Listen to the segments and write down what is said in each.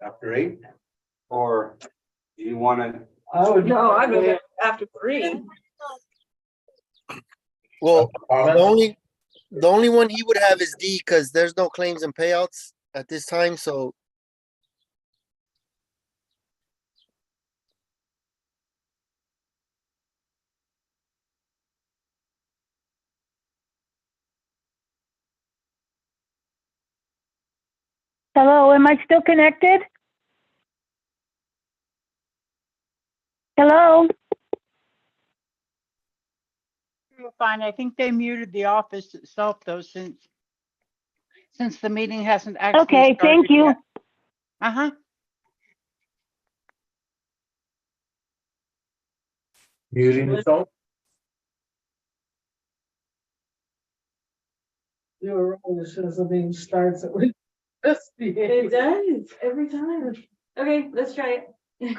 After 8? Or do you want to? No, I'd rather after 3. Well, Comment? the only one he would have is D because there's no claims and payouts at this time. So Hello, am I still connected? Hello? You're fine. I think they muted the office itself though, since the meeting hasn't actually Okay, thank started you. yet. Uh-huh. Muting yourself? You're wrong, as soon as the meeting starts, it would just be. It does every time. Okay, let's try it.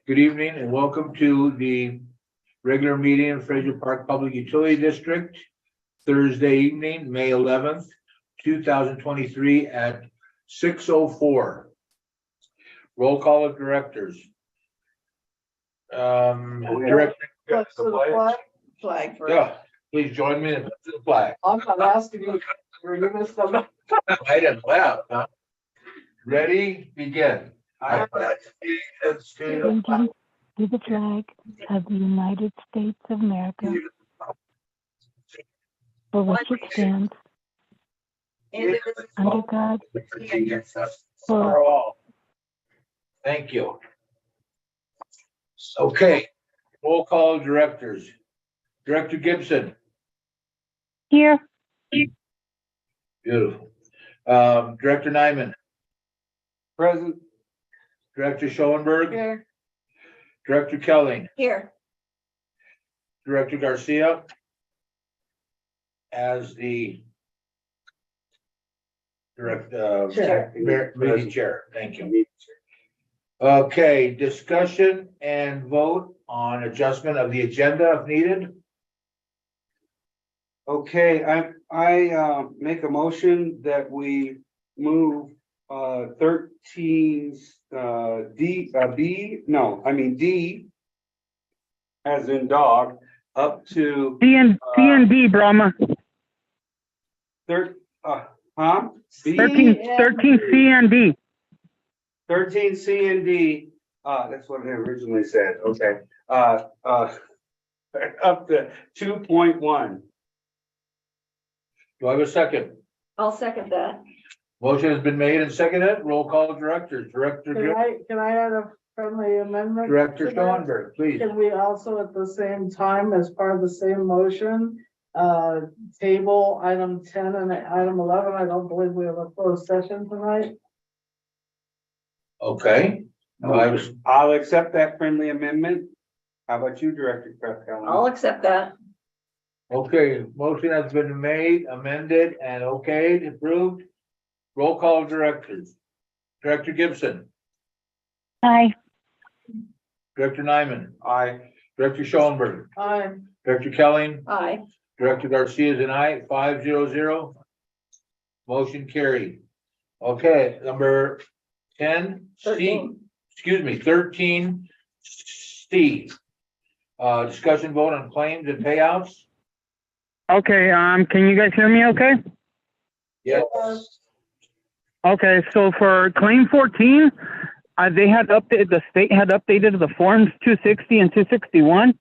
Good evening and welcome to the regular meeting of Fraser Park Public Utility District, Thursday evening, May 11th, 2023 at 6:04. Roll call of directors. Director. Flex to the flag first. Yeah, please join me in the flag. I'm not asking you, you missed them. I didn't laugh, huh? Ready, begin. I pledge allegiance to the flag To the flag of the United States of America, for which it stands, under God, for all. Thank you. Okay, roll call directors. Director Gibson, here, beautiful. Director Nyman, Present. Director Schoenberg, Here. Director Kelly, Here. Director Garcia as the Chair. meeting chair. Thank you. Okay, discussion and vote on adjustment of the agenda if needed. Okay, I make a motion that we move 13 D as in dog up to C and D, Brahma, B? 13 C and D. 13 C and D, that's what it originally said, okay. Up to 2.1. Do I have a second? I'll second that. Motion has been made and seconded. Roll call directors. Can I add a friendly amendment? Director to that? Schoenberg, please. Can we also at the same time, as part of the same motion, table item 10 and item 11? I don't believe we have a closed session tonight. Okay. I'll accept that friendly amendment. How about you, Director Prescott? I'll accept that. Okay, motion has been made, amended, and okayed, approved. Roll call directors. Director Gibson, Aye. Director Nyman, Aye. Director Schoenberg, Aye. Director Kelly, Aye. Director Garcia is an aye, 5-0-0. Motion carried. Okay, number 10, C, 13. excuse me, 13, C. Discussion vote on claims and payouts. Okay, can you guys hear me okay? Yes. Okay, so for claim 14, the state had updated the forms 260 and 261,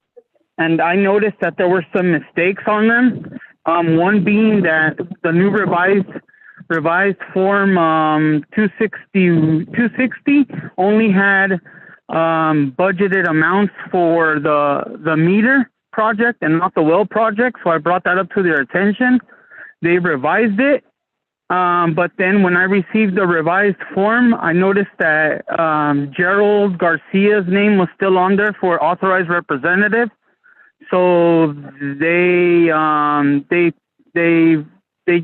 and I noticed that there were some mistakes on them. One being that the new revised form 260 only had budgeted amounts for the meter project and not the well project, so I brought that up to their attention. They revised it. But then when I received the revised form, I noticed that Gerald Garcia's name was still on there for authorized representative. So they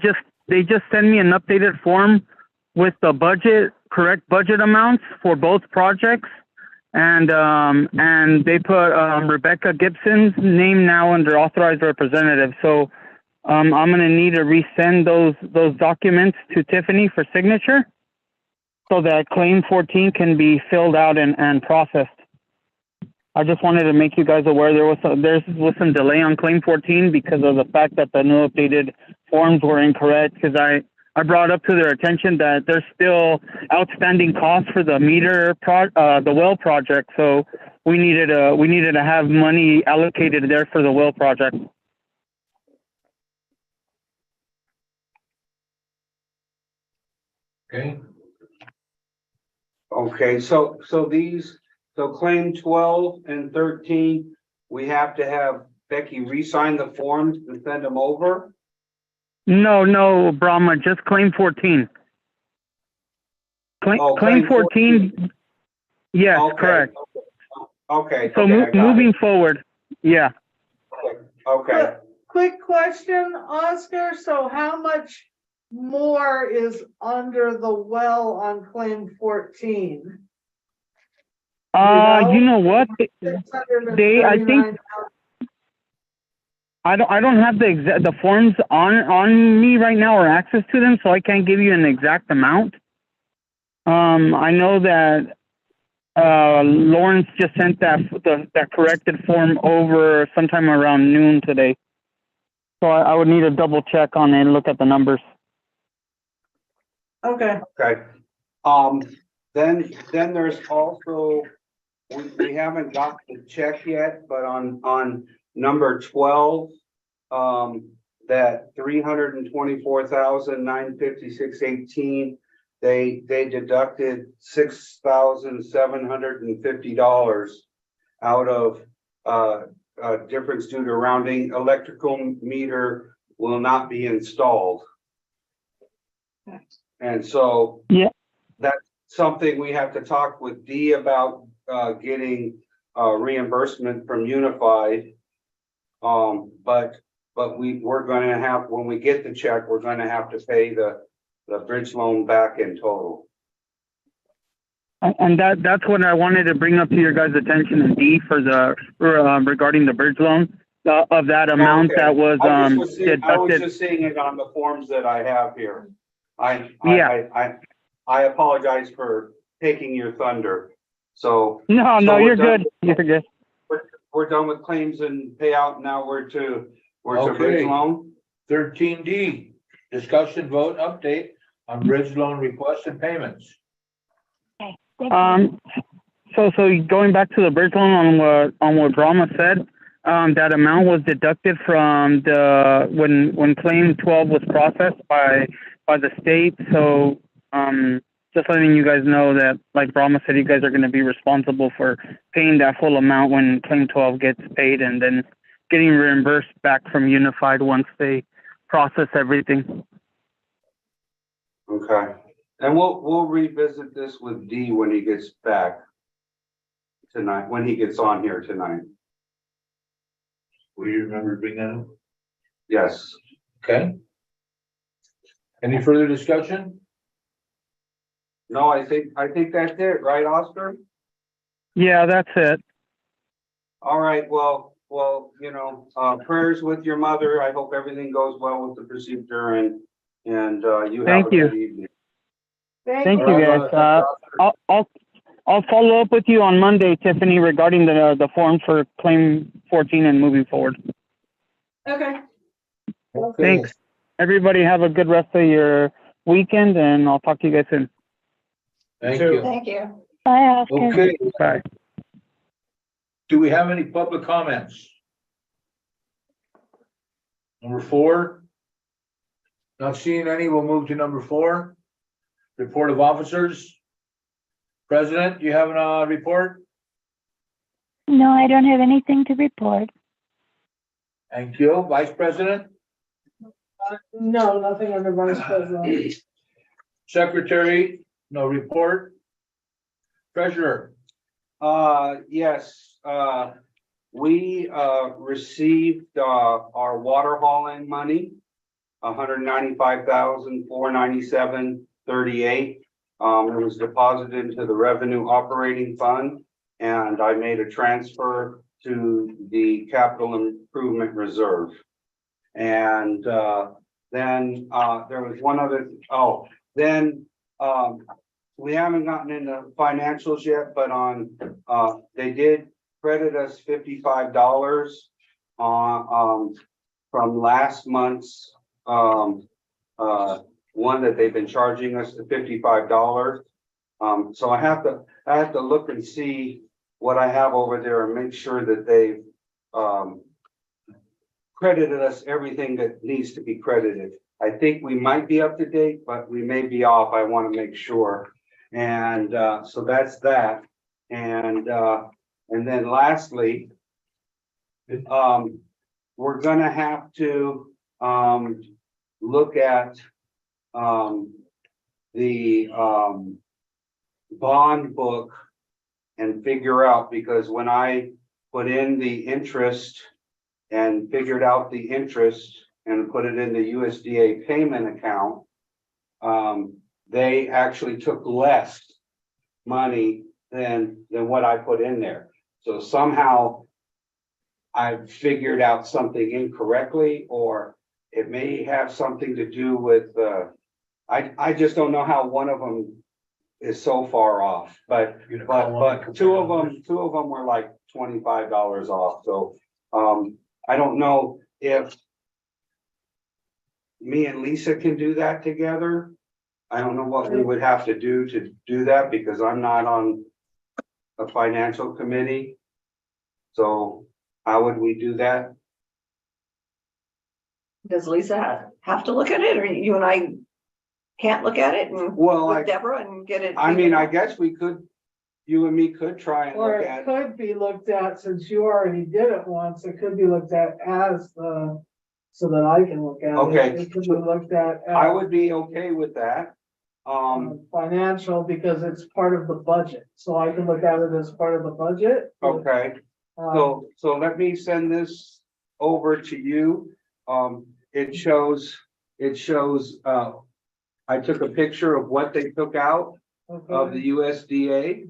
just send me an updated form with the correct budget amounts for both projects, and they put Rebecca Gibson's name now under authorized representative. So I'm gonna need to resend those documents to Tiffany for signature. so that claim 14 can be filled out and processed. I just wanted to make you guys aware there was some delay on claim 14 because of the fact that the new updated forms were incorrect. Because I brought up to their attention that there's still outstanding costs for the the well project. So we needed to have money allocated there for the well project. Okay, Okay, so claim 12 and 13, we have to have Becky re-sign the forms and send them over? No, Brahma, just claim 14. Oh, Claim 14. Yes, Okay, correct. Okay. So okay, I got moving it. forward, yeah. Okay, Quick question, Oscar, so how much more is under the well on claim 14? You know what? I think I don't have the forms on me right now or access to them, so I can't give you an exact amount. I know that Lawrence just sent that corrected form over sometime around noon today. So I would need to double check on it and look at the numbers. Okay, okay. Then there's also, we haven't got the check yet, but on number 12, that $324,956.18, they deducted $6,750 out of difference due to rounding. Electrical meter will not be installed. And so Yeah. that's something we have to talk with Dee about, getting reimbursement from Unified. But we're gonna have, when we get the check, we're gonna have to pay the bridge loan back in total. And that's what I wanted to bring up to your guys' attention, and D for regarding the bridge loan of that amount Okay. that was I was deducted. just seeing it on the forms that I have here. I apologize for taking your thunder. So No, So we're you're done. good. You're good. we're done with claims and payout. Now we're to Okay. bridge loan. 13D, discussion vote update on bridge loan requests and payments. So going back to the bridge loan on what Brahma said, that amount was deducted from when claim 12 was processed by the state. So just letting you guys know that, like Brahma said, you guys are going to be responsible for paying that full amount when claim 12 gets paid, and then getting reimbursed back from Unified once they process everything. Okay. And we'll revisit this with D when he gets back tonight, when he gets on here tonight. Will you remember to bring that up? Yes. Okay. Any further discussion? No, I think that's it, right, Oscar? Yeah, that's it. All right, well, prayers with your mother. I hope everything goes well with the procedure, and you have a Thank you. good evening. Thank All you, right, guys. I'll follow up with you on Monday, Tiffany, regarding the form for claim 14 and moving forward. Okay. Okay. Thanks. Everybody have a good rest of your weekend, and I'll talk to you guys soon. Thank you. Thank you. Bye, Oscar. Okay, Bye. do we have any public comments? Number 4. Not seeing any, we'll move to number 4. Report of officers. President, do you have a report? No, I don't have anything to report. Thank you. Vice President? no, nothing under vice president. Secretary, no report. Treasurer? Yes, we received our water hauling money, $195,497.38. It was deposited into the revenue operating fund, and I made a transfer to the capital improvement reserve. And then there was one other, we haven't gotten into financials yet, but they did credit us $55 on, from last month's, one that they've been charging us the $55. So I have to look and see what I have over there and make sure that they've, credited us everything that needs to be credited. I think we might be up to date, but we may be off. I want to make sure. And, so that's that. And then lastly, we're gonna have to, look at, the, bond book and figure out, because when I put in the interest and figured out the interest and put it in the USDA payment account, they actually took less money than what I put in there. So somehow I've figured out something incorrectly, or it may have something to do with, I just don't know how one of them is so far off, but two of them were like $25 off. So, I don't know if me and Lisa can do that together. I don't know what we would have to do that, because I'm not on a financial committee. So how would we do that? Does Lisa have to look at it, or you and I can't look at it and Well, with Deborah and get it? I mean, figured I out? guess we could, you and me could try and Or look it at. could be looked at, since you already did it once, it could be looked at as so that I can look at it. Okay. It could be looked at I as would be okay with that. financial, because it's part of the budget, so I can look at it as part of the budget. Okay, so let me send this over to you. It shows, I took a picture of what they took out of the USDA.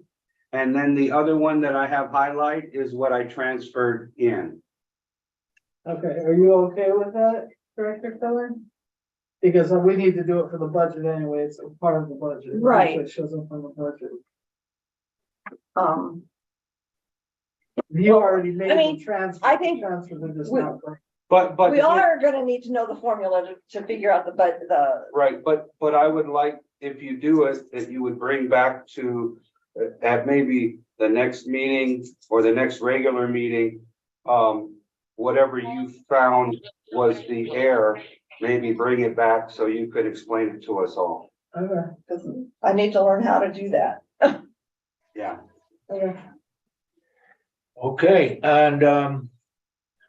And then the other one that I have highlight is what I transferred in. Okay, are you okay with that, Director Keller? Because we need to do it for the budget anyway, it's a part of the budget. Right. It shows up on the budget. Um, You already made I mean, the transfer. I think Transfer that is we- not correct. But. we are gonna need to know the formula to figure out the Right, but I would like, if you do it, that you would bring back to, at maybe the next meeting or the next regular meeting, whatever you found was the error, maybe bring it back so you could explain it to us all. Okay, because I need to learn how to do that. Yeah. okay. Okay, and,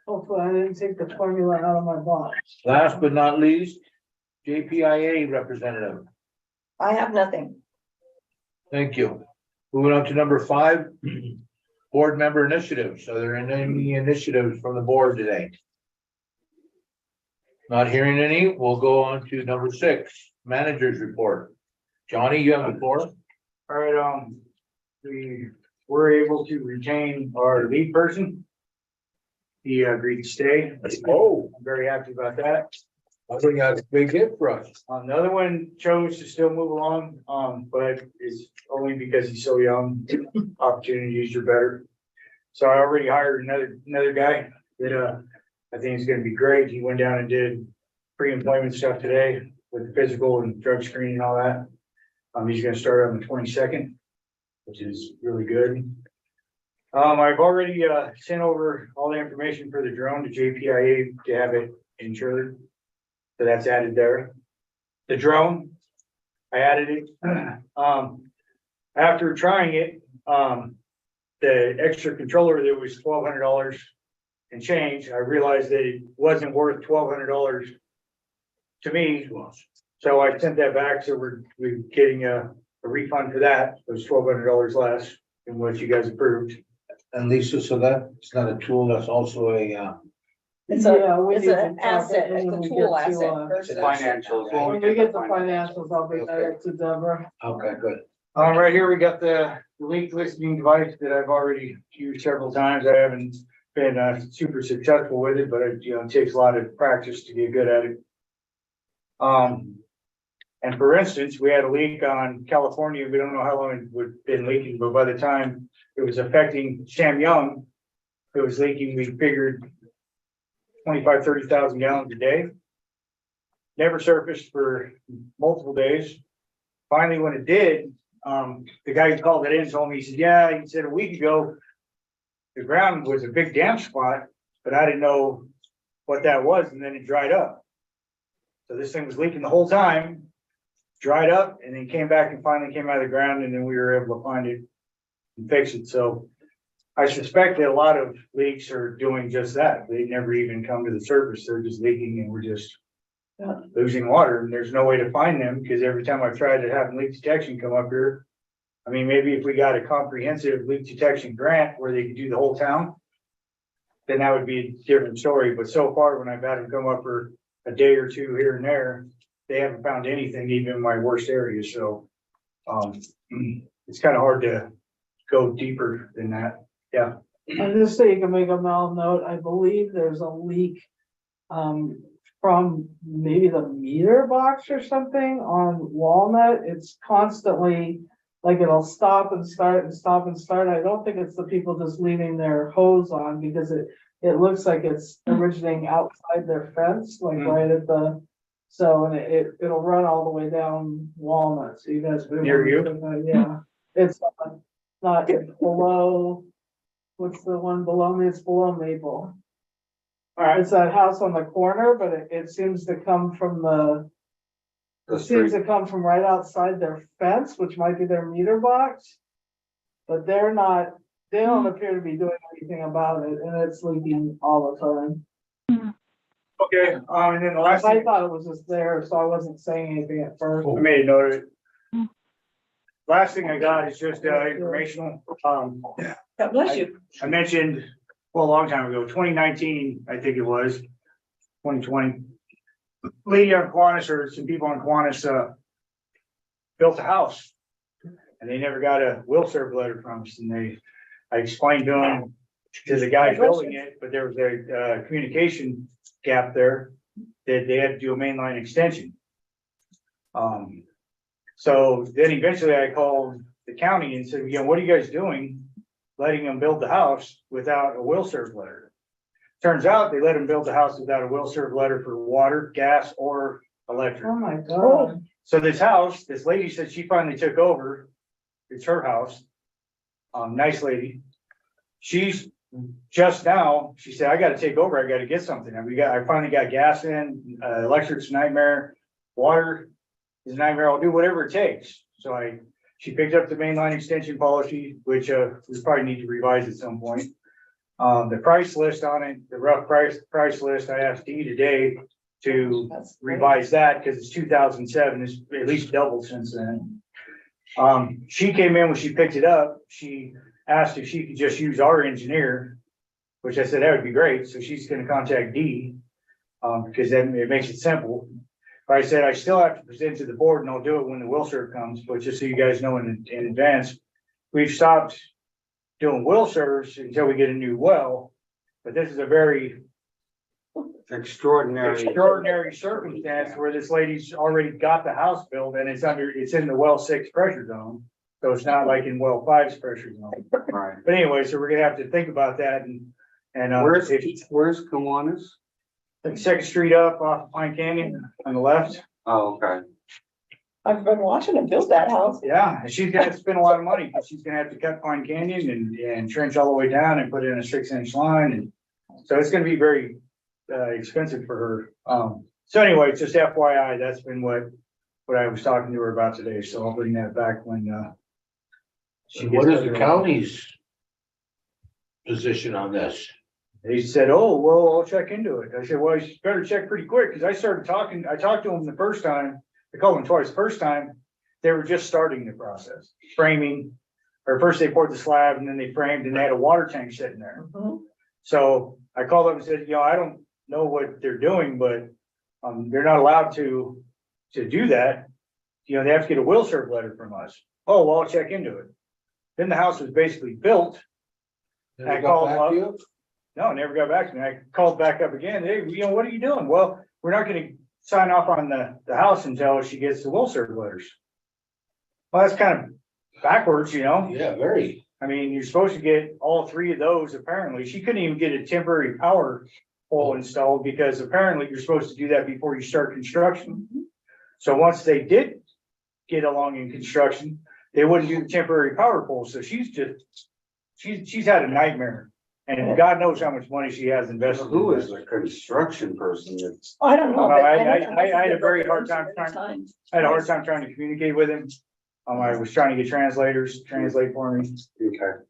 Hopefully I didn't take the formula out of my box. last but not least, JPIA representative. I have nothing. Thank you. Moving on to number 5, board member initiatives. Are there any initiatives from the board today? Not hearing any, we'll go on to number 6, managers report. Johnny, you have the floor. All right, we were able to retain our lead person. He agreed to stay. Oh, I'm very happy about that. I think that's a big hit for us. The other one chose to still move along, but it's only because he's so young. Opportunities are better. So I already hired another guy that, I think is gonna be great. He went down and did pre-employment stuff today with the physical and drug screening and all that. He's gonna start on the 22nd, which is really good. I've already, sent over all the information for the drone to JPIA to have it insured. So that's added there. The drone, I added it. After trying it, the extra controller that was $1,200 and change, I realized that it wasn't worth $1,200 to me. So I sent that back. So we're getting a refund for that. It was $1,200 less than what you guys approved. And Lisa, so that's not a tool, that's also a, It's Yeah, we it's need to an talk asset, when it's we a get tool to, asset versus. Financials. When we get the financials, I'll bring that up to Deborah. okay, good. Right here, we got the leak listening device that I've already used several times. I haven't been super successful with it, but it, it takes a lot of practice to get good at it. And for instance, we had a leak on California. We don't know how long it would been leaking, but by the time it was affecting Sam Young, it was leaking, we figured 25-30,000 gallons a day. Never surfaced for multiple days. Finally, when it did, the guy who called it in told me, he said, yeah, he said a week ago, the ground was a big damp spot, but I didn't know what that was, and then it dried up. So this thing was leaking the whole time, dried up, and then came back and finally came out of the ground, and then we were able to find it and fix it. So I suspect that a lot of leaks are doing just that. They never even come to the surface. They're just leaking and we're just losing water, and there's no way to find them, because every time I've tried to have leak detection come up here, I mean, maybe if we got a comprehensive leak detection grant where they could do the whole town, then that would be a different story. But so far, when I've had them come up for a day or two here and there, they haven't found anything, even in my worst areas. So it's kind of hard to go deeper than that. Yeah. And just so you can make a mental note, I believe there's a leak from maybe the meter box or something on Walnut. It's constantly, like, it'll stop and start and stop and start. I don't think it's the people just leaving their hose on, because it looks like it's originating outside their fence, like right at the, so, and it'll run all the way down Walnut, so you guys. Near you? Yeah, it's not below, what's the one below me? It's below Maple. All right. It's that house on the corner, but it seems to come from it seems to come from right outside their fence, which might be their meter box. But they don't appear to be doing anything about it, and it's leaking all the time. Okay, and then the last I thing, thought it was just there, so I wasn't saying anything at first. I made a note of it. Last thing I got is just informational. God bless you. I mentioned, well, a long time ago, 2019, I think it was, 2020. Lady on Kiwanis, or some people on Kiwanis, built a house. And they never got a will serve letter from us, and I explained to them, to the guy building it, but there was a communication gap there, that they had to do a mainline extension. So then eventually I called the county and said, what are you guys doing, letting them build the house without a will serve letter? Turns out they let them build the house without a will serve letter for water, gas, or electric. Oh, my God. So this house, this lady said she finally took over. It's her house. Nice lady. She's just now, she said, I gotta take over. I gotta get something. I finally got gas in, electric's a nightmare, water is a nightmare. I'll do whatever it takes. So she picked up the mainline extension policy, which we probably need to revise at some point. The price list on it, the rough price list, I asked Dee today to revise that, because it's 2007, it's at least doubled since then. She came in when she picked it up, she asked if she could just use our engineer, which I said that would be great. So she's gonna contact Dee, because then it makes it simple. But I said, I still have to present to the board, and I'll do it when the will serve comes, but just so you guys know in advance, we've stopped doing will serves until we get a new well. But this is a very extraordinary circumstance where this lady's already got the house built, and it's in the well 6 pressure zone. So it's not like in well 5's pressure zone. Right. But anyway, so we're gonna have to think about that, and Where's Kiwanis? like 2nd Street up off Pine Canyon on the left. Oh, okay. I've been watching them build that house. Yeah, and she's gonna spend a lot of money, because she's gonna have to cut Pine Canyon and trench all the way down and put in a 6-inch line, and so it's gonna be very expensive for her. So anyway, just FYI, that's been what I was talking to her about today, so I'll bring that back when What is the county's position on this? He said, oh, well, I'll check into it. I said, well, you better check pretty quick, because I talked to him the first time, I called him twice. The first time, they were just starting the process, framing, or first they poured the slab, and then they framed, and they had a water tank sitting there. So I called up and said, I don't know what they're doing, but they're not allowed to do that. They have to get a will serve letter from us. Oh, well, I'll check into it. Then the house was basically built. Never got back to you? No, never got back to me. I called back up again. Hey, what are you doing? Well, we're not gonna sign off on the house until she gets the will serve letters. Well, that's kind of backwards, you know? Yeah, very. I mean, you're supposed to get all three of those apparently. She couldn't even get a temporary power pole installed because apparently you're supposed to do that before you start construction. So once they did get along in construction, they wouldn't do the temporary power pole. So she's had a nightmare. And God knows how much money she has invested. Who in is this. the construction person that's? I don't know. Well, but I know had a very that hard time every time. I had a hard time trying to communicate with him. I was trying to get translators, to translate for me. Okay.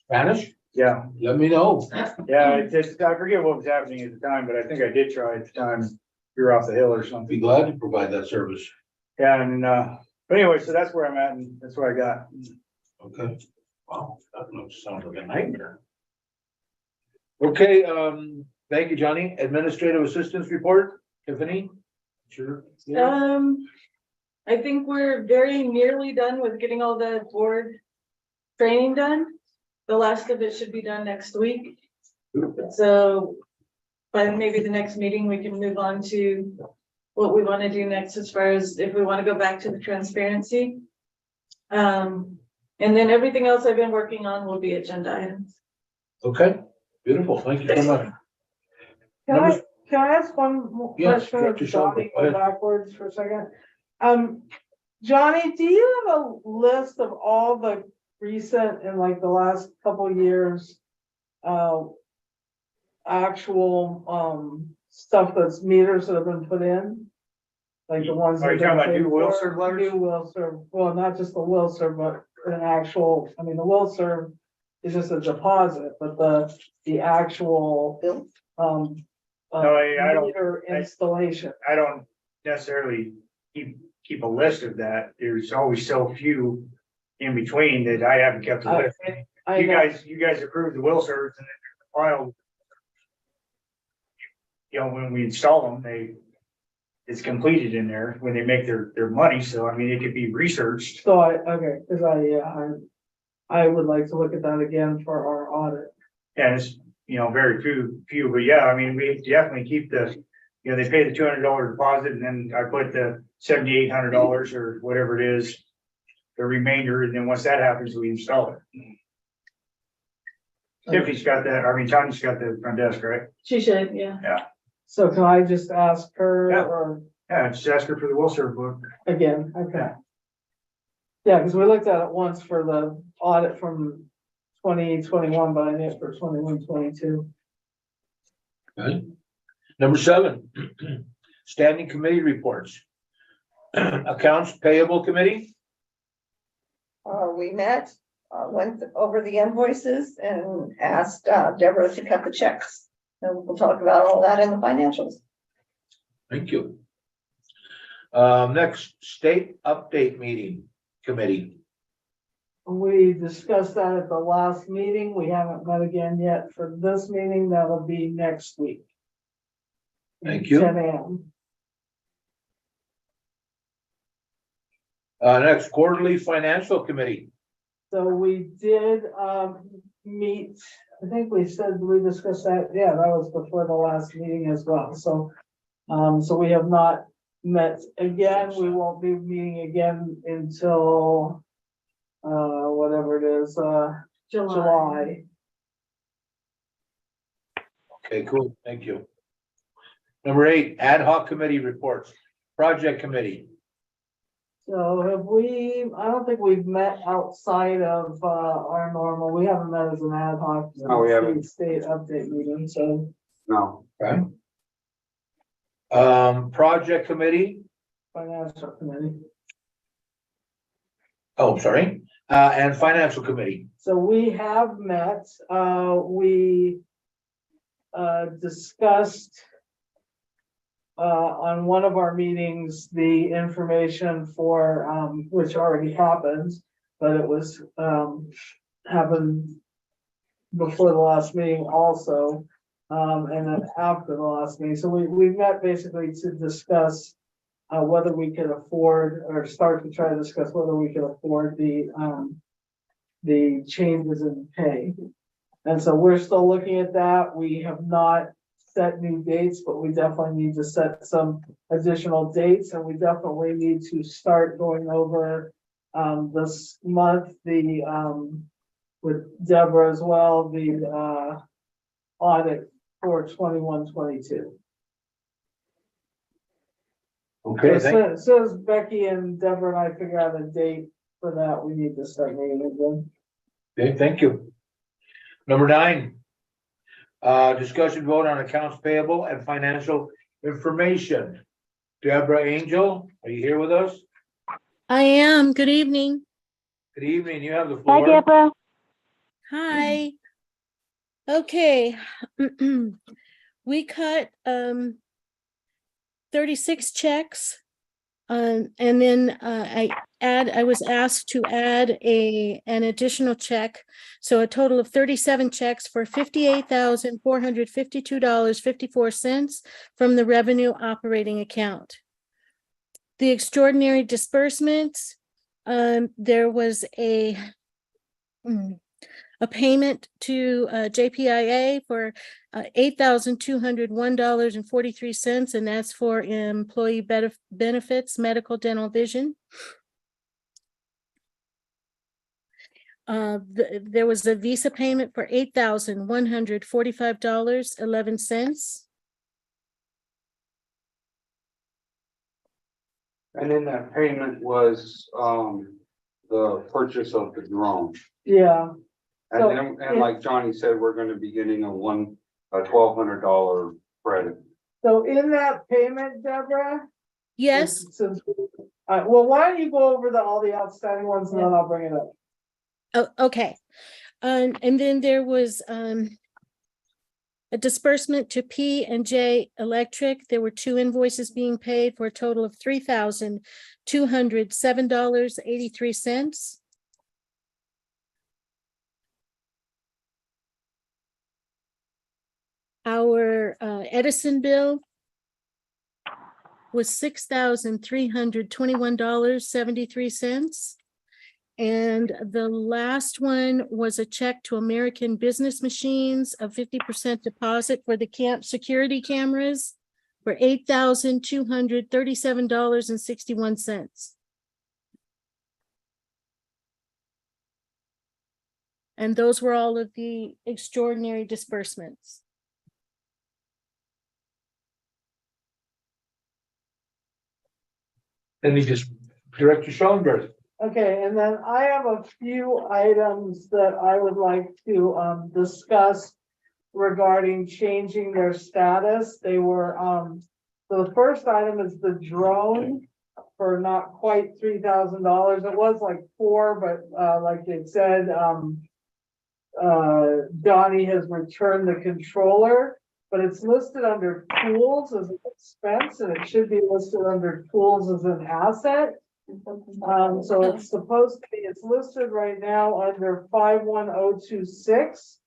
Spanish? Yeah, Let me know. yeah, I forget what was happening at the time, but I think I did try at the time. You're off the hill or I'd be something. glad to provide that service. Yeah, and, but anyway, so that's where I'm at and that's what I got. Okay. Wow, that sounds like a nightmare. Okay, thank you, Johnny. Administrative assistance report, Tiffany? Sure. Yeah. I think we're very nearly done with getting all the board training done. The last of it should be done next week. So by maybe the next meeting, we can move on to what we want to do next as far as if we want to go back to the transparency. And then everything else I've been working on will be agenda items. Okay, beautiful. Thank you so much. Can I ask one more Yes, question? Director of Schultz, Johnny, go ahead. go backwards for a second. Johnny, do you have a list of all the recent in like the last couple of years? Actual, stuff that's meters that have been put in? Like the ones. Are you that have talking about been new will paid for, serve letters? New will serve, well, not just the will serve, but an actual, I mean, the will serve is just a deposit, but the actual. Bill? No, I don't- meter installation. I don't necessarily keep a list of that. There's always so few in between that I haven't kept a list. I You know. guys approved the will serves and then the file. You know, when we install them, it's completed in there when they make their money. So I mean, it could be researched. So okay, cause I would like to look at that again for our audit. And it's, you know, very few, but yeah, I mean, we definitely keep they pay the $200 deposit and then I put the $7,800 or whatever it is. The remainder, and then once that happens, we install it. Tiffany's got that, I mean, Tanya's got the front desk, right? She should, yeah. So can I just ask her Yeah. or Yeah, just ask her for the will serve book. again? Okay. Yeah, cause we looked at it once for the audit from 2021, but I knew it for 21-22. Okay. Number 7, standing committee reports. Accounts payable committee? We met, went over the invoices and asked Deborah to cut the checks. And we'll talk about all that in the financials. Thank you. Next, state update meeting committee. We discussed that at the last meeting. We haven't met again yet for this meeting. That'll be next week. Thank you. 10 a.m. Next, quarterly financial committee. So we did, meet, I think we discussed that, yeah, that was before the last meeting as well, so. So we have not met again, we won't be meeting again until, whatever it is, July. Okay, cool. Thank you. Number 8, ad hoc committee reports. Project committee. So I don't think we've met outside of, our normal, we haven't met as an ad hoc. No, we haven't. State update meeting, so. No. Okay. Project committee. Financial committee. Oh, sorry. And financial committee. So we have met, we discussed on one of our meetings, the information for, which already happened, but it was, happened before the last meeting also, and then after the last meeting. So we met basically to discuss whether we could afford, or start to try to discuss whether we could afford the changes in pay. And so we're still looking at that. We have not set new dates, but we definitely need to set some additional dates, and we definitely need to start going over this month, with Deborah as well, the audit for 21-22. Okay, As soon as Becky and Deborah and I figure out a date for that, we need to start meeting again. okay, thank you. Number 9. Discussion vote on accounts payable and financial information. Deborah Angel, are you here with us? I am. Good evening. Good evening, you have the Hi, floor. Deborah. Hi. Okay. We cut 36 checks. And then I was asked to add an additional check. So a total of 37 checks for $58,452.54 from the revenue operating account. The extraordinary disbursements, there was a payment to JPIA for $8,201.43, and that's for employee benefits, medical, dental, vision. There was a Visa payment for $8,145.11. And then that payment was, the purchase of the drone. Yeah, And So, then, yeah. and like Johnny said, we're gonna be getting a $1,200 credit. so in that payment, Deborah. Yes, Well, why don't you go over all the outstanding ones and then I'll bring it up. oh, okay. And then there was a disbursement to P&J Electric. There were 2 invoices being paid for a total of $3,207.83. Our Edison bill was $6,321.73. And the last one was a check to American Business Machines, a 50% deposit for the camp security cameras for $8,237.61. And those were all of the extraordinary disbursements. Then you just, Director Schoenberg. Okay, and then I have a few items that I would like to discuss regarding changing their status. They were, so the first item is the drone for not quite $3,000. It was like 4, but like it said, Donnie has returned the controller, but it's listed under tools as an expense, and it should be listed under tools as an asset. So it's supposed to be, it's listed right now under 51026,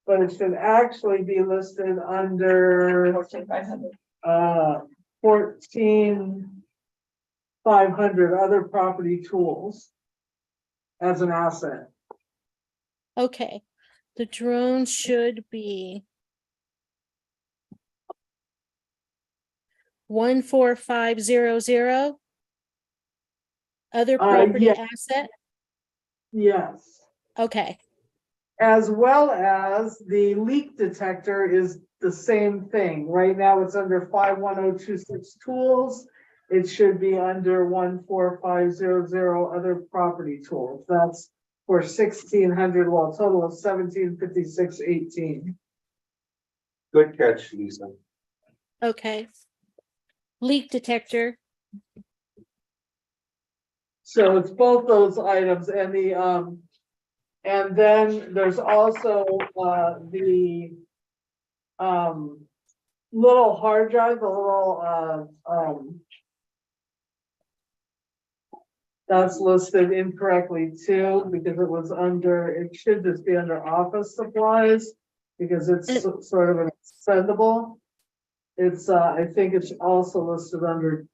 but it should actually be listed under 14,500 other property tools as an asset. Okay, the drone should be 14500. Other property yeah. asset, Yes. okay, As well as the leak detector is the same thing. Right now it's under 51026 tools. It should be under 14500 other property tools. That's for 1,600, well, a total of 1,756.18. Good catch, Lisa. okay. Leak detector, So it's both those items and and then there's also, the, little hard drive, the little, that's listed incorrectly too, because it was under, it should just be under office supplies, because it's sort of an expendable. It's, I think it's also listed under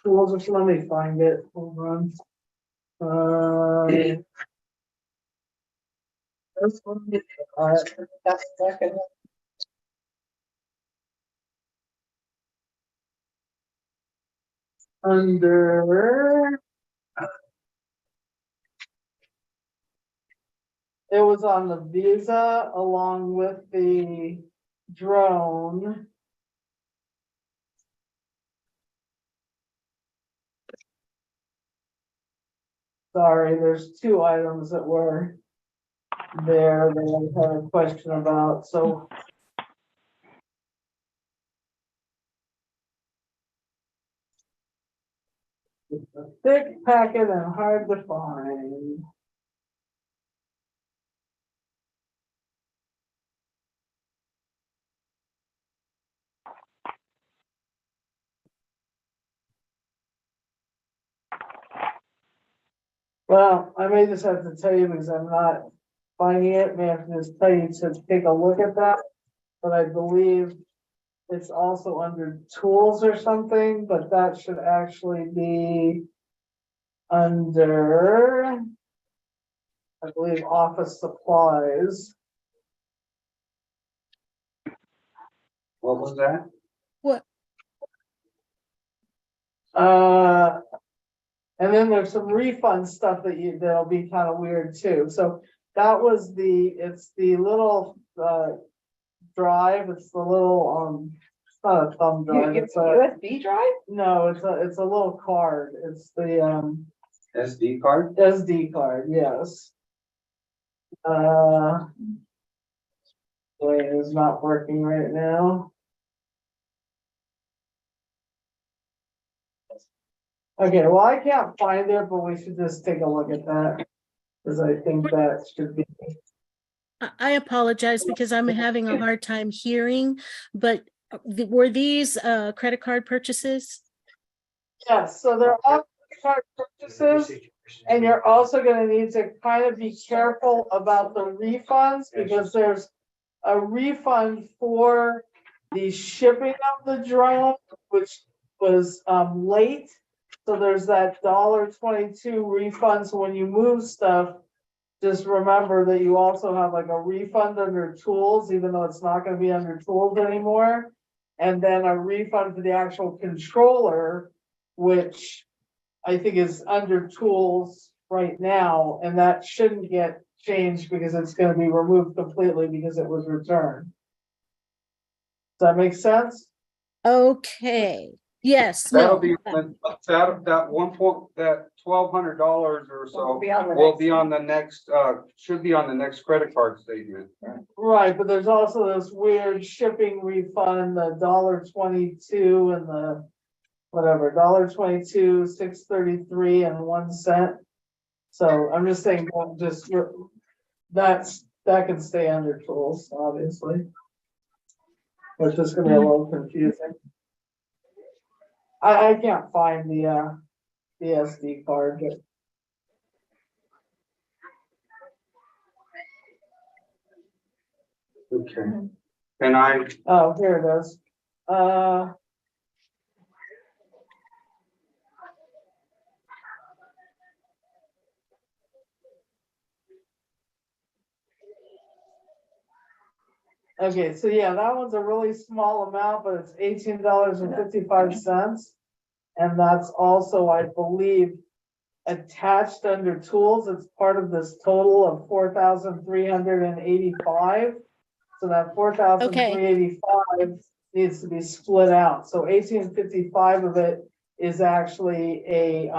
tools, which let me find it, hold on. This one, under. It was on the visa along with the drone. Sorry, there's two items that were there that I had a question about, so. It's a thick packet and hard to find. Well, I may just have to tell you because I'm not finding it, may have to just tell you to take a look at that. But I believe it's also under tools or something, but that should actually be under, I believe, office supplies. What was that? What? And then there's some refund stuff that'll be kind of weird too. So that was it's the little, drive, it's the little, it's not a thumb drive, it's a, USB drive? no, it's a little card. It's the, SD card? SD card, yes. Wait, it's not working right now. Okay, well, I can't find it, but we should just take a look at that. Cause I think that should be, I apologize because I'm having a hard time hearing, but were these credit card purchases? yes, so they're all card purchases. And you're also gonna need to kind of be careful about the refunds because there's a refund for the shipping of the drone, which was late. So there's that $1.22 refund. So when you move stuff, just remember that you also have like a refund under tools, even though it's not gonna be under tools anymore. And then a refund for the actual controller, which I think is under tools right now, and that shouldn't get changed because it's gonna be removed completely because it was returned. Does that make sense? Okay, yes, That'll no. be, that $1,200 or so Be on the will next be on the next, should be on the next credit card statement. Right, but there's also this weird shipping refund, the $1.22 and the whatever, $1.22, $6.33 and 1 cent. So I'm just saying, don't just, that can stay under tools, obviously. Which is gonna be a little confusing. I can't find the SD card, but Okay. And I, oh, here it is. Okay, so yeah, that one's a really small amount, but it's $18.55. And that's also, I believe, attached under tools. It's part of this total of 4,385. So that 4,385 needs to be split out. So 1855 of it is actually a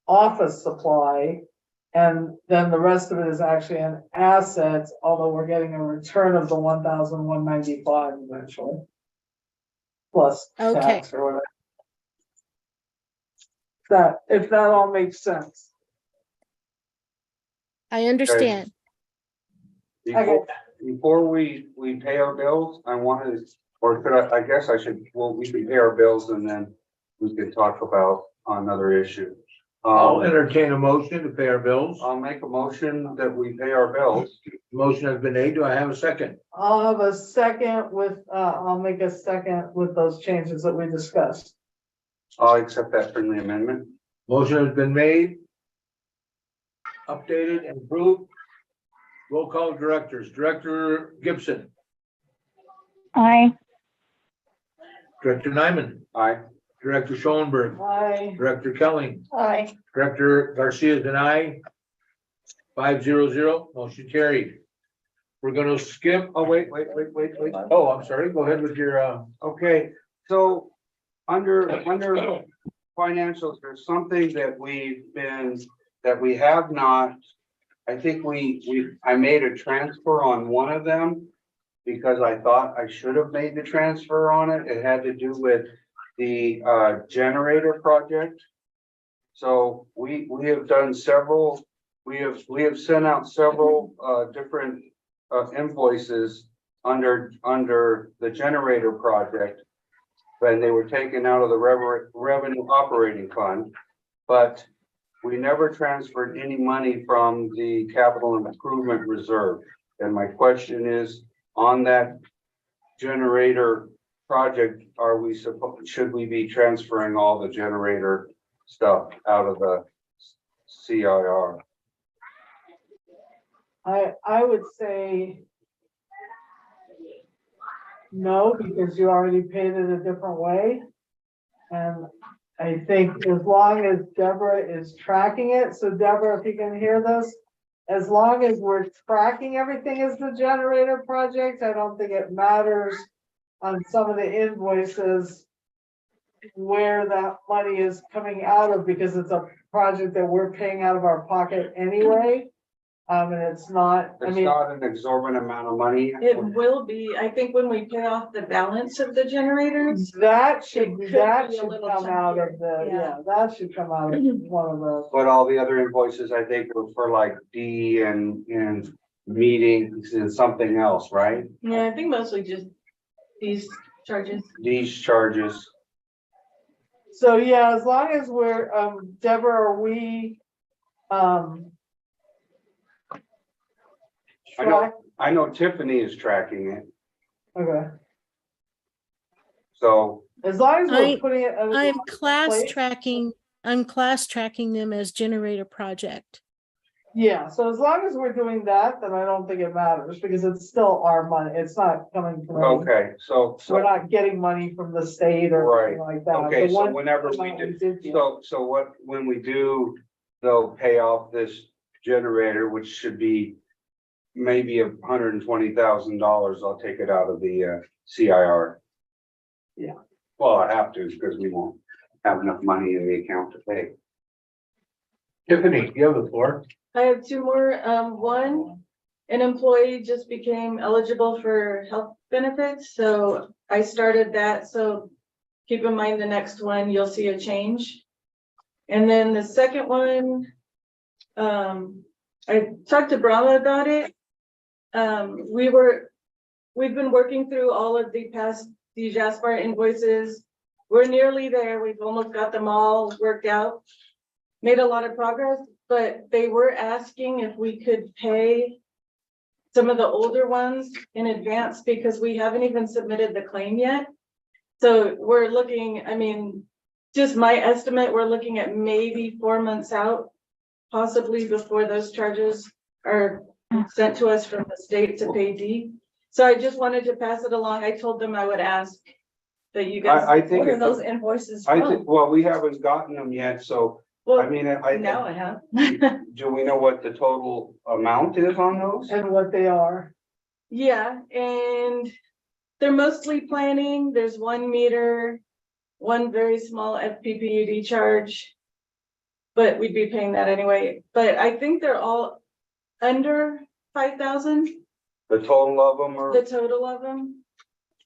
office supply. And then the rest of it is actually an asset, although we're getting a return of the 1,195 eventually. Plus Okay. tax or whatever. If that all makes sense. I understand. before we pay our bills, I wanted, or could I guess I should, well, we can pay our bills and then we can talk about another issue. I'll entertain a motion to pay our bills. I'll make a motion that we pay our bills. Motion has been made. Do I have a second? I'll have a second with, I'll make a second with those changes that we discussed. I'll accept that friendly amendment. Motion has been made, updated and approved. Roll call directors. Director Gibson, Aye. Director Nyman, Aye. Director Schoenberg, Aye. Director Kelly, Aye. Director Garcia is an aye. 500, motion carried. We're gonna skip, Oh, wait. oh, I'm sorry, go ahead with your, Okay, so under financials, there's something that we have not. I think I made a transfer on one of them because I thought I should have made the transfer on it. It had to do with the generator project. So we have done several, we have sent out several different invoices under the generator project. And they were taken out of the revenue operating fund, but we never transferred any money from the capital improvement reserve. And my question is, on that generator project, should we be transferring all the generator stuff out of the CIR? I would say no, because you already paid it a different way. And I think as long as Deborah is tracking it, so Deborah, if you can hear this, as long as we're tracking everything as the generator project, I don't think it matters on some of the invoices where that money is coming out of, because it's a project that we're paying out of our pocket anyway. And it's not, I It's mean, not an exorbitant amount of money. It will be, I think when we pay off the balance of the generators, that should, It could that be a should little come out of chunkier, the, yeah. yeah, that should come out of one of the. But all the other invoices, I think, were for like D and meetings and something else, right? yeah, I think mostly just these charges. These charges. So, yeah, as long as we're, Deborah, are we, I know Tiffany is tracking it, okay, so as long as we're I- putting it. I'm class Wait. tracking, I'm class tracking them as generator project. Yeah, so as long as we're doing that, then I don't think it matters, because it's still our money, it's not coming from. okay, We're so not getting money from the state or anything like that. okay, The so one whenever we amount do, did get- when we do, they'll pay off this generator, which should be maybe $120,000. I'll take it out of the CIR. Yeah. Well, I have to, because we won't have enough money in the account to pay. Tiffany, you have the floor. I have two more. One, an employee just became eligible for health benefits, so I started that, so keep in mind the next one, you'll see a change. And then the second one, I talked to Brahma about it. We've been working through all of the past Jasper invoices. We're nearly there. We've almost got them all worked out. Made a lot of progress, but they were asking if we could pay some of the older ones in advance because we haven't even submitted the claim yet. So we're looking, I mean, just my estimate, we're looking at maybe 4 months out, possibly before those charges are sent to us from the state to pay D. So I just wanted to pass it along. I told them I would ask that you guys. I think What are it- those invoices I from? think, well, we haven't gotten them yet, so, I Well, mean, now I have. do we know what the total amount is on those? And what they are. Yeah, and they're mostly planning. There's 1 meter, one very small FPPUD charge. But we'd be paying that anyway. But I think they're all under 5,000, The total of them are? the total of them.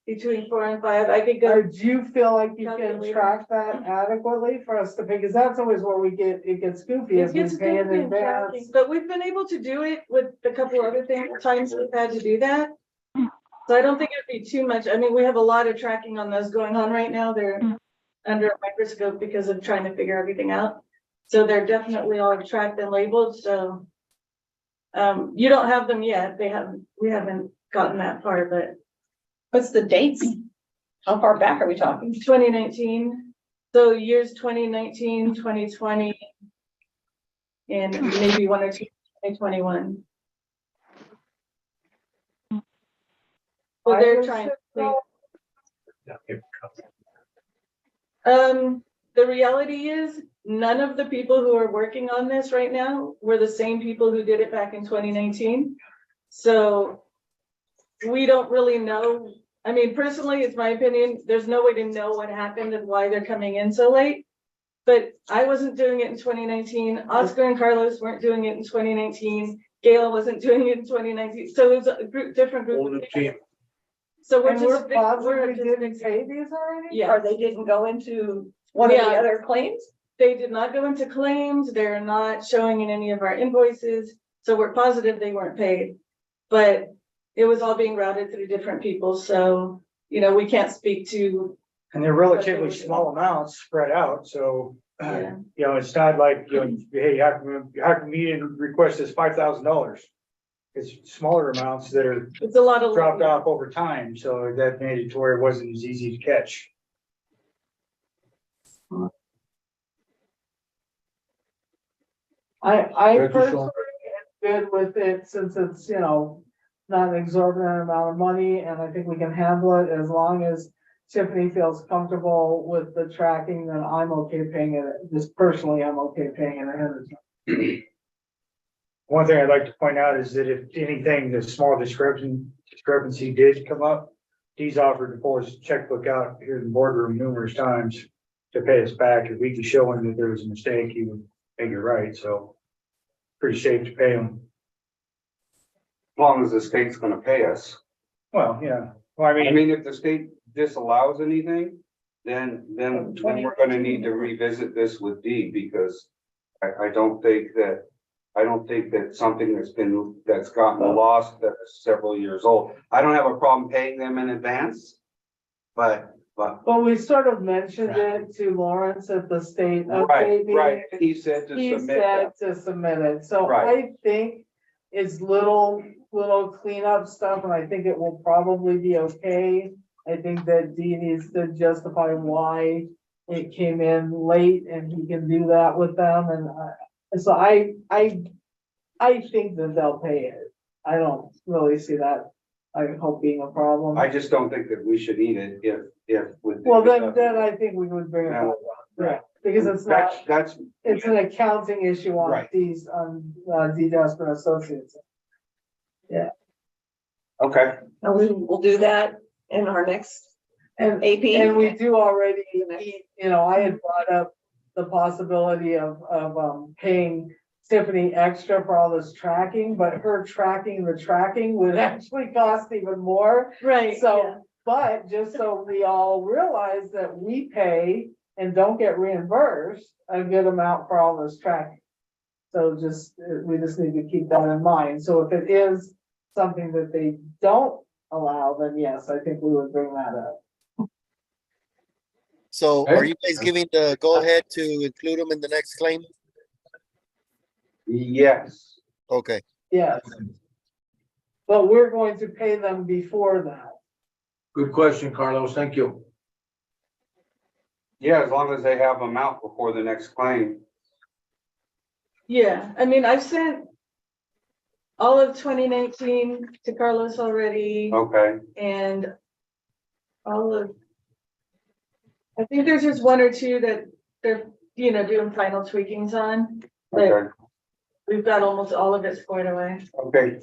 Between 4 and 5, I could Or go. do you feel like you can Calculator. track that adequately for us to pay? Because that's always where it gets goofy, It is we gets pay in goofy in advance. tracking, but we've been able to do it with a couple other times we've had to do that. So I don't think it'd be too much. I mean, we have a lot of tracking on those going on right now. They're under a microscope because of trying to figure everything out. So they're definitely all tracked and labeled, so. You don't have them yet. We haven't gotten that far, but What's the dates? How far back are we talking? 2019, so years 2019, 2020. And maybe 1 or 2, 2021. Well, they're trying. The reality is, none of the people who are working on this right now were the same people who did it back in 2019. So we don't really know. I mean, personally, it's my opinion, there's no way to know what happened and why they're coming in so late. But I wasn't doing it in 2019. Oscar and Carlos weren't doing it in 2019. Gail wasn't doing it in 2019. So it was a different Whole group. new of team. people. So we're And just. we're positive we just didn't fixing- pay these already? Yeah. Or they didn't go into one of the Yeah. other claims? They did not go into claims. They're not showing in any of our invoices. So we're positive they weren't paid. But it was all being routed through different people. So, we can't speak to, And they're relatively small amounts spread out, so, Yeah. It's not like, hey, how come you didn't request this $5,000? It's smaller amounts that are it's a lot of. dropped off over time, so that made it to where it wasn't as easy to catch. I Thank you, Sean. personally am good with it since it's, not an exorbitant amount of money and I think we can handle it as long as Tiffany feels comfortable with the tracking, then I'm okay paying it. Just personally, I'm okay paying it ahead of time. One thing I'd like to point out is that if anything, the small discrepancy did come up, he's offered to pull his checkbook out here in the boardroom numerous times to pay us back. If we could show him that there was a mistake, he would make it right, so pretty safe to pay him. As long as the state's gonna pay us. Well, yeah, well, I mean, if the state disallows anything, then we're gonna need to revisit this with Dee, because I don't think that something that's gotten lost, that is several years old. I don't have a problem paying them in advance, but. But we sort of mentioned it to Lawrence at the state update meeting. Right, he said to He submit said that. to submit it, so Right. I think it's little cleanup stuff, and I think it will probably be okay. I think that Dee needs to justify why it came in late, and he can do that with them, and so I think that they'll pay it. I don't really see that, I hope, being a problem. I just don't think that we should eat it if with. Well, then I think we would bring it back, yeah, because it's not. That's, It's an accounting issue on Right. these, D. Desper Associates. okay, And we will do that in our next And, AP. and we do already, I had brought up the possibility of paying Tiffany extra for all this tracking, but her tracking, the tracking would actually cost even more. Right. So, but just so we all realize that we pay and don't get reimbursed a good amount for all this tracking. So we just need to keep that in mind. So if it is something that they don't allow, then yes, I think we would bring that up. So Okay. are you guys giving the go ahead to include them in the next claim? yes, Okay, Yes. But we're going to pay them before that. Good question, Carlos. Thank you. yeah, as long as they have them out before the next claim. Yeah, I mean, I've sent all of 2019 to Carlos already, Okay, and I think there's just one or two that they're, doing final tweakings on, but okay, we've got almost all of it squared away. okay,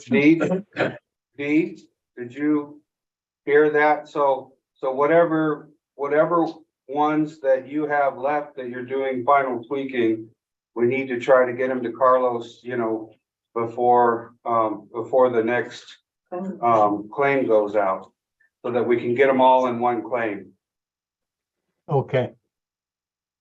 Dee, did you hear that? So whatever ones that you have left that you're doing final tweaking, we need to try to get them to Carlos, before the next claim goes out, so that we can get them all in one claim. Okay.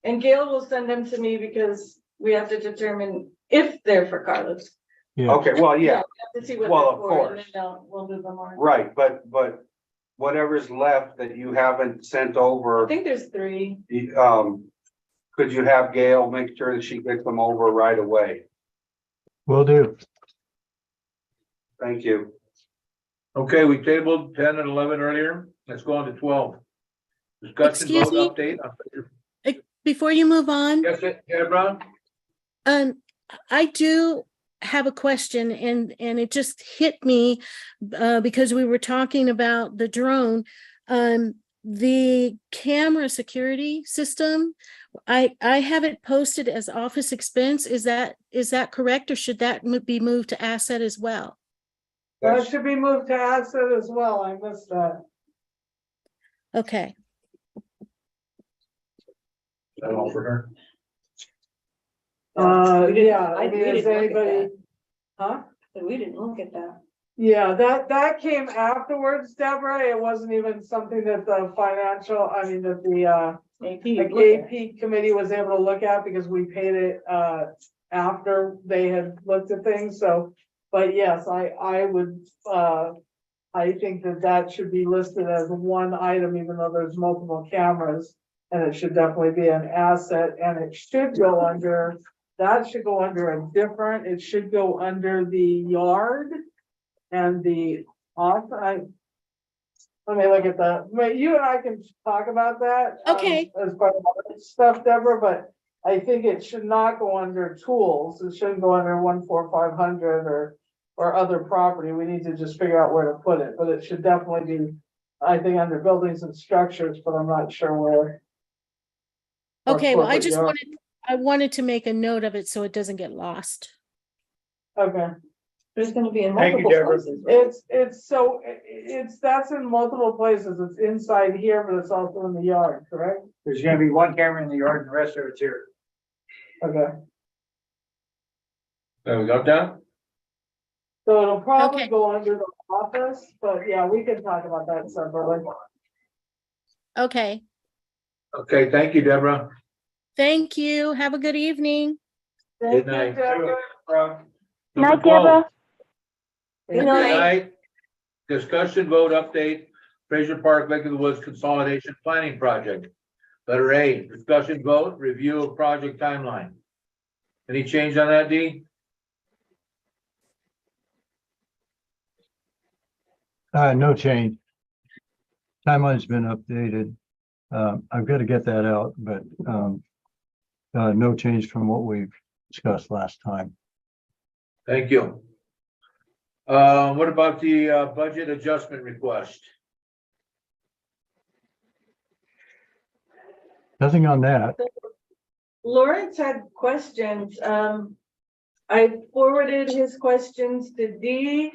And Gail will send them to me because we have to determine if they're for Carlos. Okay, well, yeah, We have to see what Well, they're of for, and course. then we'll move them on. right, but whatever's left that you haven't sent I over, think there's 3. could you have Gail make sure that she gets them over right away? Will do. Thank you. Okay, we tabled 10 and 11 earlier. Let's go on to 12. Discussion Excuse vote me? update. Before you move on, Yes, Deborah? I do have a question and it just hit me because we were talking about the drone. the camera security system, I have it posted as office expense. Is that correct, or should that be moved to asset as well? That should be moved to asset as well. I missed that. Okay, That all for her? Yeah, I we mean, is didn't look at anybody? that. Huh? So we didn't look at that. Yeah, that came afterwards, Deborah. It wasn't even something that the financial, I mean, that the AP committee was able to look at because we paid it after they had looked at things, so. But yes, I would, I think that should be listed as one item, even though there's multiple cameras. And it should definitely be an asset, and it should go under, that should go under a different, it should go under the yard. And the off, let me look at that. Wait, you and I can talk about that. Okay. As part of our stuff, Deborah, but I think it should not go under tools. It shouldn't go under 14500 or other property. We need to just figure out where to put it, but it should definitely be, I think, under buildings and structures, but I'm not sure where. Or okay, well, I corporate yard. wanted to make a note of it so it doesn't get lost. Okay. There's gonna be in Thank you, multiple Deborah. places. Right? That's in multiple places. It's inside here, but it's also in the yard, correct? There's gonna be one camera in the yard and the rest of it's here. Okay, There we got that? so it'll probably Okay. go under the office, but yeah, we can talk about that separately. Okay, Okay, thank you, Deborah. thank you. Have a good evening. Thank Good you, night. Deborah. Number Night, Deborah. 12. Good night. Discussion vote update, Fraser Park Lake of the Woods Consolidation Planning Project. Letter A, discussion vote, review of project timeline. Any change on that, Dee? No change. Timeline's been updated. I've got to get that out, but no change from what we've discussed last time. Thank you. What about the budget adjustment request? Nothing on that. Lawrence had questions. I forwarded his questions to Dee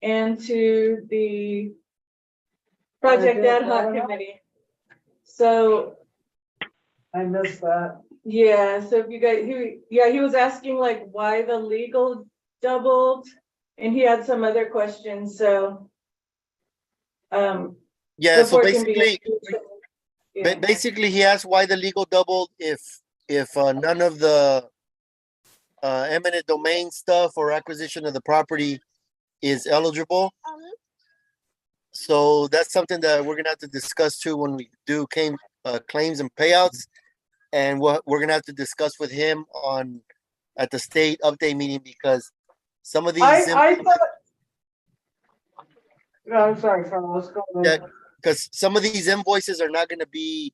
and to the Project Ad Hoc Committee. So, I missed that. yeah, so if you guys, he was asking like why the legal doubled, and he had some other questions, so. Yeah, so report can be basically, issued. Yeah. basically he asked why the legal doubled if none of the eminent domain stuff or acquisition of the property is eligible. So that's something that we're gonna have to discuss too when we do claims and payouts. And what we're gonna have to discuss with him at the state update meeting, because some of these. I thought. No, I'm sorry, Carlos, go ahead. Because some of these invoices are not gonna be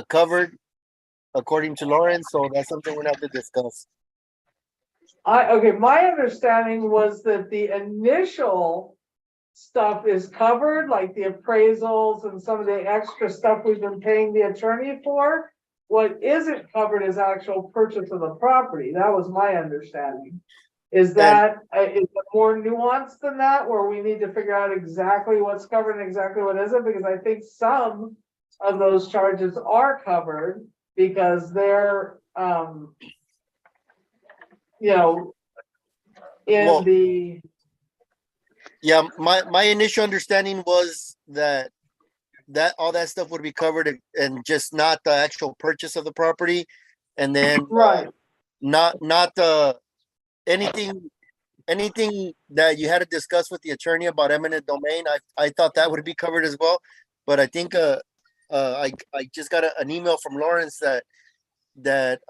covered according to Lawrence, so that's something we're gonna have to discuss. Okay, my understanding was that the initial stuff is covered, like the appraisals and some of the extra stuff we've been paying the attorney for. What isn't covered is actual purchase of the property. That was my understanding. Is that, is it more nuanced than that, where we need to figure out exactly what's covered and exactly what isn't? Because I think some of those charges are covered because they're, Well, in the, Yeah, my initial understanding was that all that stuff would be covered and just not the actual purchase of the property, and then right, not anything that you had to discuss with the attorney about eminent domain. I thought that would be covered as well, but I think I just got an email from Lawrence that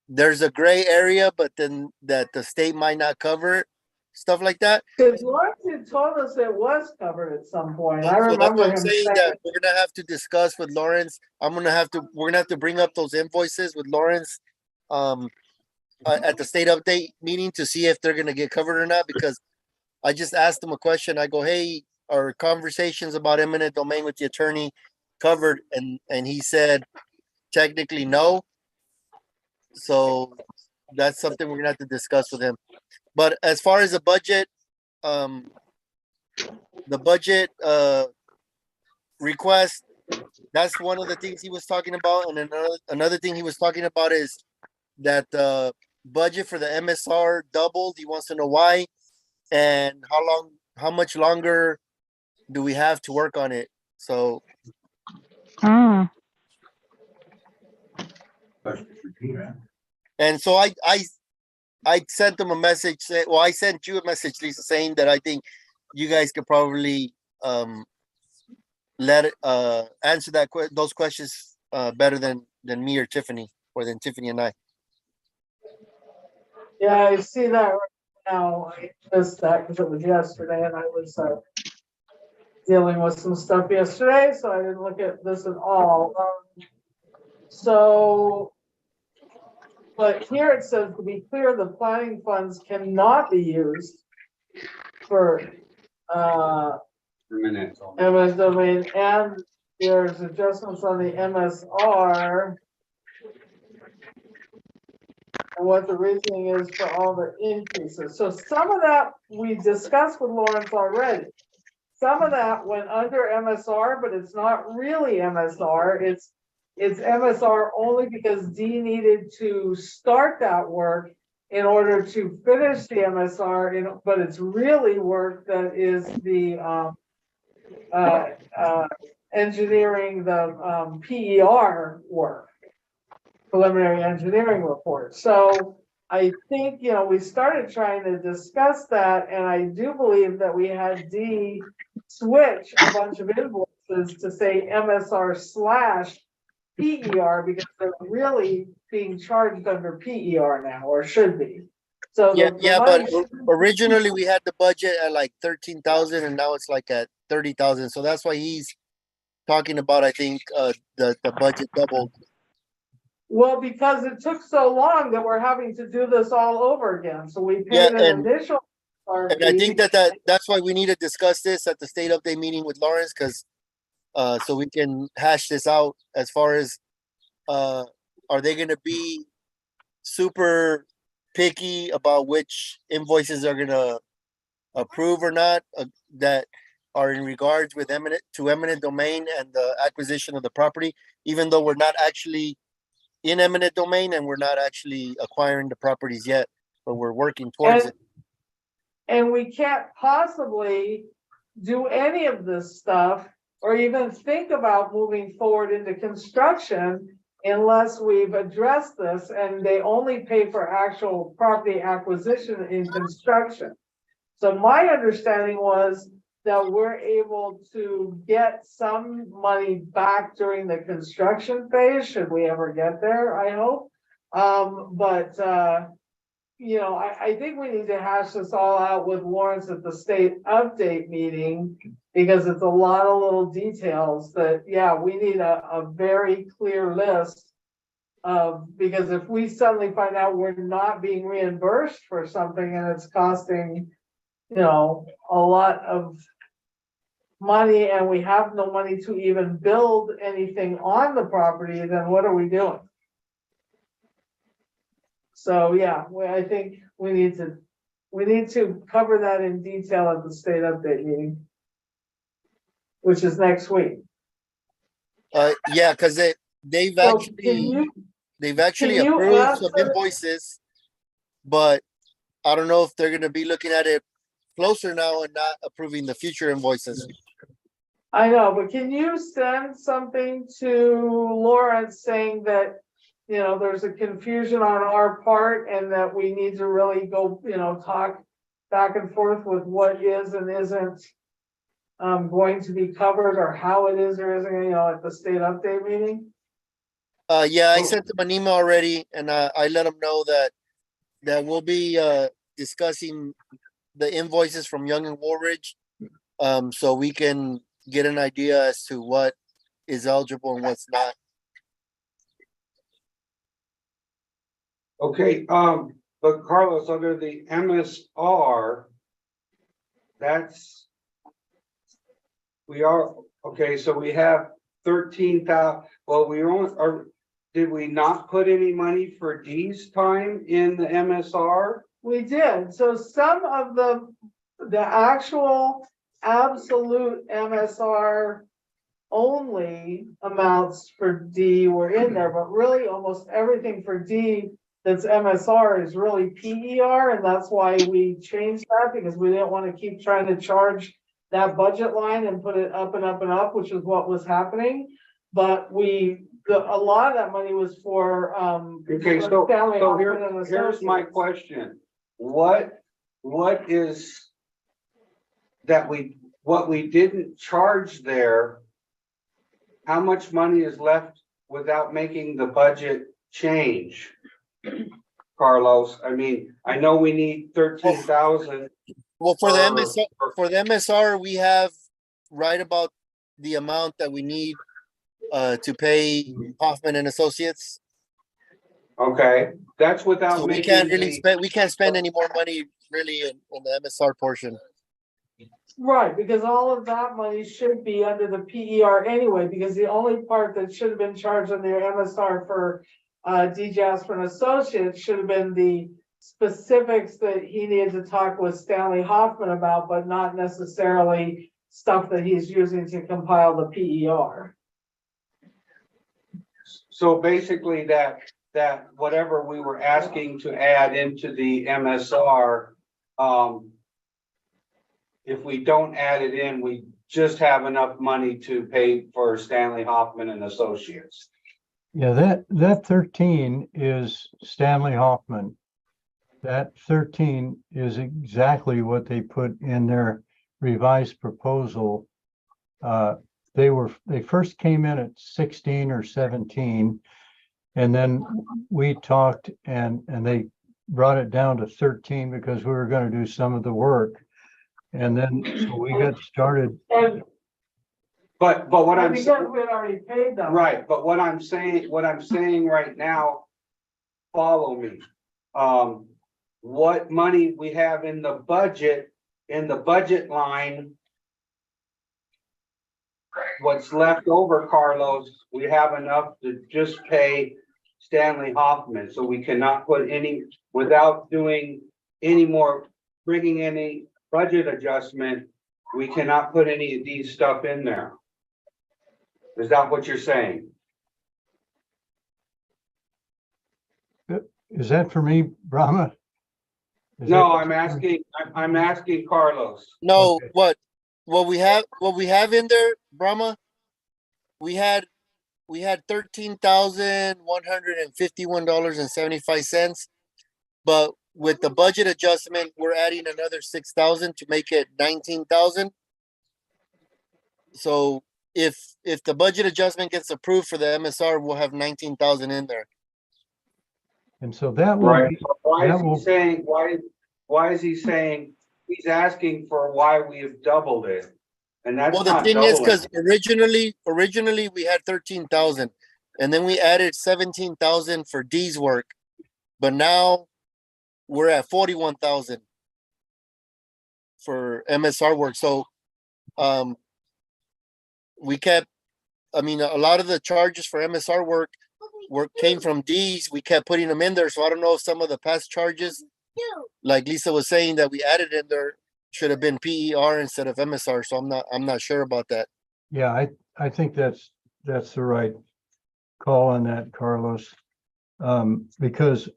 there's a gray area, but then that the state might not cover it, stuff like that. because Lawrence had told us it was covered at some point. I So that's remember what him I'm saying, saying. that we're gonna have to discuss with Lawrence. We're gonna have to bring up those invoices with Lawrence at the state update meeting to see if they're gonna get covered or not, because I just asked him a question. I go, hey, our conversations about eminent domain with the attorney covered, and he said technically no. So that's something we're gonna have to discuss with him. But as far as the budget, the budget request, that's one of the things he was talking about. And another thing he was talking about is that the budget for the MSR doubled. He wants to know why and how much longer do we have to work on it? So Oh, Question for Peter. and so I sent him a message. Well, I sent you a message, Lisa, saying that I think you guys could probably answer those questions better than me or Tiffany, or than Tiffany and I. Yeah, I see that right now. I missed that because it was yesterday and I was dealing with some stuff yesterday, so I didn't look at this at all. So, but here it says, to be clear, the planning funds cannot be used for MS domain, and there's adjustments on the MSR. And what the reasoning is for all the increases. So some of that we discussed with Lawrence already. Some of that went under MSR, but it's not really MSR. It's MSR only because D needed to start that work in order to finish the MSR, but it's really work that is the engineering, the PER work. Preliminary engineering report. So I think, we started trying to discuss that, and I do believe that we had D switch a bunch of invoices to say MSR/PER because they're really being charged under PER now, or should be. So But originally we had the budget at like 13,000 and now it's like at 30,000. So that's why he's talking about, I think, the budget doubled. Well, because it took so long that we're having to do this all over again. So we paid an initial. And I think that's why we need to discuss this at the state update meeting with Lawrence, because so we can hash this out as far as are they going to be super picky about which invoices are going to approve or not, that are in regards with eminent domain and the acquisition of the property, even though we're not actually in eminent domain and we're not actually acquiring the properties yet, but we're working towards it. And we can't possibly do any of this stuff or even think about moving forward into construction unless we've addressed this, and they only pay for actual property acquisition in construction. So my understanding was that we're able to get some money back during the construction phase, should we ever get there, I hope. I think we need to hash this all out with Lawrence at the state update meeting, because it's a lot of little details that, we need a very clear list of, because if we suddenly find out we're not being reimbursed for something and it's costing, a lot of money and we have no money to even build anything on the property, then what are we doing? So, I think we need to cover that in detail at the state update meeting, which is next week. Because they've actually approved some invoices, but I don't know if they're going to be looking at it closer now and not approving the future invoices. I know, but can you send something to Lawrence saying that, there's a confusion on our part and that we need to really go, talk back and forth with what is and isn't going to be covered, or how it is or isn't, at the state update meeting? I sent him an email already, and I let him know that we'll be discussing the invoices from Young and Woolridge, so we can get an idea as to what is eligible and what's not. Okay, but Carlos, under the MSR, that's We are, okay, so we have 13,000, well, we only, did we not put any money for D's time in the MSR? We did, so some of the actual absolute MSR only amounts for D were in there, but really almost everything for D that's MSR is really PER, and that's why we changed that, because we didn't want to keep trying to charge that budget line and put it up and up and up, which is what was happening. But a lot of that money was for, Okay, so here's my question. What is that what we didn't charge there? How much money is left without making the budget change? Carlos, I mean, I know we need 13,000. Well, for the MSR, we have right about the amount that we need to pay Hoffman and Associates. Okay, that's without So we making can't really the- spend, we can't spend any more money really in the MSR portion. Right, because all of that money should be under the PER anyway, because the only part that should have been charged on their MSR for D Jasper and Associates should have been the specifics that he needed to talk with Stanley Hoffman about, but not necessarily stuff that he's using to compile the PER. So basically that whatever we were asking to add into the MSR, if we don't add it in, we just have enough money to pay for Stanley Hoffman and Associates. Yeah, that 13 is Stanley Hoffman. That 13 is exactly what they put in their revised proposal. They first came in at 16 or 17. And then we talked and they brought it down to 13 because we were going to do some of the work. And then so we got started. And But what I'm because saying, we had already paid them. right, but what I'm saying right now, follow me. What money we have in the budget line, what's left over, Carlos, we have enough to just pay Stanley Hoffman, so we cannot put any, without doing any more, bringing any budget adjustment, we cannot put any of these stuff in there. Is that what you're saying? Is that for me, Brahma? No, I'm asking Carlos. No, Okay. what we have in there, Brahma, we had $13,151.75, but with the budget adjustment, we're adding another 6,000 to make it 19,000. So if the budget adjustment gets approved for the MSR, we'll have 19,000 in there. And so that will Right. be, Why that is he will- saying, why is he saying, he's asking for why we have doubled it? And that's Well, the not thing is, doubling. because originally we had 13,000, and then we added 17,000 for D's work, but now we're at 41,000 for MSR work. So, we kept. I mean, a lot of the charges for MSR work came from D's. We kept putting them in there, so I don't know if some of the past charges, like Lisa was saying, that we added in there should have been PER instead of MSR. So I'm not sure about that. yeah, I think that's the right call on that, Carlos. Because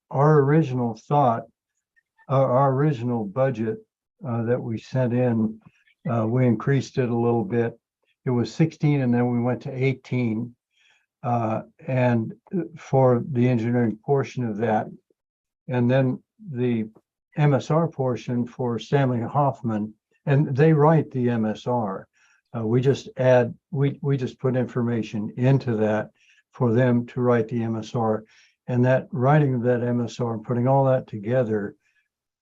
our original thought, our original budget that we sent in, we increased it a little bit. It was 16 and then we went to 18. And for the engineering portion of that. And then the MSR portion for Stanley Hoffman, and they write the MSR. We just put information into that for them to write the MSR. And that writing of that MSR and putting all that together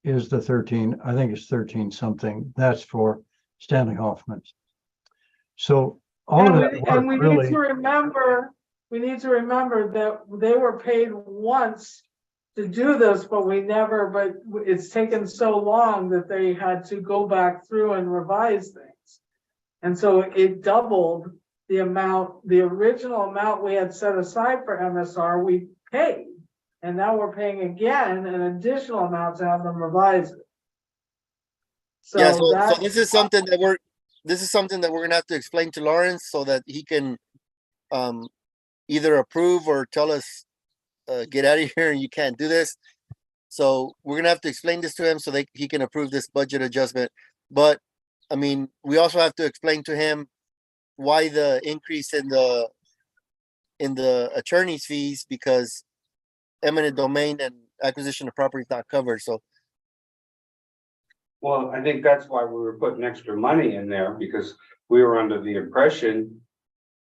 is the 13, I think it's 13 something. That's for Stanley Hoffman. So all of that And we work need really, to remember, that they were paid once to do this, but it's taken so long that they had to go back through and revise things. And so it doubled the amount, the original amount we had set aside for MSR, we paid. And now we're paying again an additional amount to have them revise it. Yeah, So so that, this is something that we're gonna have to explain to Lawrence so that he can either approve or tell us, get out of here and you can't do this. So we're gonna have to explain this to him so that he can approve this budget adjustment. But I mean, we also have to explain to him why the increase in the attorney's fees, because eminent domain and acquisition of property is not covered. So Well, I think that's why we were putting extra money in there, because we were under the impression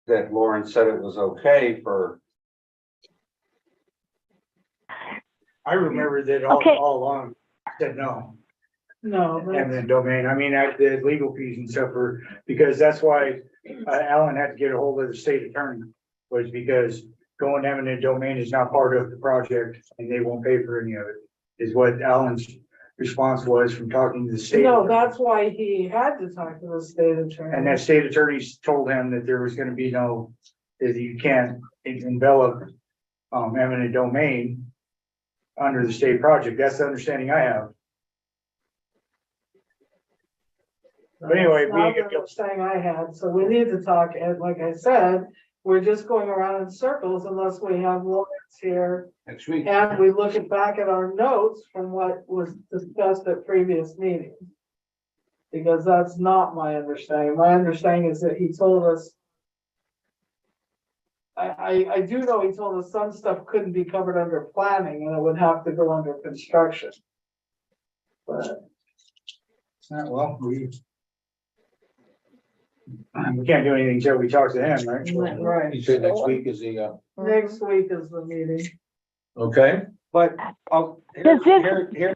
that Lawrence said it was okay for, I remember that Okay. all along, said no. no, Eminent domain, I mean, the legal fees and stuff were, because that's why Alan had to get a hold of the state attorney. Was because going eminent domain is not part of the project and they won't pay for any of it, is what Alan's response was from talking to the state. no, attorney. that's why he had to talk to the state attorney. And that state attorneys told him that there was gonna be no, that you can't envelop eminent domain under the state project. That's the understanding I have. But anyway, That's not the understanding I had, so we need to talk, and like I said, we're just going around in circles unless we have Lawrence here. Next week. And we look back at our notes from what was discussed at previous meetings. Because that's not my understanding. My understanding is that he told us. I do know he told us some stuff couldn't be covered under planning and it would have to go under construction. But Well, we can't do anything until we talk to him, right? right, You said next week is the, next week is the meeting. okay? but, here,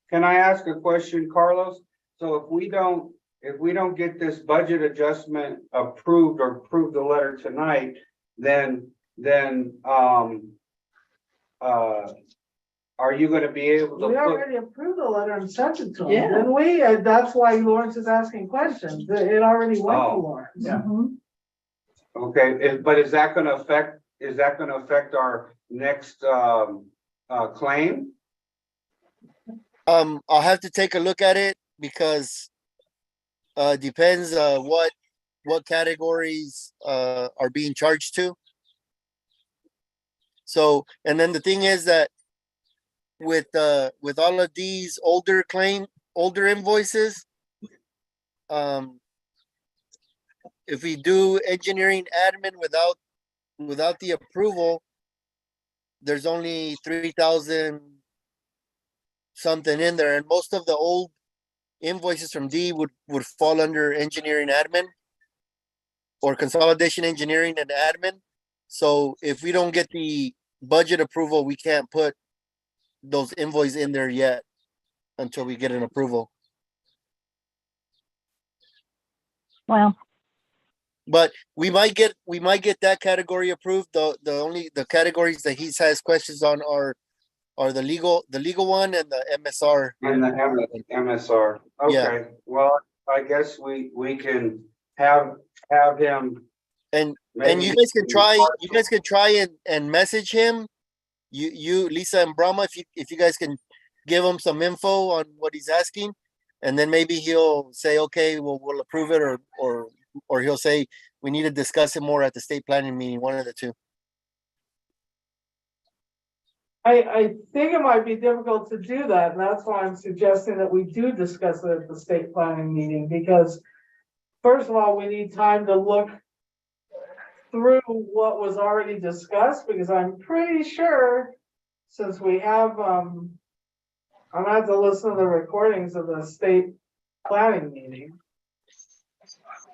can I ask a question, Carlos? So if we don't get this budget adjustment approved or approve the letter tonight, then, are you gonna be able to We put, already approved the letter and sent it to him, Yeah. didn't we? And that's why Lawrence is asking questions. It already went to Oh, Lawrence. yeah. Mhm. okay, but is that gonna affect our next, claim? I'll have to take a look at it because depends what categories are being charged to. So, and then the thing is that with all of these older invoices, if we do engineering admin without the approval, there's only 3,000 something in there, and most of the old invoices from D would fall under engineering admin or consolidation engineering and admin. So if we don't get the budget approval, we can't put those invoices in there yet until we get an approval. Well, But we might get that category approved. The categories that he has questions on are the legal one and the MSR. And the MSR, Yeah. okay, well, I guess we can have him. And maybe- you guys can try and message him. You Lisa and Brahma, if you guys can give him some info on what he's asking, and then maybe he'll say, okay, we'll approve it, or he'll say we need to discuss it more at the state planning meeting, one of the two. I think it might be difficult to do that, and that's why I'm suggesting that we do discuss it at the state planning meeting, because first of all, we need time to look through what was already discussed, because I'm pretty sure, since we have, I'm gonna have to listen to the recordings of the state planning meeting.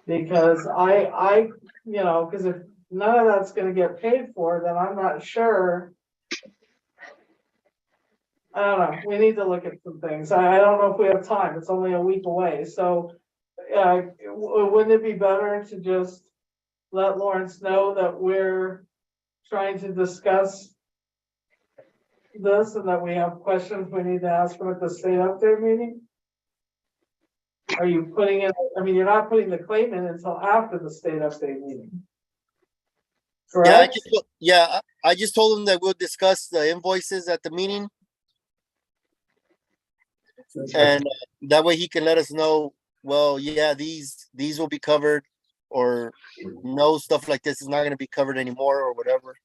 Because because if none of that's gonna get paid for, then I'm not sure. I don't know, we need to look at some things. I don't know if we have time, it's only a week away, so wouldn't it be better to just let Lawrence know that we're trying to discuss this and that we have questions we need to ask him at the state update meeting? are you putting it, I mean, you're not putting the claim in until after the state update meeting. Yeah, Correct? I just told him that we'll discuss the invoices at the meeting. And that way he can let us know, well, yeah, these will be covered, or no, stuff like this is not gonna be covered anymore, or whatever.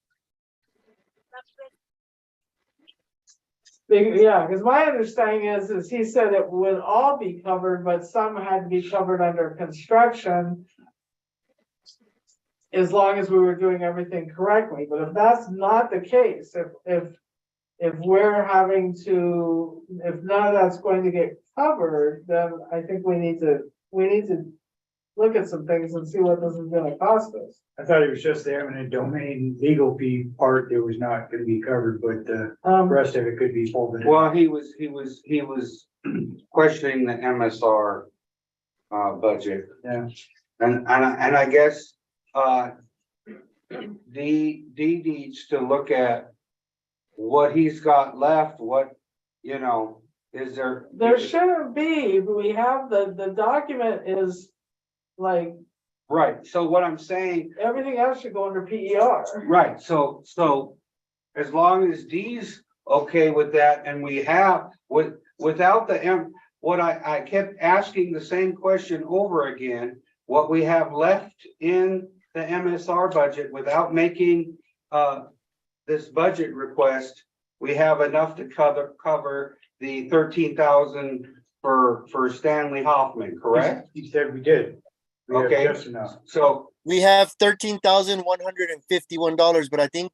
Yeah, because my understanding is he said it would all be covered, but some had to be covered under construction. As long as we were doing everything correctly, but if that's not the case, if we're having to, if none of that's going to get covered, then I think we need to look at some things and see what this is gonna cost us. I thought it was just the eminent domain legal fee part that was not gonna be covered, but the rest of it could be folded in. Well, he was questioning the MSR budget. Yeah. And I guess D needs to look at what he's got left, what, you know, is there. There shouldn't be, but we have the document is like, Right, so what I'm saying, everything else should go under PER. right, so as long as D's okay with that, and we have, without the what I kept asking the same question over again, what we have left in the MSR budget without making this budget request, we have enough to cover the 13,000 for Stanley Hoffman, correct? He said we did. We have Okay. just enough. So, We have $13,151, but I think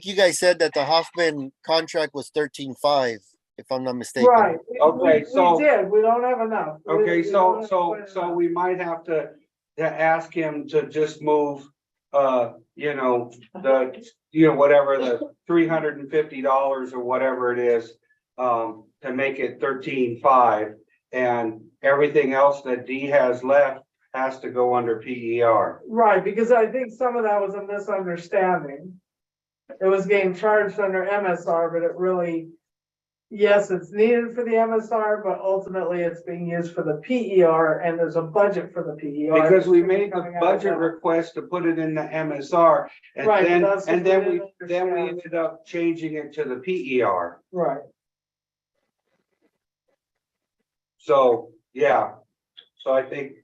you guys said that the Hoffman contract was 13,500, if I'm not mistaken. Right. Okay, so- We did, we don't have enough. okay, We don't have quite so enough. we might have to ask him to just move, you know, whatever, the $350 or whatever it is, to make it 13,500, and everything else that D has left has to go under PER. Right, because I think some of that was a misunderstanding. It was getting charged under MSR, but it really, yes, it's needed for the MSR, but ultimately it's being used for the PER, and there's a budget for the PER. Because we made the Coming out of budget that. request to put it in the MSR, and Right, then, that's what and then we we didn't understand. ended up changing it to the PER. Right, So, yeah, so I think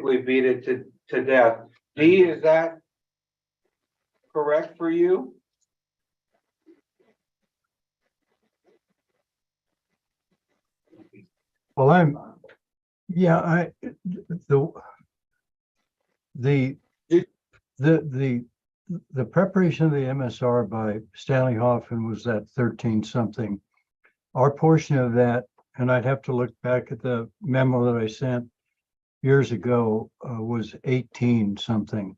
we beat it to death. D, is that correct for you? Well, the preparation of the MSR by Stanley Hoffman was that 13 something. Our portion of that, and I'd have to look back at the memo that I sent years ago, was 18 something.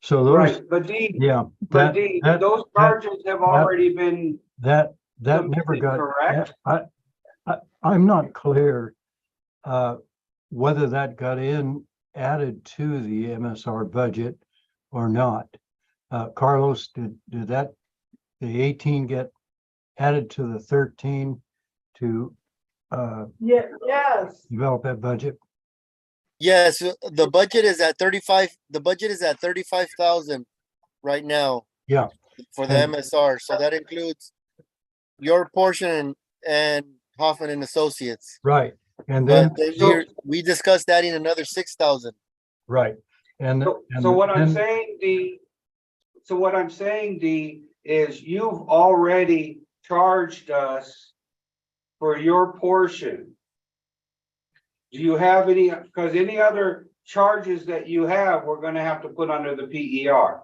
So those, Right, but D, yeah, but D, those charges have already been, that never got. correct? I'm not clear whether that got added to the MSR budget or not. Carlos, did the 18 get added to the 13 to yeah, yes, develop that budget? Yes, the budget is at 35,000 right now. Yeah. For the And- MSR, so that includes your portion and Hoffman and Associates. Right, and then, But then we discussed adding another 6,000. right, and. So what I'm and- saying, D, is you've already charged us for your portion. Do you have any, because any other charges that you have, we're gonna have to put under the PER.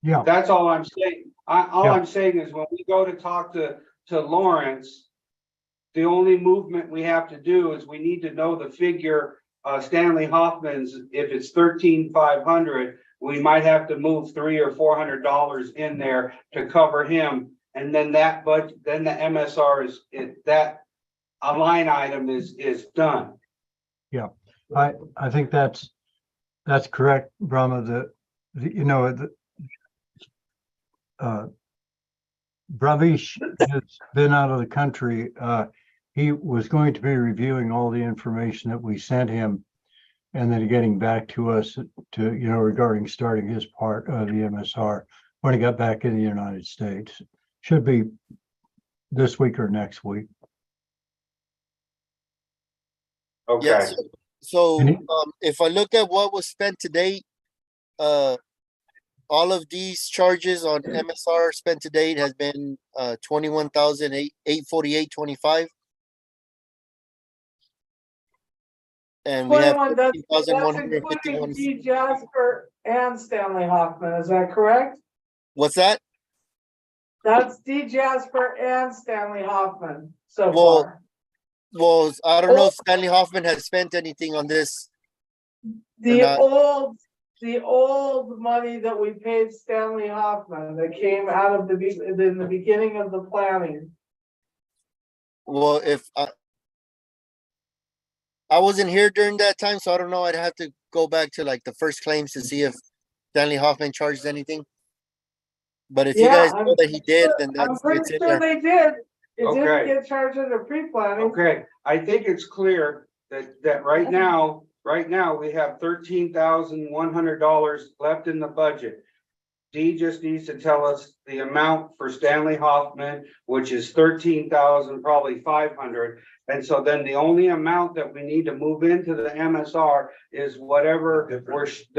Yeah, That's all I'm saying. All Yeah. I'm saying is when we go to talk to Lawrence, the only movement we have to do is we need to know the figure, Stanley Hoffman's, if it's 13,500, we might have to move $300 or $400 in there to cover him. And then that budget, then the MSR a line item is done. I think that's correct, Brahma, Bravish has been out of the country. he was going to be reviewing all the information that we sent him and then getting back to us to, regarding starting his part of the MSR when he got back in the United States. Should be this week or next week. Yeah, Okay, so And he- if I look at what was spent to date, all of these charges on MSR spent to date has been 21,848.25. And we have 21, that's 15,151. including D. Jasper and Stanley Hoffman, is that correct? What's that? That's D. Jasper and Stanley Hoffman so Well, far. Well, I don't know if Stanley Hoffman has spent anything on this. The not- old money that we paid Stanley Hoffman that came out of in the beginning of the planning. Well, if I wasn't here during that time, so I don't know. I'd have to go back to like the first claims to see if Stanley Hoffman charged anything. But if you Yeah, guys know that he did, then I'm that's pretty it's in sure there. they did. It Okay. didn't get charged under pre-planning. okay, I think it's clear that right now we have $13,100 left in the budget. Dee just needs to tell us the amount for Stanley Hoffman, which is 13,000, probably 500. And so then the only amount that we need to move into the MSR is whatever the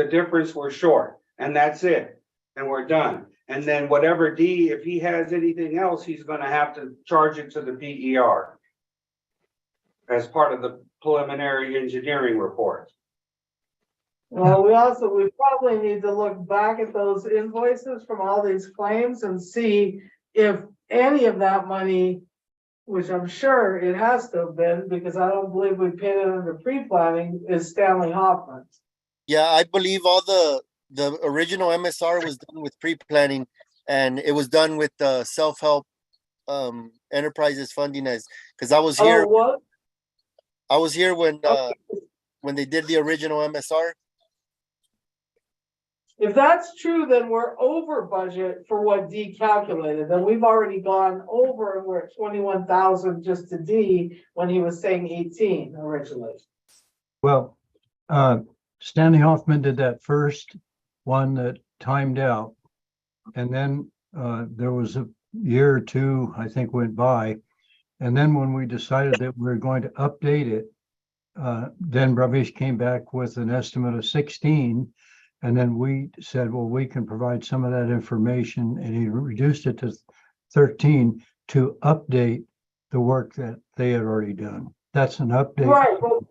difference we're short, and that's it. And we're done. And then whatever D, if he has anything else, he's gonna have to charge it to the PER as part of the preliminary engineering report. Well, we probably need to look back at those invoices from all these claims and see if any of that money, which I'm sure it has to have been, because I don't believe we paid it under pre-planning, is Stanley Hoffman. Yeah, I believe all the original MSR was done with pre-planning, and it was done with self-help enterprises funding because I was here. Oh, what? I was here when they did the original MSR. If that's true, then we're over budget for what D calculated, then we've already gone over and we're at 21,000 just to D when he was saying 18 originally. Well, Stanley Hoffman did that first one that timed out. And then there was a year or two, I think, went by. And then when we decided that we were going to update it, then Bravish came back with an estimate of 16. And then we said, well, we can provide some of that information, and he reduced it to 13 to update the work that they had already done. That's an update. Right, well,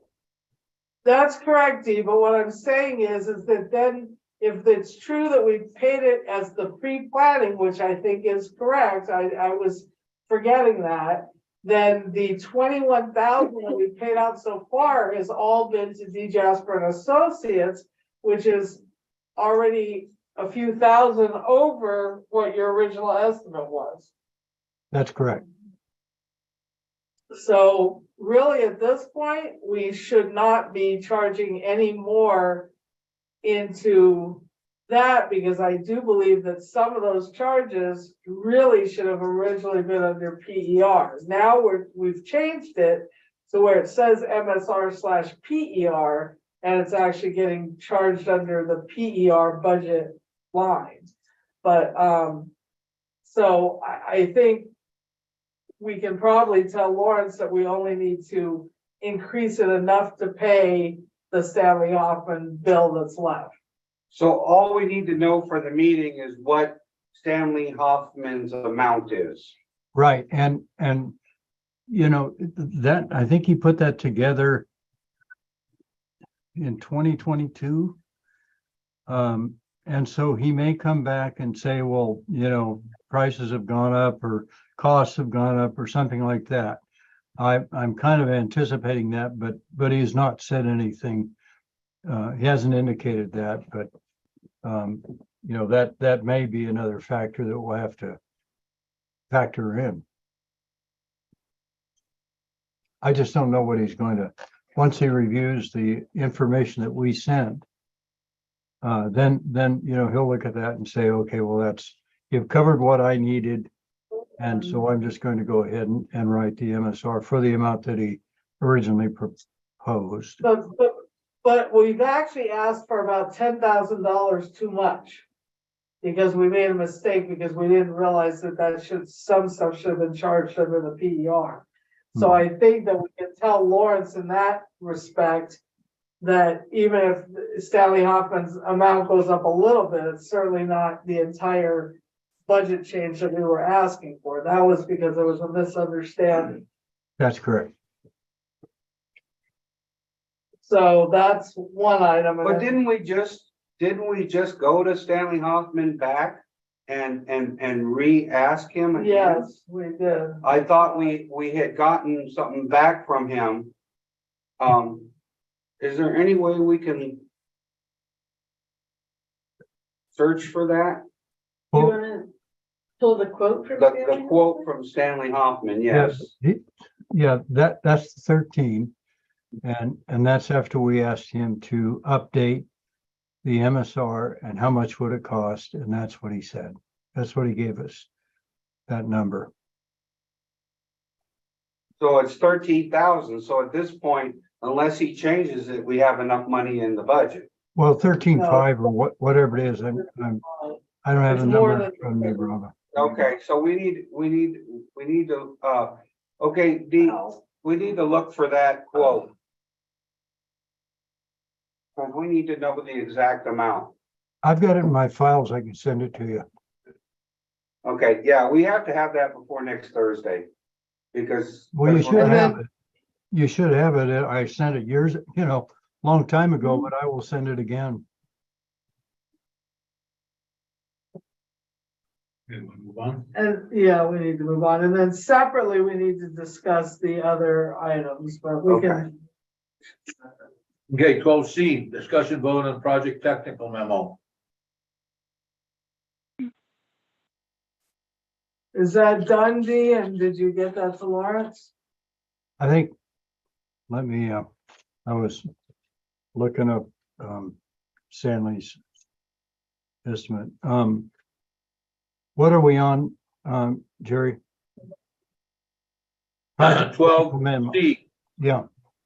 that's correct, Dee, but what I'm saying is that then if it's true that we paid it as the pre-planning, which I think is correct, I was forgetting that, then the 21,000 that we paid out so far has all been to D. Jasper and Associates, which is already a few thousand over what your original estimate was. That's correct. So really, at this point, we should not be charging any more into that, because I do believe that some of those charges really should have originally been under PERs. Now we've changed it to where it says MSR/PER, and it's actually getting charged under the PER budget line. But so I think we can probably tell Lawrence that we only need to increase it enough to pay the Stanley Hoffman bill that's left. So all we need to know for the meeting is what Stanley Hoffman's amount is. Right. And that, I think he put that together in 2022. And so he may come back and say, well, prices have gone up or costs have gone up or something like that. I'm kind of anticipating that, but he's not said anything. He hasn't indicated that, but that may be another factor that we'll have to factor in. I just don't know what he's going to, once he reviews the information that we send, then he'll look at that and say, okay, well, you've covered what I needed, And so I'm just going to go ahead and write the MSR for the amount that he originally proposed. But we've actually asked for about $10,000 too much. Because we made a mistake because we didn't realize that some stuff should have been charged under the PER. So I think that we can tell Lawrence in that respect that even if Stanley Hoffman's amount goes up a little bit, it's certainly not the entire budget change that we were asking for. That was because there was a misunderstanding. That's correct. So that's one item. and But then- didn't we just go to Stanley Hoffman back and re-ask him? again? Yes, we did. I thought we had gotten something back from him. Is there any way we can search for that? You wanna pull the quote from? The quote from Stanley Hoffman, yes. Yeah, that's 13. And that's after we asked him to update the MSR and how much would it cost, and that's what he said. That's what he gave us, that number. So it's 13,000. So at this point, unless he changes it, we have enough money in the budget. Well, 13.5 or whatever it is, I don't have the It's more number in than- front of me, brother. Okay, so we need to, okay, we need to look for that quote. Cause we need to know the exact amount. I've got it in my files, I can send it to you. Okay, yeah, we have to have that before next Thursday. Because. Well, you because we're should gonna- have it. You should have it. I sent it years, long time ago, but I will send it again. Okay, we'll move on. And yeah, we need to move on. And then separately, we need to discuss the other items, but we can. Okay, 12C, discussion vote on project technical memo. Is that done, Dee? And did you get that to Lawrence? I think, let me, I was looking up, Stanley's estimate. What are we on, Jerry? Project 12C, memo. Yeah,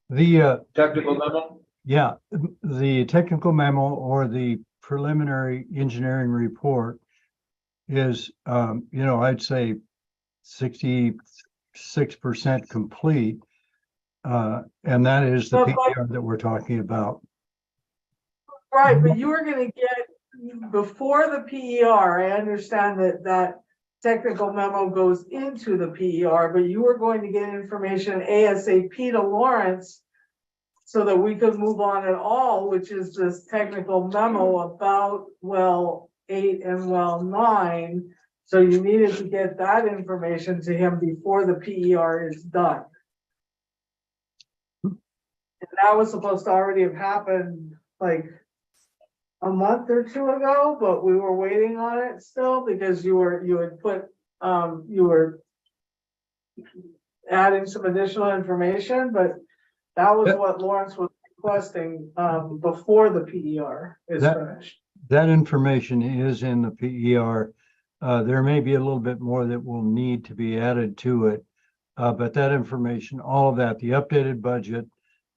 the, technical memo. yeah, the technical memo or the preliminary engineering report is, I'd say 66% complete. And that is the But- PPR that we're talking about. Right, but you were gonna get, before the PER, I understand that technical memo goes into the PER, but you were going to get information ASAP to Lawrence so that we could move on at all, which is this technical memo about well 8 and well 9. So you needed to get that information to him before the PER is done. And that was supposed to already have happened like a month or two ago, but we were waiting on it still because you had put, you were adding some additional information, but that was what Lawrence was requesting, before the PER is That- finished. That information is in the PER. There may be a little bit more that will need to be added to it. But that information, all of that, the updated budget,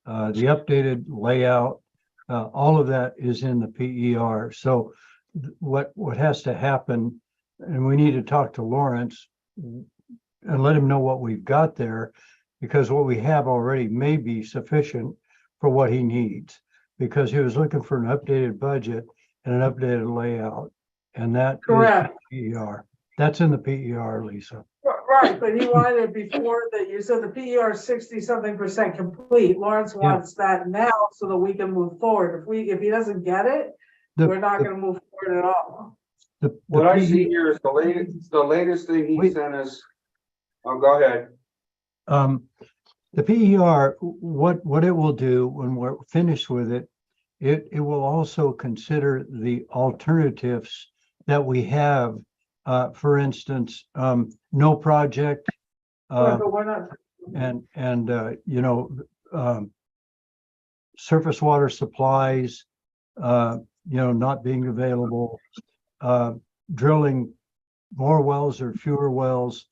the updated layout, all of that is in the PER. So what has to happen, and we need to talk to Lawrence and let him know what we've got there, because what we have already may be sufficient for what he needs. Because he was looking for an updated budget and an updated layout, and that is Correct. PER. That's in the PER, Lisa. Right, but he wanted it before that, you said the PER is 60-something% complete. Lawrence wants that now so that we can move forward. If he doesn't get it, we're not gonna move forward at all. What I see here is the latest thing he Wait. sent us. Oh, go ahead. The PER, what it will do when we're finished with it, it will also consider the alternatives that we have. For instance, no project, But we're not, surface water supplies, not being available, drilling more wells or fewer wells.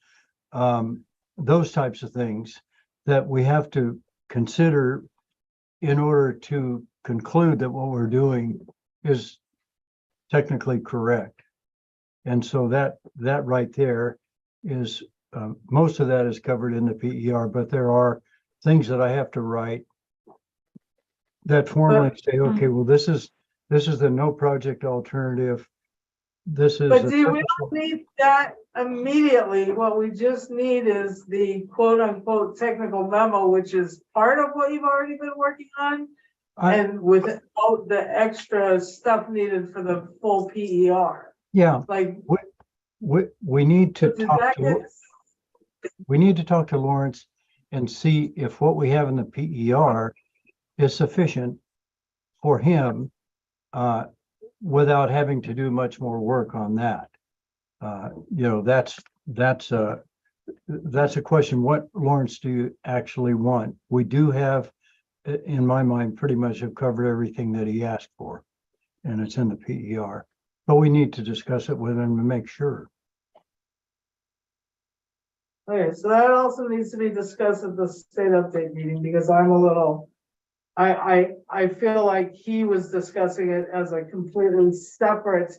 those types of things that we have to consider in order to conclude that what we're doing is technically correct. And so that right there is, most of that is covered in the PER, but there are things that I have to write that formally say, okay, well, this is the no project alternative. This is. But a do we technical- don't need that immediately? What we just need is the quote unquote technical memo, which is part of what you've already been working on. And without the extra stuff needed for the full PER, Yeah, like. we need to did talk that to, get- we need to talk to Lawrence and see if what we have in the PER is sufficient for him, without having to do much more work on that. That's a question. What, Lawrence, do you actually want? We do have, in my mind, pretty much have covered everything that he asked for, and it's in the PER. But we need to discuss it with him to make sure. Okay, so that also needs to be discussed at the state update meeting, because I'm a little. I feel like he was discussing it as a completely separate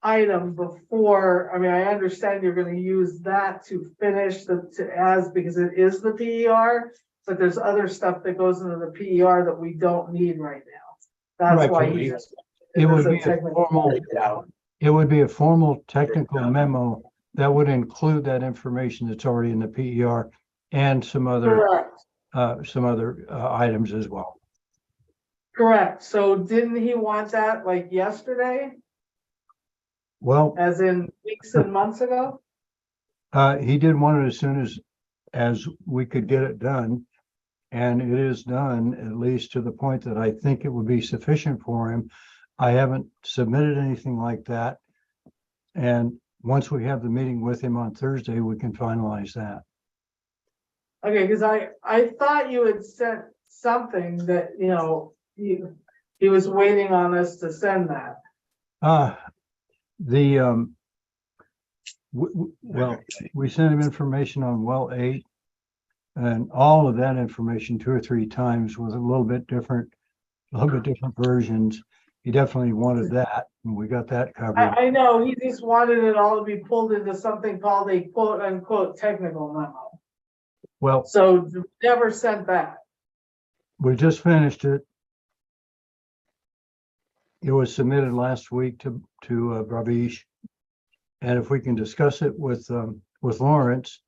item before. I mean, I understand you're gonna use that to finish because it is the PER, but there's other stuff that goes into the PER that we don't need right now. That's Right, why but he's. it would it's a be a technical- formal, it would be a formal technical memo that would include that information that's already in the PER and some other, Correct, items as well. correct. So didn't he want that like yesterday, Well, as in weeks and months ago? he did want it as soon as we could get it done. And it is done, at least to the point that I think it would be sufficient for him. I haven't submitted anything like that. And once we have the meeting with him on Thursday, we can finalize that. Okay, because I thought you had sent something that, he was waiting on us to send that. Well, we sent him information on well 8. And all of that information 2 or 3 times was a little bit different versions. He definitely wanted that, and we got that covered. I know, he just wanted it all to be pulled into something called a quote unquote technical memo. Well, So never sent that. we just finished it. It was submitted last week to Bravish. And if we can discuss it with Lawrence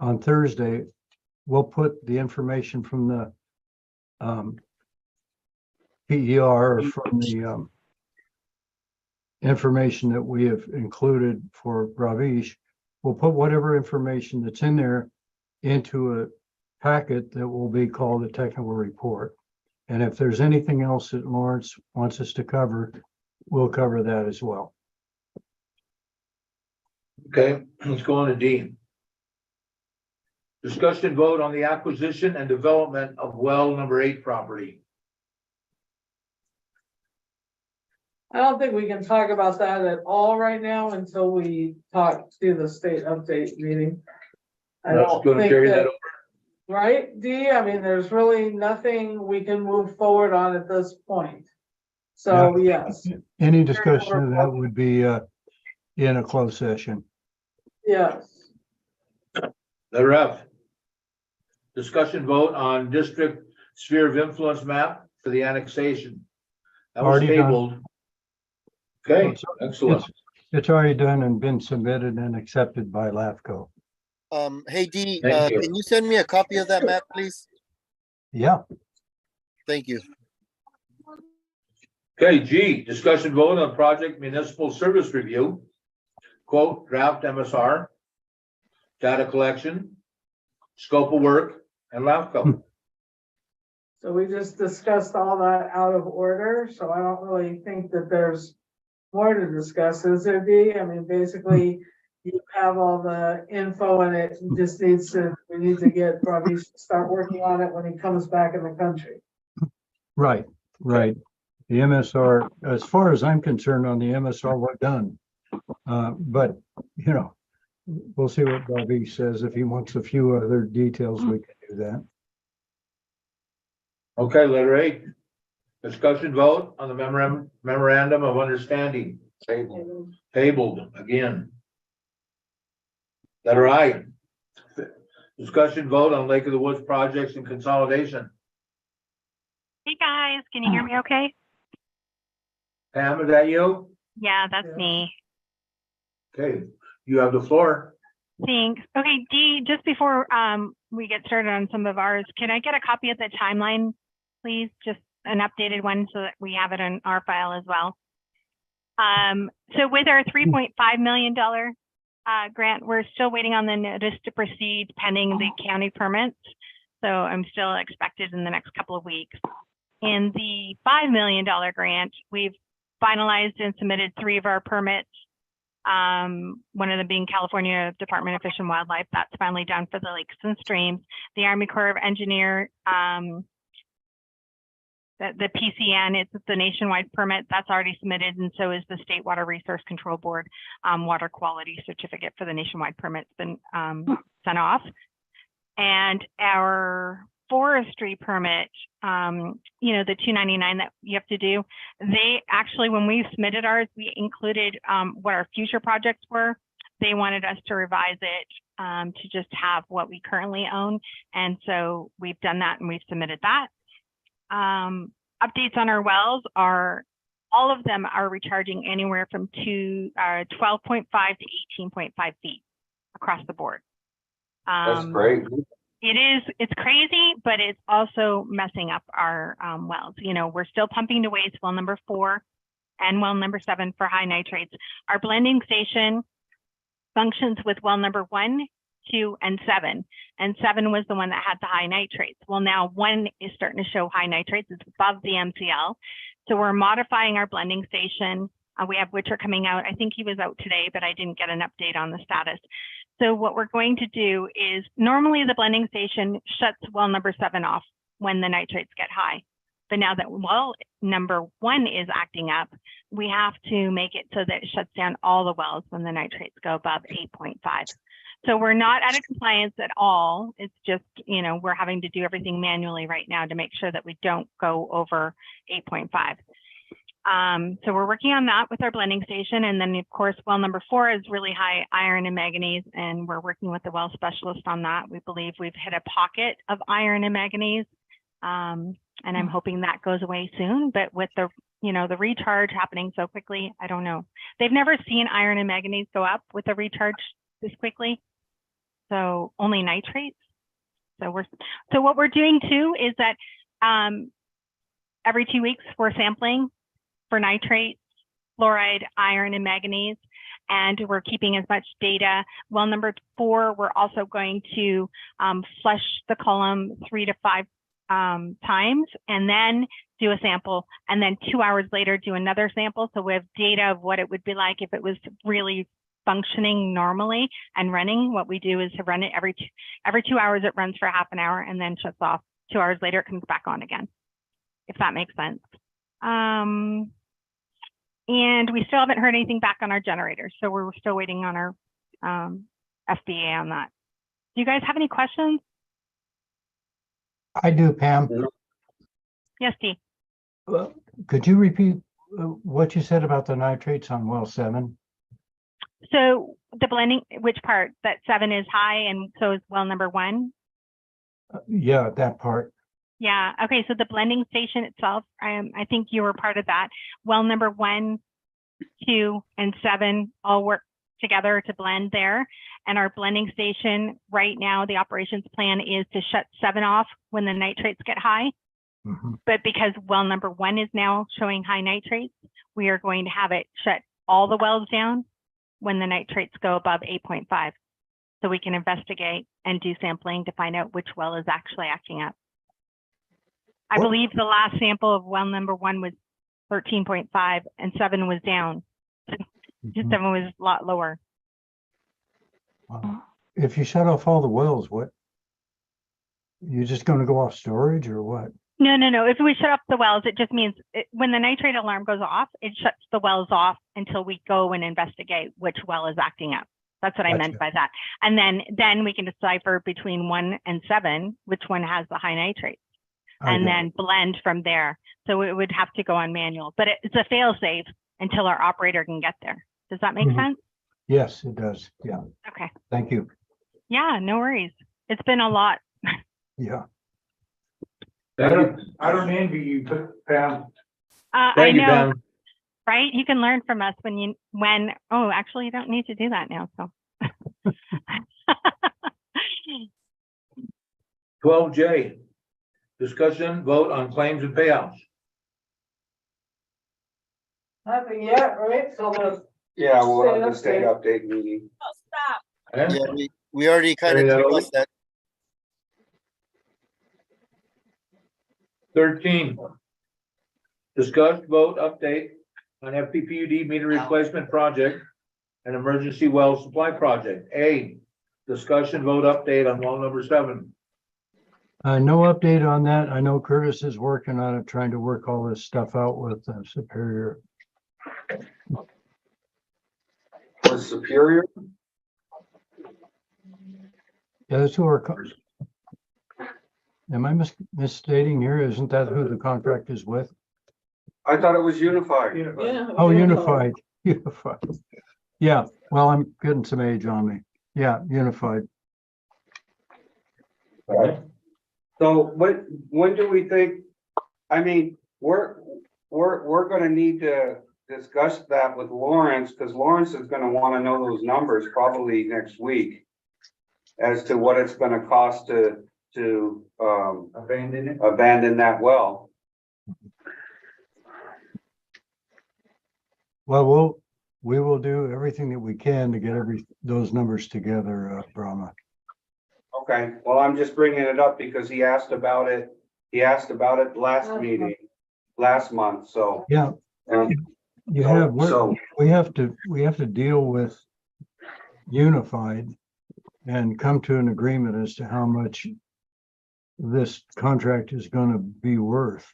on Thursday, we'll put the information from the PER or from the information that we have included for Bravish. We'll put whatever information that's in there into a packet that will be called a technical report. And if there's anything else that Lawrence wants us to cover, we'll cover that as well. Okay, let's go on to D. Discussion vote on the acquisition and development of well number 8 property. I don't think we can talk about that at all right now until we talk to the state update meeting. I Let's don't go and think carry that that, over. right, Dee? I mean, there's really nothing we can move forward on at this point. So, yes, Any discussion of that would be in a closed session. yes. Letter F. Discussion vote on district sphere of influence map for the annexation. That was Already done. tabled. Okay, excellent. It's already done and been submitted and accepted by LAFCO. Hey Dee, Thank you. can you send me a copy of that map, please? Yeah, Thank you. Okay, G, discussion vote on project municipal service review. Quote, draft MSR, data collection, scope of work, and LAFCO. So we just discussed all that out of order, so I don't really think that there's more to discuss, is there, Dee? I mean, basically, you have all the info and it just we need to get, probably start working on it when he comes back in the country. right. The MSR, as far as I'm concerned on the MSR, we're done. But, we'll see what Bobby says. If he wants a few other details, we can do that. Okay, letter 8. Discussion vote on the memorandum of understanding. Tabled again. Letter I. Discussion vote on Lake of the Woods projects and consolidation. Hey guys, can you hear me okay? Pam, is that you? Yeah, that's me. Okay, you have the floor. Thanks. Okay, Dee, just before we get started on some of ours, can I get a copy of the timeline, please? Just an updated one so that we have it in our file as well. So with our $3.5 million grant, we're still waiting on the notice to proceed pending the county permits. So I'm still expected in the next couple of weeks. In the $5 million grant, we've finalized and submitted 3 of our permits. One of them being California Department of Fish and Wildlife. That's finally done for the lakes and streams. The Army Corps of Engineer, the PCN, it's the nationwide permit that's already submitted, and so is the State Water Resource Control Board water quality certificate for the nationwide permit's been sent off. And our forestry permit, you know, the 299 that you have to do, they actually, when we submitted ours, we included what our future projects were. They wanted us to revise it to just have what we currently own. And so we've done that and we've submitted that. Updates on our wells are, all of them are recharging anywhere from 12.5 to 18.5 feet across the board. That's great. It's crazy, but it's also messing up our wells. You know, we're still pumping to waste well number 4 and well number 7 for high nitrates. Our blending station functions with well number 1, 2, and 7. And 7 was the one that had the high nitrates. Well, now 1 is starting to show high nitrates. It's above the MCL. So we're modifying our blending station. We have Witcher coming out. I think he was out today, but I didn't get an update on the status. So what we're going to do is, normally the blending station shuts well number 7 off when the nitrates get high. But now that well number 1 is acting up, we have to make it so that it shuts down all the wells when the nitrates go above 8.5. So we're not out of compliance at all. It's just, you know, we're having to do everything manually right now to make sure that we don't go over 8.5. So we're working on that with our blending station. And then of course, well number 4 is really high iron and manganese, and we're working with the well specialist on that. We believe we've hit a pocket of iron and manganese. And I'm hoping that goes away soon, but with the, you know, the recharge happening so quickly, I don't know. They've never seen iron and manganese go up with a recharge this quickly. So only nitrates. So what we're doing too is that every 2 weeks we're sampling for nitrates, fluoride, iron, and manganese, and we're keeping as much data. Well number 4, we're also going to flush the column 3 to 5 times and then do a sample, and then 2 hours later do another sample. So we have data of what it would be like if it was really functioning normally and running. What we do is to run it every 2 hours. It runs for half an hour and then shuts off. 2 hours later, it comes back on again, if that makes sense. And we still haven't heard anything back on our generators, so we're still waiting on our FDA on that. Do you guys have any questions? I do, Pam. Yes, Dee. Could you repeat what you said about the nitrates on well 7? So the blending, which part? That 7 is high and so is well number 1? Yeah, that part. Yeah, okay, so the blending station itself, I think you were part of that. Well number 1, 2, and 7 all work together to blend there. And our blending station right now, the operations plan is to shut 7 off when the nitrates get high. But because well number 1 is now showing high nitrates, we are going to have it shut all the wells down when the nitrates go above 8.5. So we can investigate and do sampling to find out which well is actually acting up. I believe the last sample of well number 1 was 13.5 and 7 was down. 7 was a lot lower. If you shut off all the wells, what? You're just going to go off storage or what? No. If we shut off the wells, it just means when the nitrate alarm goes off, it shuts the wells off until we go and investigate which well is acting up. That's what I meant Gotcha. by that. And then we can decipher between 1 and 7, which one has the high nitrates, and got then blend from there. So it would have to go on manual, but it's a fail safe until our operator can get there. Does that make Mhm. sense? Yes, it does. Yeah, Okay. thank you. Yeah, no worries. It's been a lot. Yeah. I don't envy you, Pam. I Thank you, know, Pam. right? You can learn from us oh, actually you don't need to do that now, so. 12J, discussion, vote on claims and payouts. Nothing yet, right? So the Yeah, we'll have the State state update meeting. Eh? Yeah, we already kind of Carry that over. discussed that. 13, discuss, vote, update on FPPUD meter replacement project and emergency well supply project. A, discussion, vote, update on well number 7. No update on that. I know Curtis is working on it, trying to work all this stuff out with Superior. Was Superior? Yeah, that's who am I misstating here? Isn't that who the contract is with? I thought it was Unified. Yeah. Oh, Unified, Unified. Yeah, well, I'm getting some age on me. Yeah, Unified. So when do we think, I mean, we're gonna need to discuss that with Lawrence, because Lawrence is gonna wanna know those numbers probably next week as to what it's gonna cost to Abandon it. abandon that well. Well, we will do everything that we can to get those numbers together, Brahma. Okay, well, I'm just bringing it up because he asked about it last meeting, last month, so. Yeah, you have, we have to deal with Unified and come to an agreement as to how much this contract is going to be worth.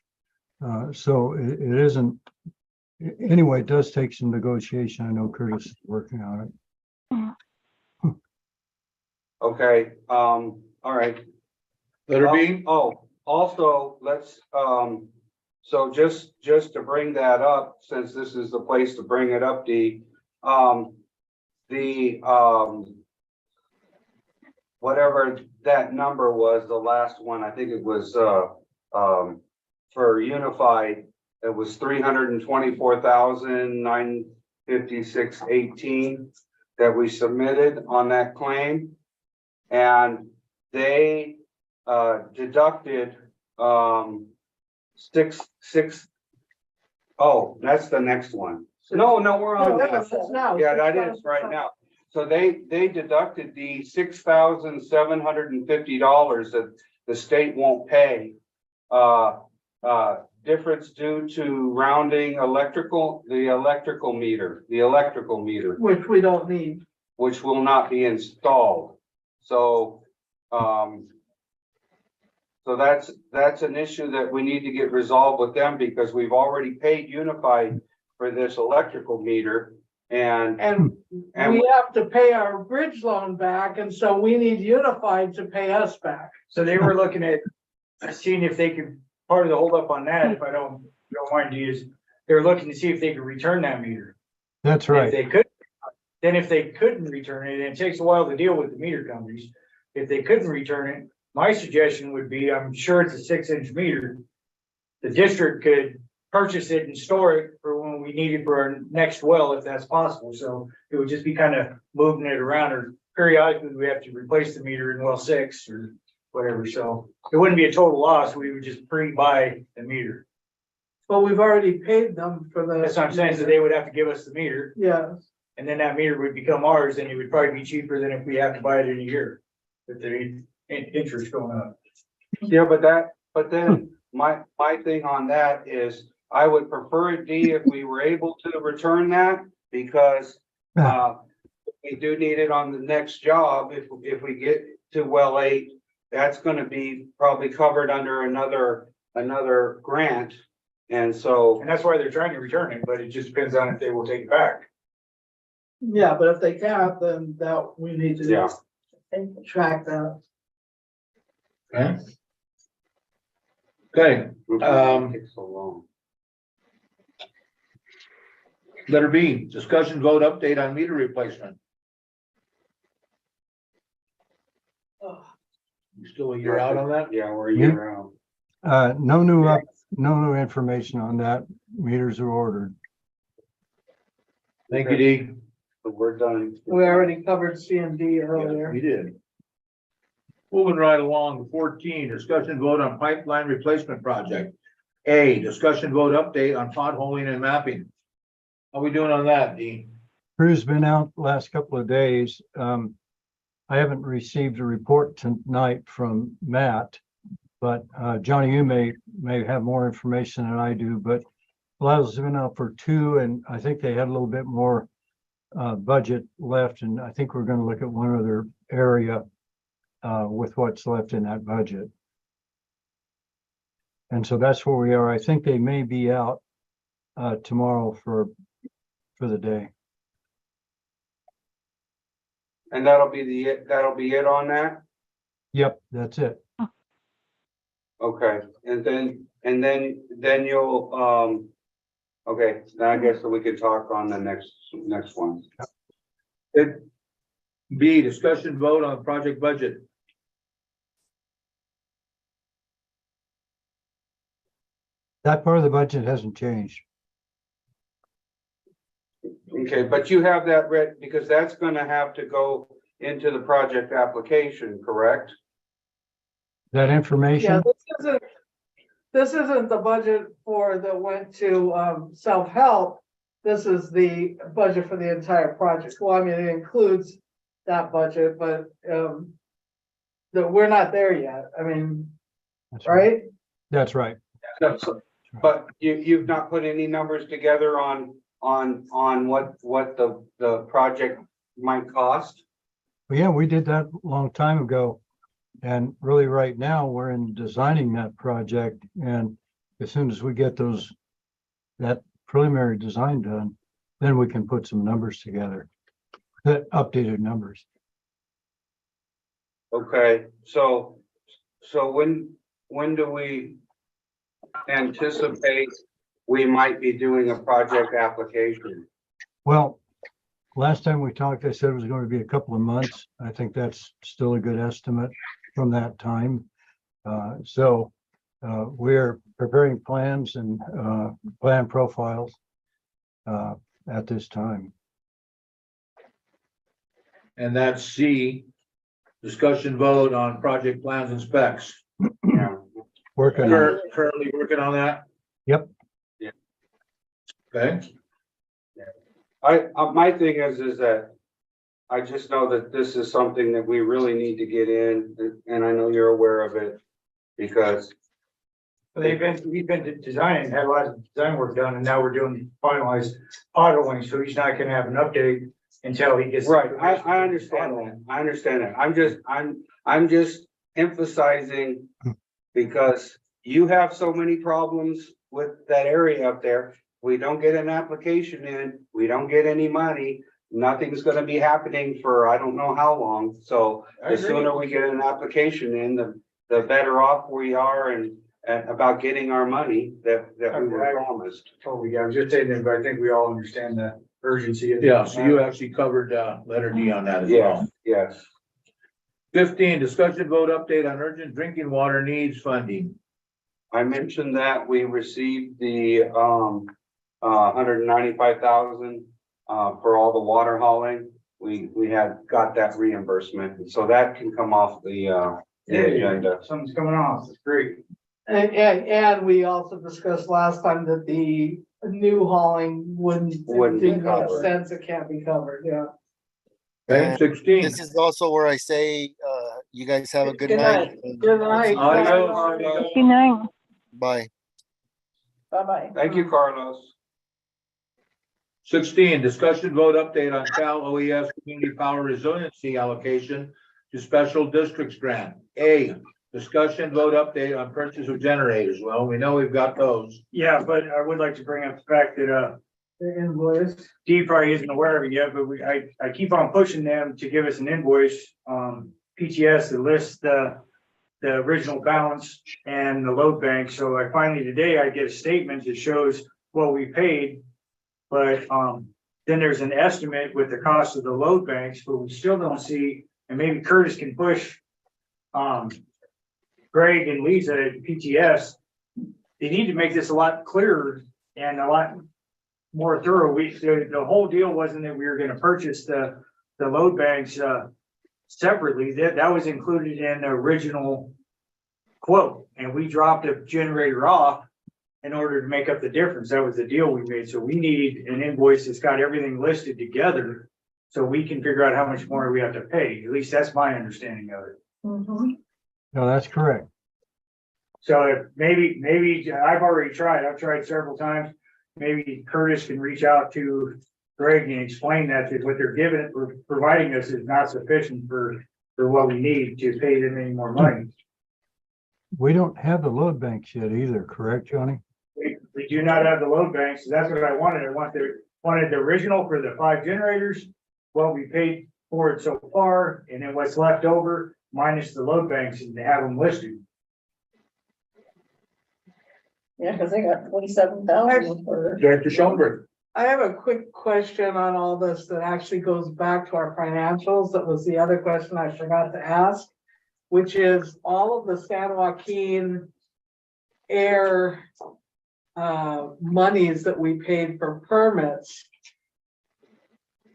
So it isn't, anyway, it does take some negotiation. I know Curtis is working on it. Okay, all right. Letter B, Also, let's, so just to bring that up, since this is the place to bring it up, whatever that number was, the last one, I think it was, for Unified, it was 324,956.18 that we submitted on that claim. And they deducted that's the next one. No, we're on that. Yeah, that is right now. So they deducted the $6,750 that the state won't pay. Difference due to rounding the electrical meter. Which we don't need. Which will not be installed. So, so that's an issue that we need to get resolved with them because we've already paid Unified for this electrical meter and We have to pay our bridge loan back, and so we need Unified to pay us back. So they were looking at seeing if they could, part of the holdup on that, if I don't mind to use, they were looking to see if they could return that meter. That's If right. they could, then if they couldn't return it, and it takes a while to deal with the meter companies. If they couldn't return it, my suggestion would be, I'm sure it's a 6-inch meter. The district could purchase it and store it for when we need it for our next well, if that's possible. So it would just be kind of moving it around, or periodically we have to replace the meter in well 6 or whatever. So it wouldn't be a total loss. We would just pre-buy the meter. But we've already paid them for the. That's what I'm saying. So they would have to give us the meter. Yeah, And then that meter would become ours, and it would probably be cheaper than if we have to buy it in a year. With the interest going up. yeah, but then my thing on that is I would prefer it if we were able to return that because we do need it on the next job. If we get to well 8, that's going to be probably covered under another grant. And so, And that's why they're trying to return it, but it just depends on if they will take it back. Yeah, but if they can't, then that, we need Yeah. to track that. Okay. Okay, Takes so long. letter B, discussion vote update on meter replacement. You still a year out on that? Yeah, we're a year out. No new information on that. Meters are ordered. Thank you, Dee. But we're done. We already covered C and D earlier. We did. Moving right along, 14, discussion vote on pipeline replacement project. A, discussion vote update on potholing and mapping. How we doing on that, Dean? Crew's been out last couple of days. I haven't received a report tonight from Matt, but Johnny, you may have more information than I do, but Lazarus has been out for 2, and I think they had a little bit more budget left, and I think we're gonna look at one other area with what's left in that budget. And so that's where we are. I think they may be out tomorrow for the day. And that'll be it on that? Yep, that's it. Okay, and then you'll, okay, then I guess we can talk on the next one. B, discussion vote on project budget. That part of the budget hasn't changed. Okay, but you have that read, because that's gonna have to go into the project application, correct? That Yeah, information, this isn't the budget that went to self-help. This is the budget for the entire project. Well, I mean, it includes that budget, but that we're not there yet. I mean, that's right. right? That's right. But you've not put any numbers together on what the project might cost? But yeah, we did that a long time ago. And really right now, we're in designing that project. And as soon as we get that preliminary design done, then we can put some numbers together, that updated numbers. Okay, so when do we anticipate we might be doing a project application? Well, last time we talked, I said it was going to be a couple of months. I think that's still a good estimate from that time. So we're preparing plans and plan profiles at this time. And that's C, discussion vote on project plans and specs. Yeah. Working on it. Currently working on that? Yep. Okay, My thing is that I just know that this is something that we really need to get in, and I know you're aware of it, because We've been designing, had a lot of design work done, and now we're doing finalized auditing, so he's not gonna have an update until he gets. right, I understand that, I understand that, I'm just emphasizing, because you have so many problems with that area up there. We don't get an application in, we don't get any money, nothing's gonna be happening for I don't know how long, so the sooner we get an application in, the better off we are and about getting our money that we were promised. Totally, yeah, I was just saying that, but I think we all understand the urgency. of it. yeah, so you actually covered letter D on that as well. Yes, 15, discussion vote update on urgent drinking water needs funding. I mentioned that we received the 195,000 for all the water hauling. We had got that reimbursement, so that can come off the agenda. Something's coming off, it's great. And we also discussed last time that the new hauling Wouldn't be didn't make covered. sense, it can't be covered, yeah. Okay, And 16. This is also where I say, you guys have a good Good night. Good night. Adios. Good night. Bye. Bye-bye. Thank you, Carlos. 16, discussion vote update on Cal OES Community Power Resiliency allocation to special districts grant. A, discussion vote update on purchase of generators. Well, we know we've got those. Yeah, but I would like to bring up the fact that, The invoice. Steve probably isn't aware of it yet, but I keep on pushing them to give us an invoice, PTS that lists the original balance and the load bank. So I finally today I get a statement that shows what we paid. But, then there's an estimate with the cost of the load banks, but we still don't see, and maybe Curtis can push, Greg and Lisa at PTS. They need to make this a lot clearer and a lot more thorough. The whole deal wasn't that we were gonna purchase the load banks, separately. That was included in the original quote, and we dropped a generator off in order to make up the difference. That was the deal we made. So we need an invoice that's got everything listed together so we can figure out how much more we have to pay. At least that's my understanding of it. Mhm. No, that's correct. So if maybe I've already tried. I've tried several times. Maybe Curtis can reach out to Greg and explain that what they're giving, or providing us is not sufficient for what we need to pay them any more money. We don't have the load banks yet either, correct, Johnny? We do not have the load banks. That's what I wanted. I wanted the original for the 5 generators, what we paid for it so far, and then what's left over minus the load banks, and to have them listed. Yeah, because they got 47,000 for. Director Schoenberg. I have a quick question on all this that actually goes back to our financials. That was the other question I forgot to ask, which is all of the San Joaquin air monies that we paid for permits.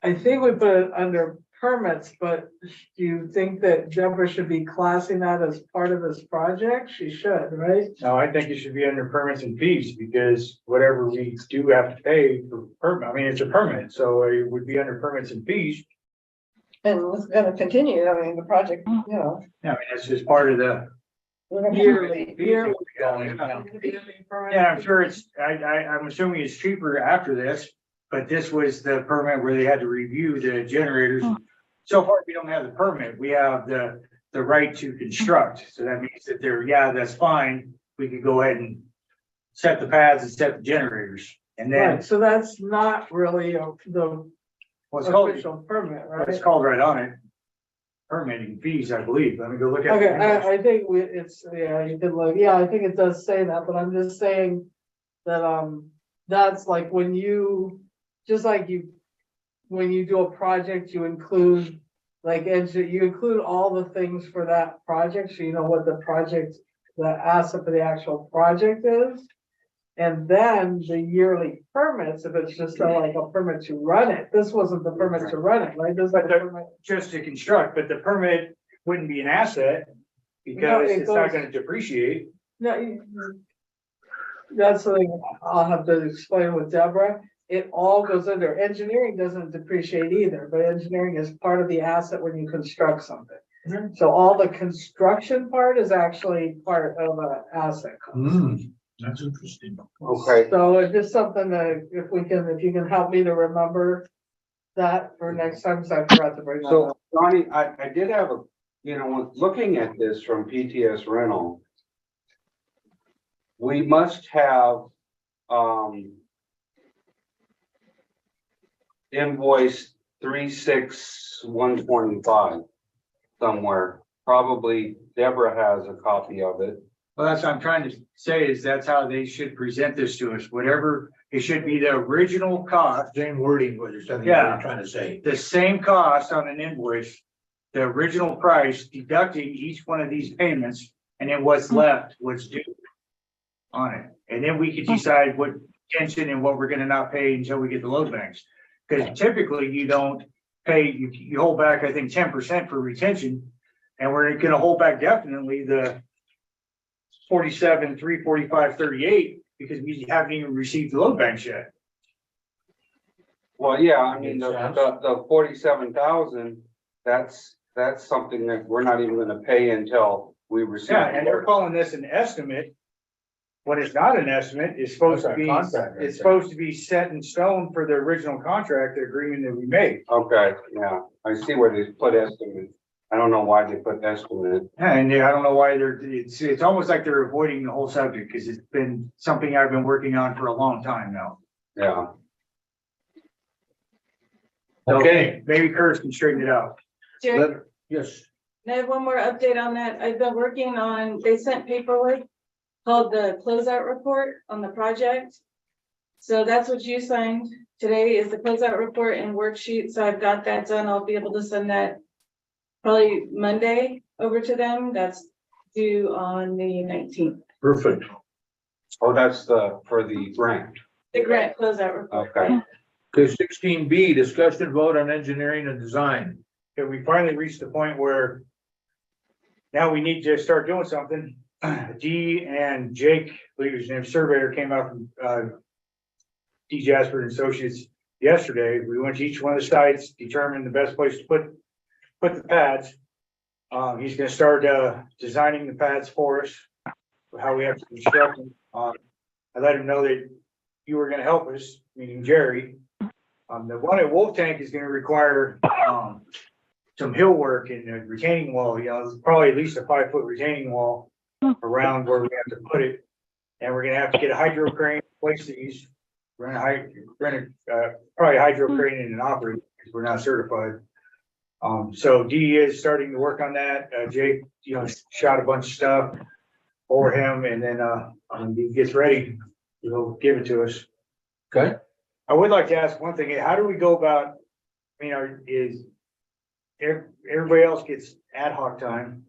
I think we put it under permits, but do you think that Deborah should be classing that as part of this project? She should, right? No, I think it should be under permits and fees, because whatever we do have to pay for permit, I mean, it's a permit, so it would be under permits and fees. And it's gonna continue, I mean, the project, you know. Yeah, I mean, that's just part of the. we're gonna- Yearly. Yeah, I'm sure I'm assuming it's cheaper after this, but this was the permit where they had to review the generators. So far, we don't have the permit. We have the right to construct. So that means that that's fine. We could go ahead and set the pads and set the generators. And then, Right, so that's not really the what's called, official permit, it's right? called right on it. Permitting fees, I believe. Let me go look at. Okay, it. I think you could look, yeah, I think it does say that, but I'm just saying that, that's like when you, just like when you do a project, you include, you include all the things for that project, so you know what the asset for the actual project is. And then the yearly permits, if it's just like a permit to run it, this wasn't the permit to run it, right? This is the permit. Just to construct, but the permit wouldn't be an asset No, because it it's not goes- gonna depreciate. No, that's something I'll have to explain with Deborah. It all goes under, engineering doesn't depreciate either, but engineering is part of the asset when you construct something. So all the construction part is actually part of an asset cost. That's interesting. Okay, So it's just something that if you can help me to remember that for next time, because I forgot to bring that so up. Donnie, I did have looking at this from PTS Rental. We must have, invoice 36125 somewhere. Probably Deborah has a copy of it. Well, that's what I'm trying to say, is that's how they should present this to us, whatever, it should be the original cost, Same wording, what you're saying, Yeah. you're trying to say. the same cost on an invoice, the original price deducting each one of these payments, and then what's left, what's due on it. And then we could decide what tension and what we're gonna not pay until we get the load banks. Because typically you don't pay, you hold back, I think, 10% for retention, and we're gonna hold back definitely the 47, 345, 38, because we haven't even received the load banks yet. Well, yeah, I mean, the 47,000, that's something that we're not even gonna pay until we receive. Yeah, and they're calling this an estimate. When it's not an estimate, it's supposed to be, it's supposed to be set in stone for the original contract, the agreement that we made. Okay, yeah, I see where they put estimate. I don't know why they put estimate. And I don't know why it's almost like they're avoiding the whole subject, because it's been something I've been working on for a long time now. Yeah. Okay, Maybe Curtis can straighten it out. Jerry, yes, I have one more update on that. I've been working on, they sent paperwork called the closeout report on the project. So that's what you signed today is the closeout report and worksheet. So I've got that done. I'll be able to send that probably Monday over to them. That's due on the 19th. perfect. Oh, that's for the grant. The grant closeout report. Okay. Okay, 16B, discussion vote on engineering and design. Okay, we finally reached the point where now we need to start doing something. Dee and Jake, I believe his name, surveyor, came out from, D. Jasper and Associates yesterday. We went to each one of the sites, determined the best place to put the pads. He's gonna start, designing the pads for us, how we have to construct them. I let him know that you were gonna help us, meaning Jerry. The one at Wolf Tank is gonna require, some hill work and a retaining wall, probably at least a 5-foot retaining wall around where we have to put it. And we're gonna have to get a hydro crane, place these, rent probably a hydro crane and an operator, because we're not certified. So Dee is starting to work on that. Jake, shot a bunch of stuff for him, and then, when he gets ready, he'll give it to us. Okay, I would like to ask one thing, how do we go about, everybody else gets ad hoc time?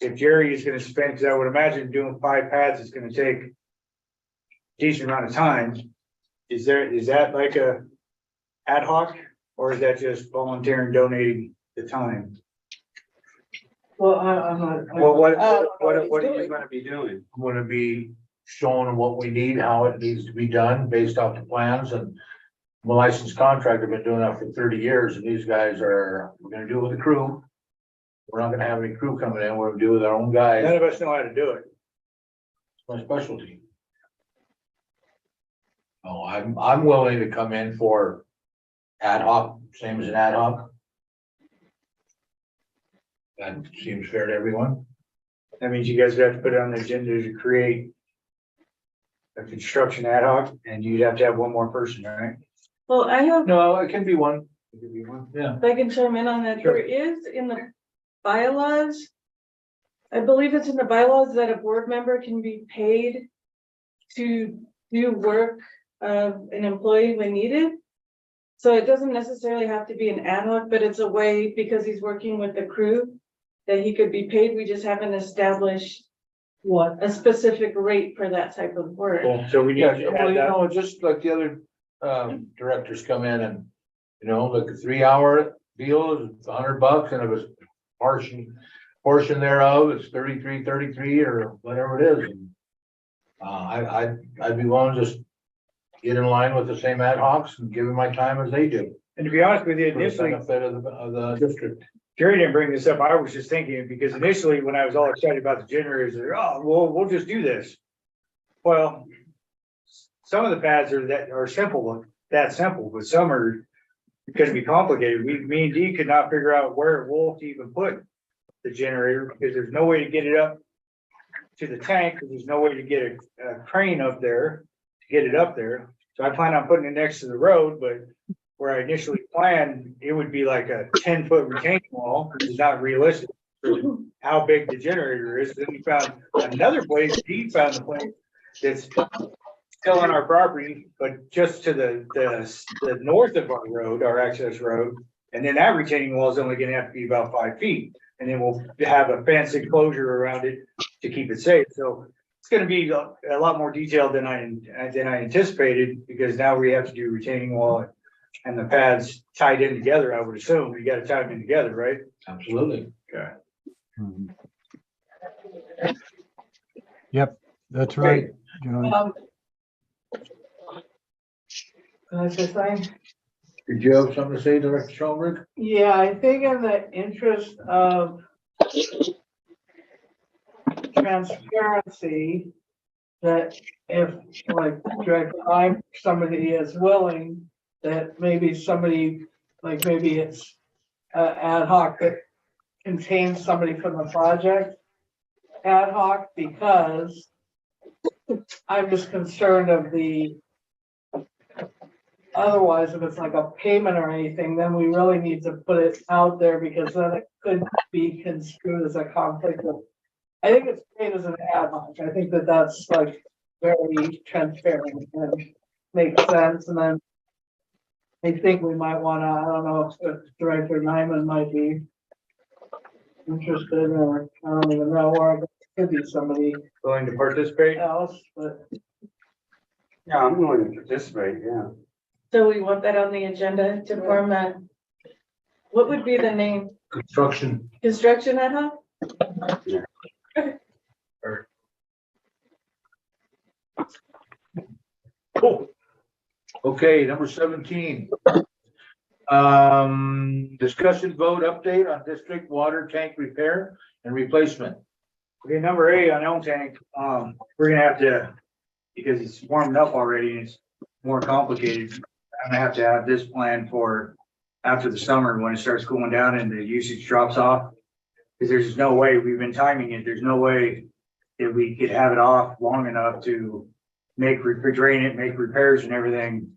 If Jerry is gonna spend, because I would imagine doing 5 pads is gonna take a decent amount of time. Is that like a ad hoc, or is that just volunteering, donating the time? Well, I'm not. Well, what he's are you doing. gonna be doing? I'm gonna be showing them what we need, how it needs to be done based off the plans, and I'm a licensed contractor, been doing that for 30 years, and these guys we're gonna do it with a crew. We're not gonna have any crew coming in, we're gonna do it with our own guys, None of us know how to do it. it's my specialty. Oh, I'm willing to come in for ad hoc, same as an ad hoc. That seems fair to everyone. That means you guys would have to put it on the agenda to create a construction ad hoc, and you'd have to have one more person, right? Well, I have, No, it can be one. It could be one. Yeah. if I can chime in on that, Sure. there is in the bylaws. I believe it's in the bylaws that a board member can be paid to do work of an employee when needed. So it doesn't necessarily have to be an ad hoc, but it's a way, because he's working with the crew, that he could be paid. We just haven't established What? a specific rate for that type of work. So we need Yeah, to well, add that. just like the other directors come in and, like a 3-hour deal is $100, and if it's portion thereof, it's 33 or whatever it is. And, I'd be willing to just get in line with the same ad hocs and give them my time as they do. And to be honest with you, For the initially, benefit of the district. Jerry didn't bring this up. I was just thinking, because initially when I was all excited about the generators, we'll just do this. Well, some of the pads are simple, but some are gonna be complicated. Me and Dee could not figure out where at Wolf to even put the generator, because there's no way to get it up to the tank, because there's no way to get a crane up there to get it up there. So I plan on putting it next to the road, but where I initially planned, it would be like a 10-foot retaining wall, which is not realistic for how big the generator is. Then we found another place, Dee found the place that's still on our property, but just to the north of our road, our access road. And then that retaining wall is only gonna have to be about 5 feet. And then we'll have a fence enclosure around it to keep it safe. So it's gonna be a lot more detailed than I anticipated, because now we have to do retaining wall and the pads tied in together. I would assume we gotta tie them in together, right? Absolutely. Okay. Mhm. Yep, that's right, John. Can I say something? Did you have something to say, Director Schoenberg? Yeah, I think in the interest of transparency, that if, like, somebody is willing, that maybe somebody, like, maybe it's ad hoc that contains somebody from the project. Ad hoc, because I'm just concerned of the otherwise, if it's like a payment or anything, then we really need to put it out there because then it could be construed as a conflict of. I think it's paid as an ad hoc. I think that that's like very transparent and makes sense. And then I think we might wanna, I don't know if Director Nyman might be interested, or I don't even know, or it could be somebody Willing to participate? else, but. Yeah, I'm willing to participate, yeah. So we want that on the agenda to form that. What would be the name? Construction. Construction ad hoc? Cool. Okay, number 17. Discussion vote update on district water tank repair and replacement. Okay, number 8 on Elm Tank, we're gonna have to, because it's warmed up already and it's more complicated. I'm gonna have to have this plan for after the summer when it starts cooling down and the usage drops off. Cause there's no way, we've been timing it, there's no way that we could have it off long enough to drain it, make repairs and everything.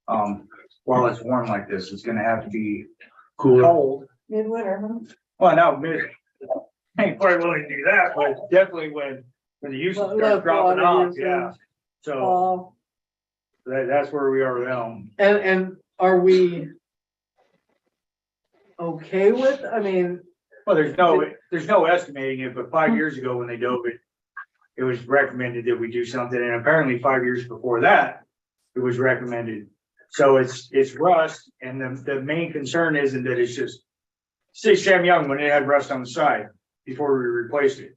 While it's warm like this, it's gonna have to be cold. Midwinter, huh? Well, no, I ain't quite willing to do that, but definitely when the usage Let starts dropping water off, use, yeah. So that's where we are with Elm. And are we okay with, I mean, Well, there's no estimating it, but 5 years ago when they dove it, it was recommended that we do something, and apparently 5 years before that, it was recommended. So it's rust, and the main concern isn't that it's just, say Sam Young, when it had rust on the side before we replaced it.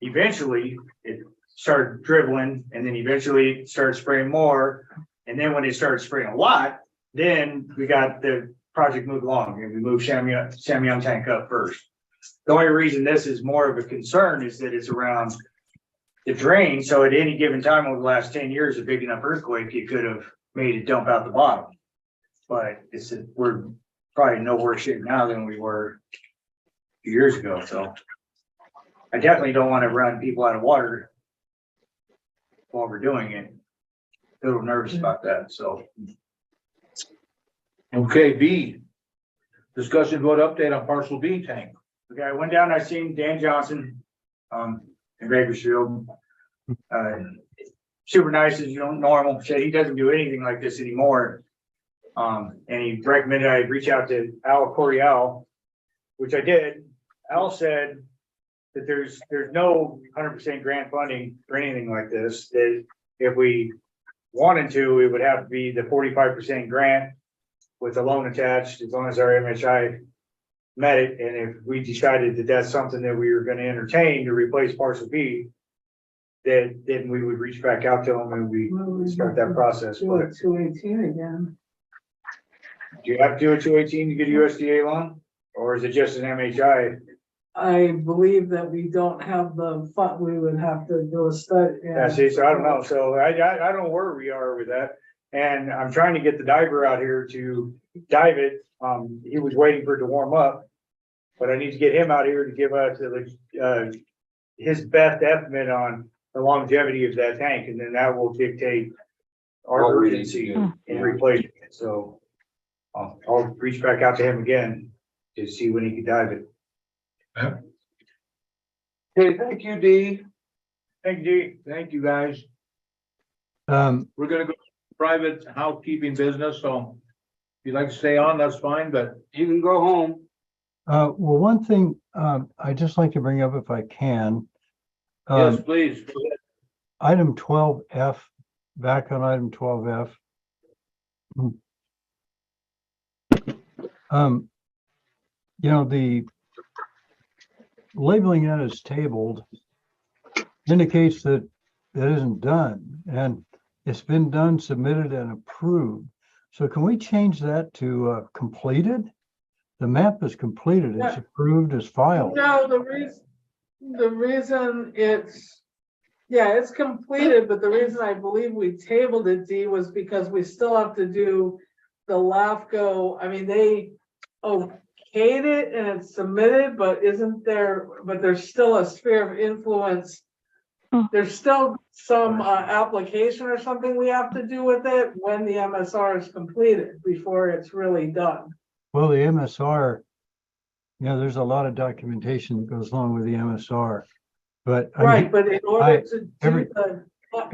Eventually, it started dribbling, and then eventually it started spraying more, and then when it started spraying a lot, then we got the project moved along, and we moved Sam Young tank up first. The only reason this is more of a concern is that it's around the drain, so at any given time over the last 10 years, a big enough earthquake, you could have made it dump out the bottom. But we're probably no worse shape now than we were a few years ago, so. I definitely don't want to run people out of water while we're doing it. A little nervous about that, so. Okay, B. Discussion vote update on parcel B tank. Okay, I went down, I seen Dan Johnson, in Bakersfield. Super nice, as normal, said he doesn't do anything like this anymore. And he recommended I reach out to Al Coryell, which I did. Al said that there's no 100% grant funding for anything like this, that if we wanted to, it would have to be the 45% grant with a loan attached, as long as our MHI met it, and if we decided that that's something that we were gonna entertain to replace parcel B, then we would reach back out to them and we start that process. do it 218 again. Do you have to do a 218 to get a USDA loan, or is it just an MHI? I believe that we don't have the fund, we would have to do a study. Yeah, see, so I don't know, so I don't know where we are with that, and I'm trying to get the diver out here to dive it. He was waiting for it to warm up, but I need to get him out here to give us his best estimate on the longevity of that tank, and then that will dictate our urgency in replacing it. So I'll reach back out to him again to see when he can dive it. Okay, thank you, D. Thank you, D. Thank you, guys. Um, We're gonna go private housekeeping business, so if you'd like to stay on, that's fine, but You can go home. well, one thing, I'd just like to bring up if I can. yes, please. Item 12F, back on item 12F. The labeling that is tabled indicates that that isn't done, and it's been done, submitted, and approved. So can we change that to completed? The map is completed, it's approved, it's filed. No, the reason it's, yeah, it's completed, but the reason I believe we tabled it, D, was because we still have to do the LAFCO. I mean, they okayed it and it's submitted, but there's still a sphere of influence there's still some, application or something we have to do with it when the MSR is completed, before it's really done. Well, the MSR, yeah, there's a lot of documentation that goes along with the MSR. But I Right, mean, but in order to do every- the,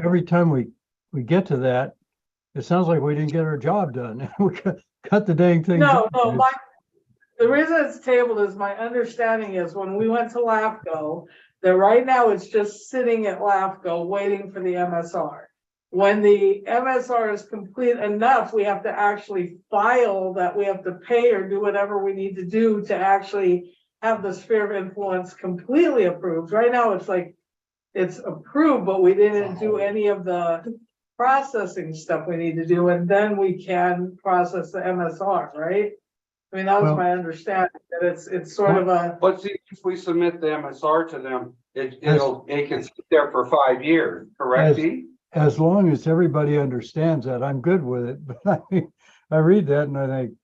every time we get to that, it sounds like we didn't get our job done. We cut the dang thing. no, down. the reason it's tabled is my understanding is when we went to LAFCO, that right now it's just sitting at LAFCO waiting for the MSR. When the MSR is complete enough, we have to actually file that we have to pay or do whatever we need to do to actually have the sphere of influence completely approved. Right now, it's like, it's approved, but we didn't do any of the processing stuff we need to do, and then we can process the MSR, right? I mean, that was Well- my understanding, that it's sort of a, But see, if we submit the MSR to them, it can sit there for 5 years, correct, Yes. Dee? As long as everybody understands that, I'm good with it. But I mean, I read that and I think,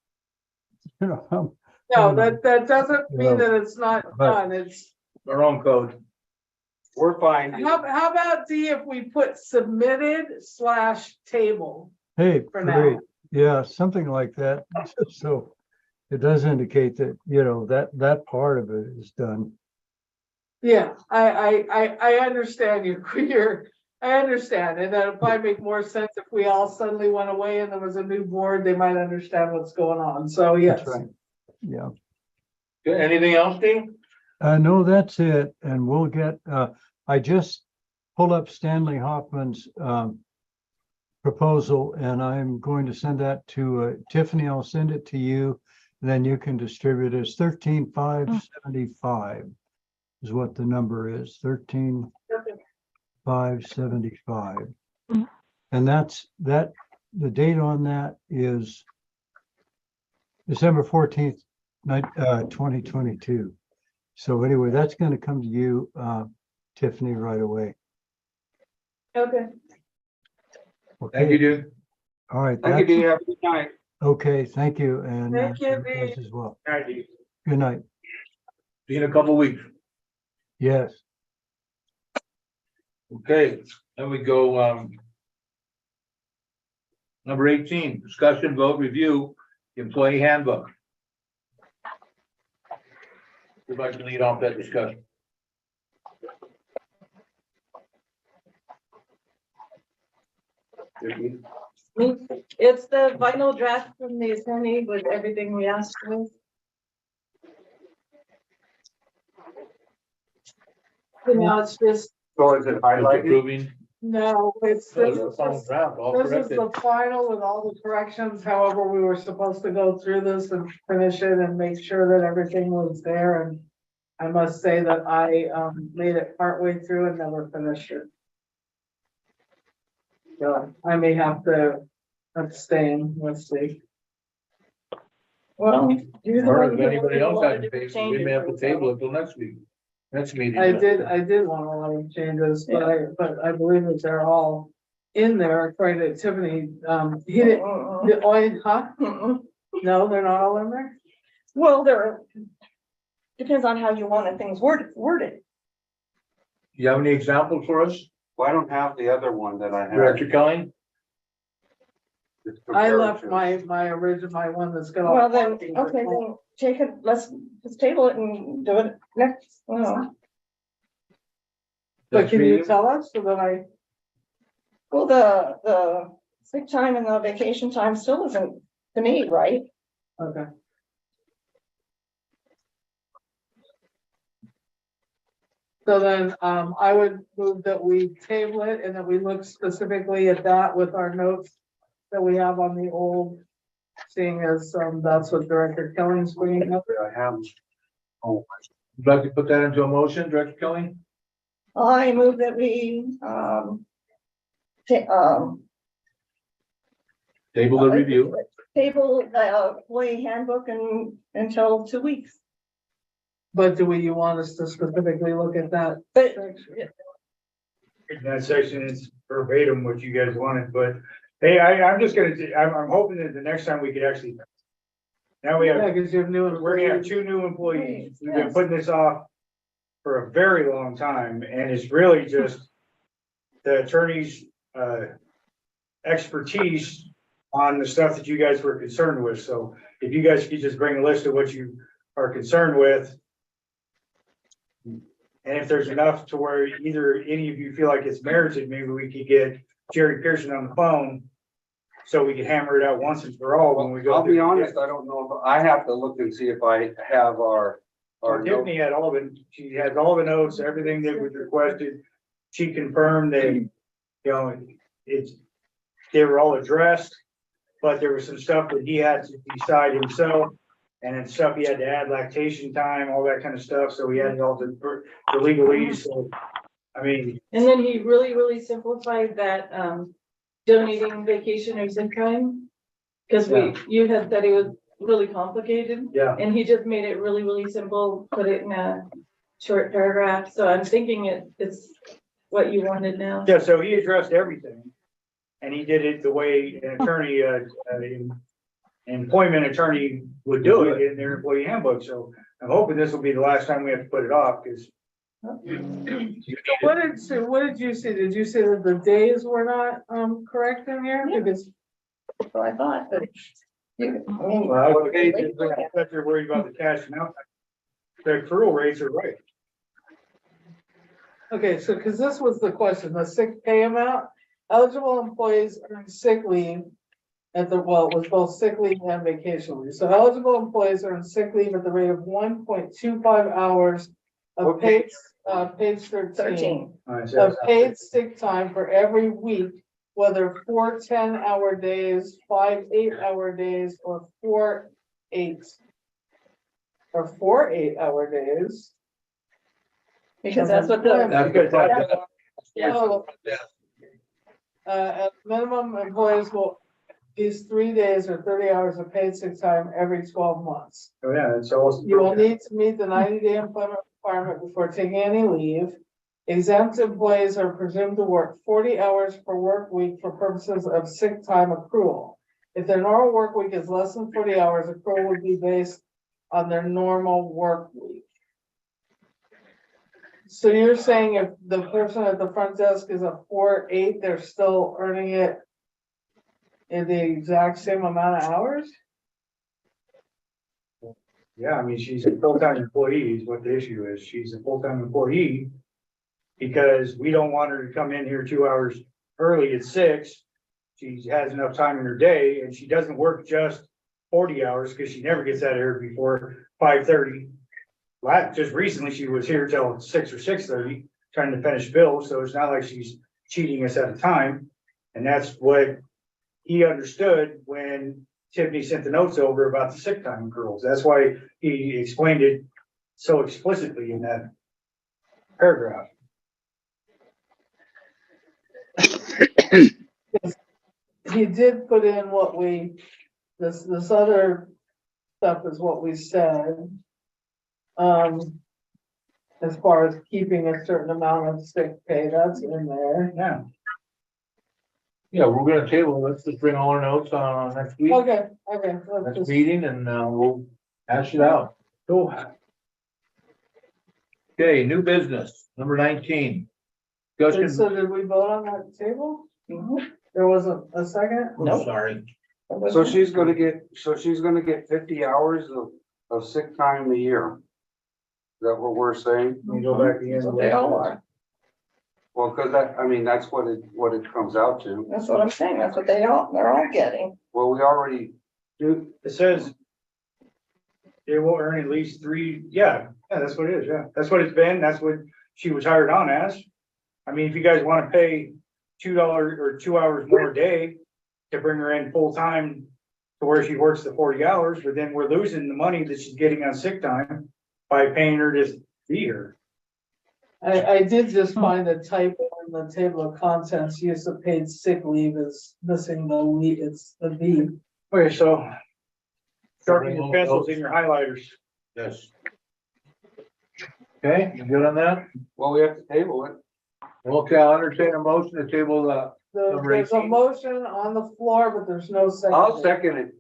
you know, no, that doesn't mean that it's not But- done, it's. Our own code. We're fine. How about D if we put submitted/table? hey, For now. great. Yeah, something like that. So it does indicate that, you know, that part of it is done. Yeah, I understand I understand, and that would probably make more sense if we all suddenly went away and there was a new board, they might understand what's going on, so yes. That's right. Yeah. Anything else, Dean? No, that's it. And we'll get, I just pulled up Stanley Hoffman's, proposal and I'm going to send that to Tiffany. I'll send it to you. Then you can distribute it. It's 13,575 is what the number is, 13,575. And that's, the date on that is December 14th, 2022. So anyway, that's going to come to you, Tiffany, right away. Okay. Thank you, Okay, dude. all right. Thank you, that's- Dee. Have a good night. Okay, thank you. And Thank you, you guys Dee. as well. All right, Dean. Good night. See you in a couple of weeks. Yes. Okay, then we go, number 18, discussion, vote, review, employee handbook. Who'd like to lead off that discussion? It's the final draft from the attorney with everything we asked for. So now it's just, So is it Just highlighted? Approving. no, it's, Oh, this the is final draft, all this is corrected. the final with all the corrections, however, we were supposed to go through this and finish it and make sure that everything was there, and I must say that I, made it partway through and never finished it. So I may have to abstain, let's see. well, you're the Or one if who anybody made a else lot of has different anything, we may have to changes, table so- it till next week. Next meeting. I did want a lot of changes, but I believe that they're all in there, according to Tiffany, he didn't, huh? Mm-mm. No, they're not all in there? Well, there, depends on how you want things worded. You have any examples for us, Well, I don't have the other one that I have. Director Kelly? It's I left comparative. my original, my one that's got all. Well, then, parking, okay, then take it, let's table it and do it next, But Next can you meeting? tell us, so that I, well, the sick time and the vacation time still isn't to me, right? okay. So then, I would move that we table it and that we look specifically at that with our notes that we have on the old, seeing as, that's what Director Kelling's bringing up. I have. Oh, Would you like to put that into a motion, Director Kelly? I move that we, Table the review. table the employee handbook until 2 weeks. But do you want us to specifically look at that? But section? That section is verbatim what you guys wanted, but hey, I'm just gonna, I'm hoping that the next time we could actually. Now we Yeah, have, because you have new. we're gonna have 2 new employees. We've been Yes. putting this off for a very long time, and it's really just the attorney's, expertise on the stuff that you guys were concerned with. So if you guys could just bring a list of what you are concerned with. And if there's enough to where either any of you feel like it's merited, maybe we could get Jerry Pearson on the phone. So we can hammer it out once and for all when we go. I'll be through. honest, I don't know, if I have to look and see if I have our note. Tiffany had all of it. She has all the notes, everything that was requested. She confirmed that, you know, they were all addressed, but there was some stuff that he had to decide himself. And then stuff he had to add lactation time, all that kind of stuff. So he had all the legalese. So, I mean, And then he really, really simplified that, donating vacation or sick time. Cause you had said it was really complicated. yeah. And he just made it really, really simple, put it in a short paragraph, so I'm thinking it's what you wanted now. Yeah, so he addressed everything. And he did it the way an attorney, an employment attorney would do it in their employee handbook. So I'm hoping this will be the last time we have to put it off, because What did you say? Did you say that the days were not, correct in here? Yeah. Because That's what I thought, but you, I mean. if you're worried about the cash amount, the accrual rates are right. okay, so, because this was the question, the sick pay amount, eligible employees earn sick leave at the, well, it was both sick leave and vacation leave. So eligible employees earn sick leave at the rate of 1.25 hours of paid, page 13, All right, so of paid sick time for every week, whether 4 10-hour days, 5 8-hour days, or 4 8-hour days. Because that's what the, That's good. Oh, at minimum, employees will, these 3 days or 30 hours of paid sick time every 12 months. Oh, yeah, it's all. You will need to meet the 90-day employment requirement before taking any leave. Exempt employees are presumed to work 40 hours per work week for purposes of sick time accrual. If their normal work week is less than 40 hours, accrual would be based on their normal work week. So you're saying if the person at the front desk is a 4-8, they're still earning it in the exact same amount of hours? Yeah, I mean, she's a full-time employee is what the issue is. She's a full-time employee. Because we don't want her to come in here 2 hours early at 6. She has enough time in her day and she doesn't work just 40 hours because she never gets out of here before 5:30. Just recently, she was here till 6 or 6:30 trying to finish bills. So it's not like she's cheating us at a time. And that's what he understood when Tiffany sent the notes over about the sick time accruals. That's why he explained it so explicitly in that paragraph. He did put in what we, this other stuff is what we said. As far as keeping a certain amount of sick pay, that's in there. Yeah. Yeah, we're gonna table, let's just bring all our notes on next week, Okay, let's next just, meeting, and we'll hash it out. Cool. Okay, new business, number 19. Discussion, so did we vote on that table? Mhm. There wasn't a second? oh, sorry. So she's gonna get 50 hours of sick time a year. Is that what we're saying? Let me go back to the end. That's what they all are. Well, cause that's what it comes out to. That's what I'm saying. That's what they're all getting. Well, we already, Dude, it says they will earn at least 3, yeah, that's what it is, yeah. That's what it's been, that's what she was hired on as. I mean, if you guys wanna pay $2 or 2 hours more a day to bring her in full-time to where she works the 40 hours, but then we're losing the money that she's getting on sick time by paying her to be here. I did just find a typo in the table of contents, use of paid sick leave is missing the leave, it's the V. Okay, so sharpen your pencils in your highlighters. Yes. Okay, you good on that? well, we have to table it. Okay, I'll entertain a motion to table Number There's a 18. motion on the floor, but there's no second. I'll second it.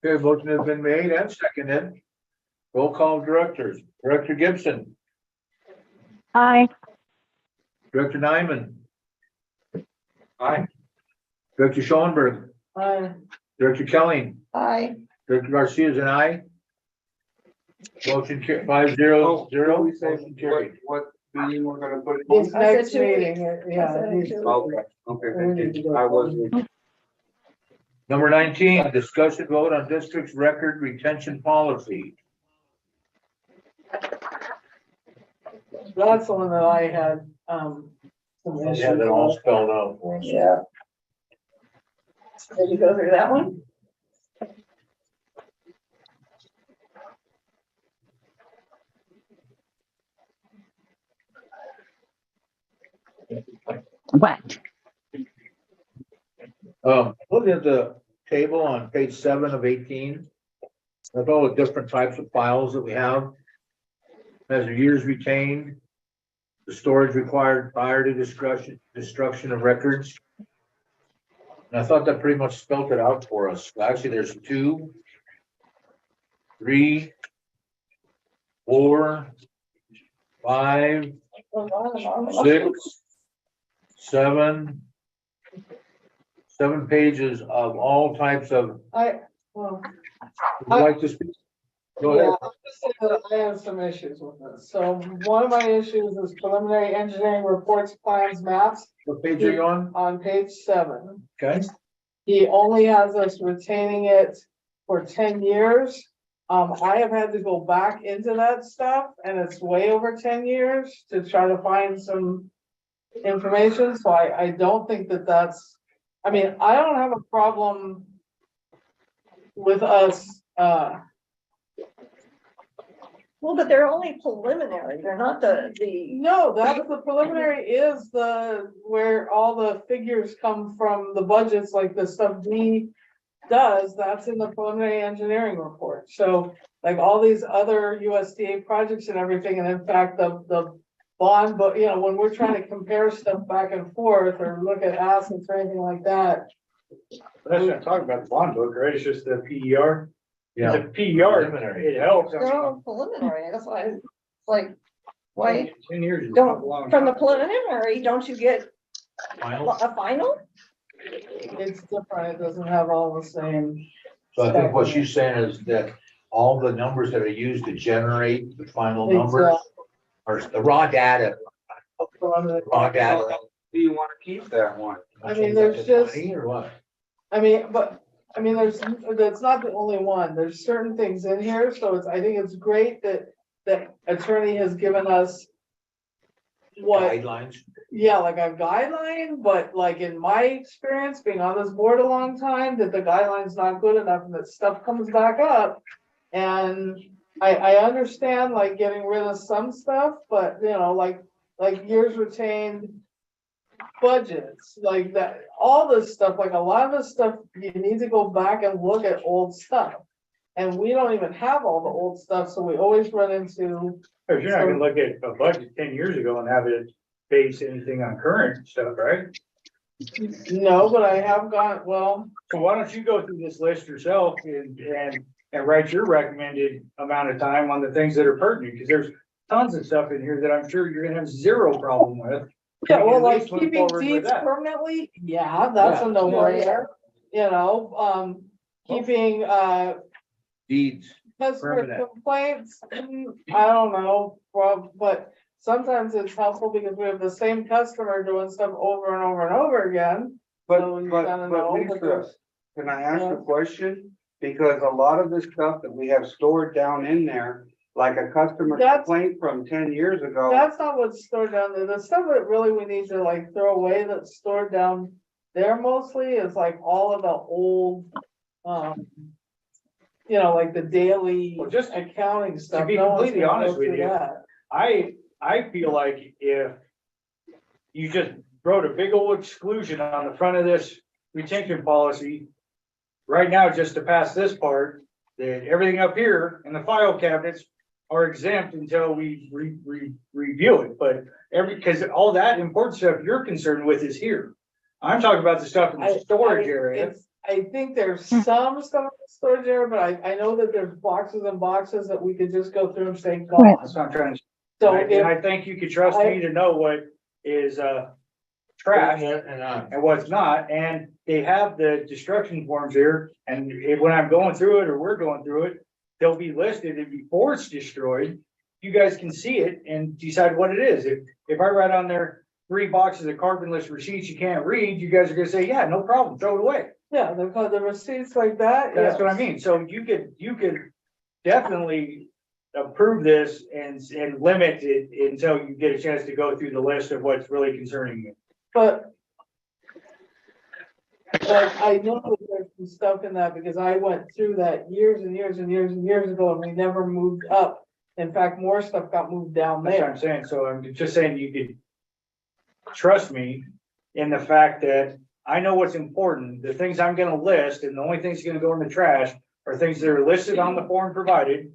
okay, motion has been made and seconded. Roll call directors, Director Gibson, Aye. Director Nyman, Aye. Director Schoenberg, Director Kelly, Aye. Director Garcia is an aye. Motion 5-0-0, Did we say motion carried. what meeting we're gonna put it This on? I said next 2 weeks. meeting, I yeah. said these- 2 weeks. Okay, thank you. I wasn't. Number 19, discussion vote on district's record retention policy. That's the one that I had, some issues Yeah, they're all with. spelled out for us. Yeah. Did you go through that one? What? Looking at the table on page 7 of 18. Of all the different types of files that we have. As the years retained. The storage required prior to destruction of records. And I thought that pretty much spelled it out for us. Actually, there's 2, 3, 4, 5, 6, 7. 7 pages of all types of, Well, would you like to speak? Go yeah, ahead. I'm just saying that I have some issues with this. So one of my issues is preliminary engineering reports, plans, maps What page are you on? page 7. Okay, He only has us retaining it for 10 years. I have had to go back into that stuff and it's way over 10 years to try to find some information. So I don't think that that's, I mean, I don't have a problem with us, Well, but they're only preliminary. They're not the. no, that's the preliminary is where all the figures come from, the budgets, like the stuff D does, that's in the preliminary engineering report. So like all these other USDA projects and everything, and in fact, the bond, but you know, when we're trying to compare stuff back and forth or look at assets or anything like that. That's not talking about the bond book, right? It's just the PER. yeah. The PER, Preliminary. it helps. They're all preliminary. That's why, it's like, why, 10 years is not a long don't, from the time. preliminary, don't you get Final. a final? It's different, it doesn't have all the same. So I think what she's saying is that all the numbers that are used to generate the final numbers are the raw data. Raw data. Do you wanna keep that one? I mean, there's just- Money or what? I mean, but, I mean, that's not the only one. There's certain things in here, so I think it's great that the attorney has given us what, Guidelines. yeah, like a guideline, but like in my experience, being on this board a long time, that the guideline's not good enough and that stuff comes back up. And I understand like getting rid of some stuff, but you know, like years retained budgets, like that, all this stuff, like a lot of this stuff, you need to go back and look at old stuff. And we don't even have all the old stuff, so we always run into, If you're not gonna look at a budget 10 years ago and have it base anything on current stuff, right? no, but I have got, well, So why don't you go through this list yourself and write your recommended amount of time on the things that are pertinent, because there's tons of stuff in here that I'm sure you're gonna have zero problem with. yeah, well, At like least move keeping forward with deeds that. permanently, yeah, that's a Yeah. no-brainer. You know, keeping, Deeds. customer Permanent. complaints, I don't know, well, but sometimes it's helpful because we have the same customer doing stuff over and over and over again. But, So you but, gotta but know, Lisa, because- can I ask Yeah. a question? Because a lot of the stuff that we have stored down in there, like a customer That's- complaint from 10 years ago. That's not what's stored down there. The stuff that really we need to like throw away that's stored down there mostly is like all of the old, you know, like the daily Well, just accounting stuff. be No one's completely gonna go honest with through you, that. I feel like if you just wrote a big old exclusion on the front of this retention policy, right now, just to pass this part, that everything up here in the file cabinets are exempt until we review it, but because all that important stuff you're concerned with is here. I'm talking about the stuff in the storage area. I think there's some stuff in the storage area, but I know that there's boxes and boxes that we could just go through and say, God. That's what I'm trying to. So And if, I think you could trust me to know what is trash And, and what's not, and they have the destruction forms here, and when I'm going through it, or we're going through it, they'll be listed, and before it's destroyed, you guys can see it and decide what it is. If I write on there 3 boxes of carbonless receipts you can't read, you guys are gonna say, yeah, no problem, throw it away. Yeah, the receipts like that. That's what I yes. mean, so you could definitely approve this and limit it until you get a chance to go through the list of what's really concerning you. But I know that there's some stuff in that because I went through that years and years and years and years ago and we never moved up. In fact, more stuff got moved down That's what there. I'm saying, so I'm just saying you could trust me in the fact that I know what's important, the things I'm gonna list, and the only things gonna go in the trash are things that are listed on the form provided.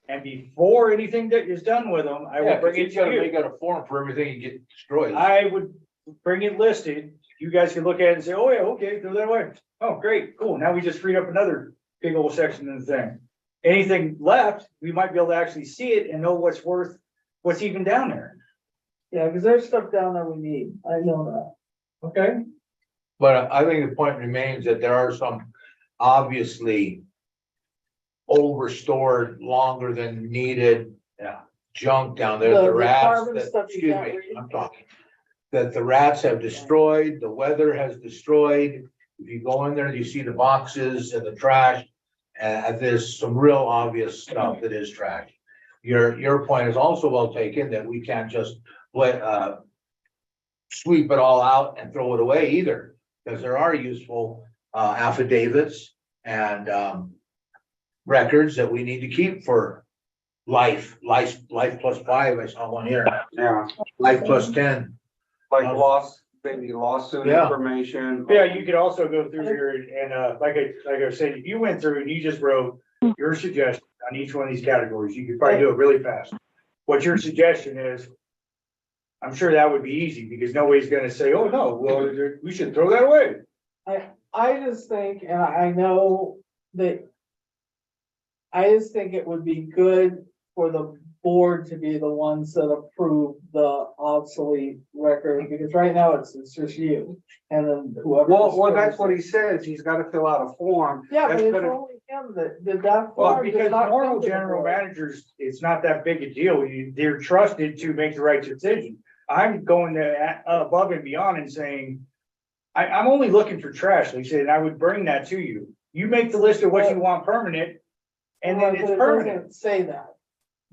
And before anything that is done with them, I will yeah, but bring you it gotta to make you. out a form for everything and get destroyed. I would bring it listed, you guys can look at it and say, oh yeah, okay, throw that away. Oh, great, cool, now we just freed up another big old section of the thing. Anything left, we might be able to actually see it and know what's even down there. Yeah, because there's stuff down there we need. I know Okay. But I think the point remains that there are some obviously overstored longer than needed. Yeah. Junk down there, The the rats, carbon that- stuff you excuse can't me, read. I'm talking. That the rats have destroyed, the weather has destroyed. If you go in there, you see the boxes and the trash. And there's some real obvious stuff that is trash. Your point is also well taken, that we can't just let, sweep it all out and throw it away either. Because there are useful, affidavits and, records that we need to keep for life plus 5, I saw one here, Yeah, life plus 10. like maybe lawsuit Yeah. information. Yeah, you could also go through here and, like I said, if you went through and you just wrote your suggestion on each one of these categories, you could probably do it really fast. What your suggestion is, I'm sure that would be easy because nobody's gonna say, oh, no, well, we should throw that away. I just think, and I know that. I just think it would be good for the board to be the ones that approve the obsolete record, because right now it's just you. And then whoever. Well, that's what he says, he's gotta fill out a form. Yeah, but That's it's gonna- only him that did that. Well, form did because not normal come to the general board. managers, it's not that big a deal. They're trusted to make the right decision. I'm going above and beyond and saying, I'm only looking for trash, Lisa, and I would bring that to you. You make the list of what you want permanent, and then But it's it permanent. doesn't say that.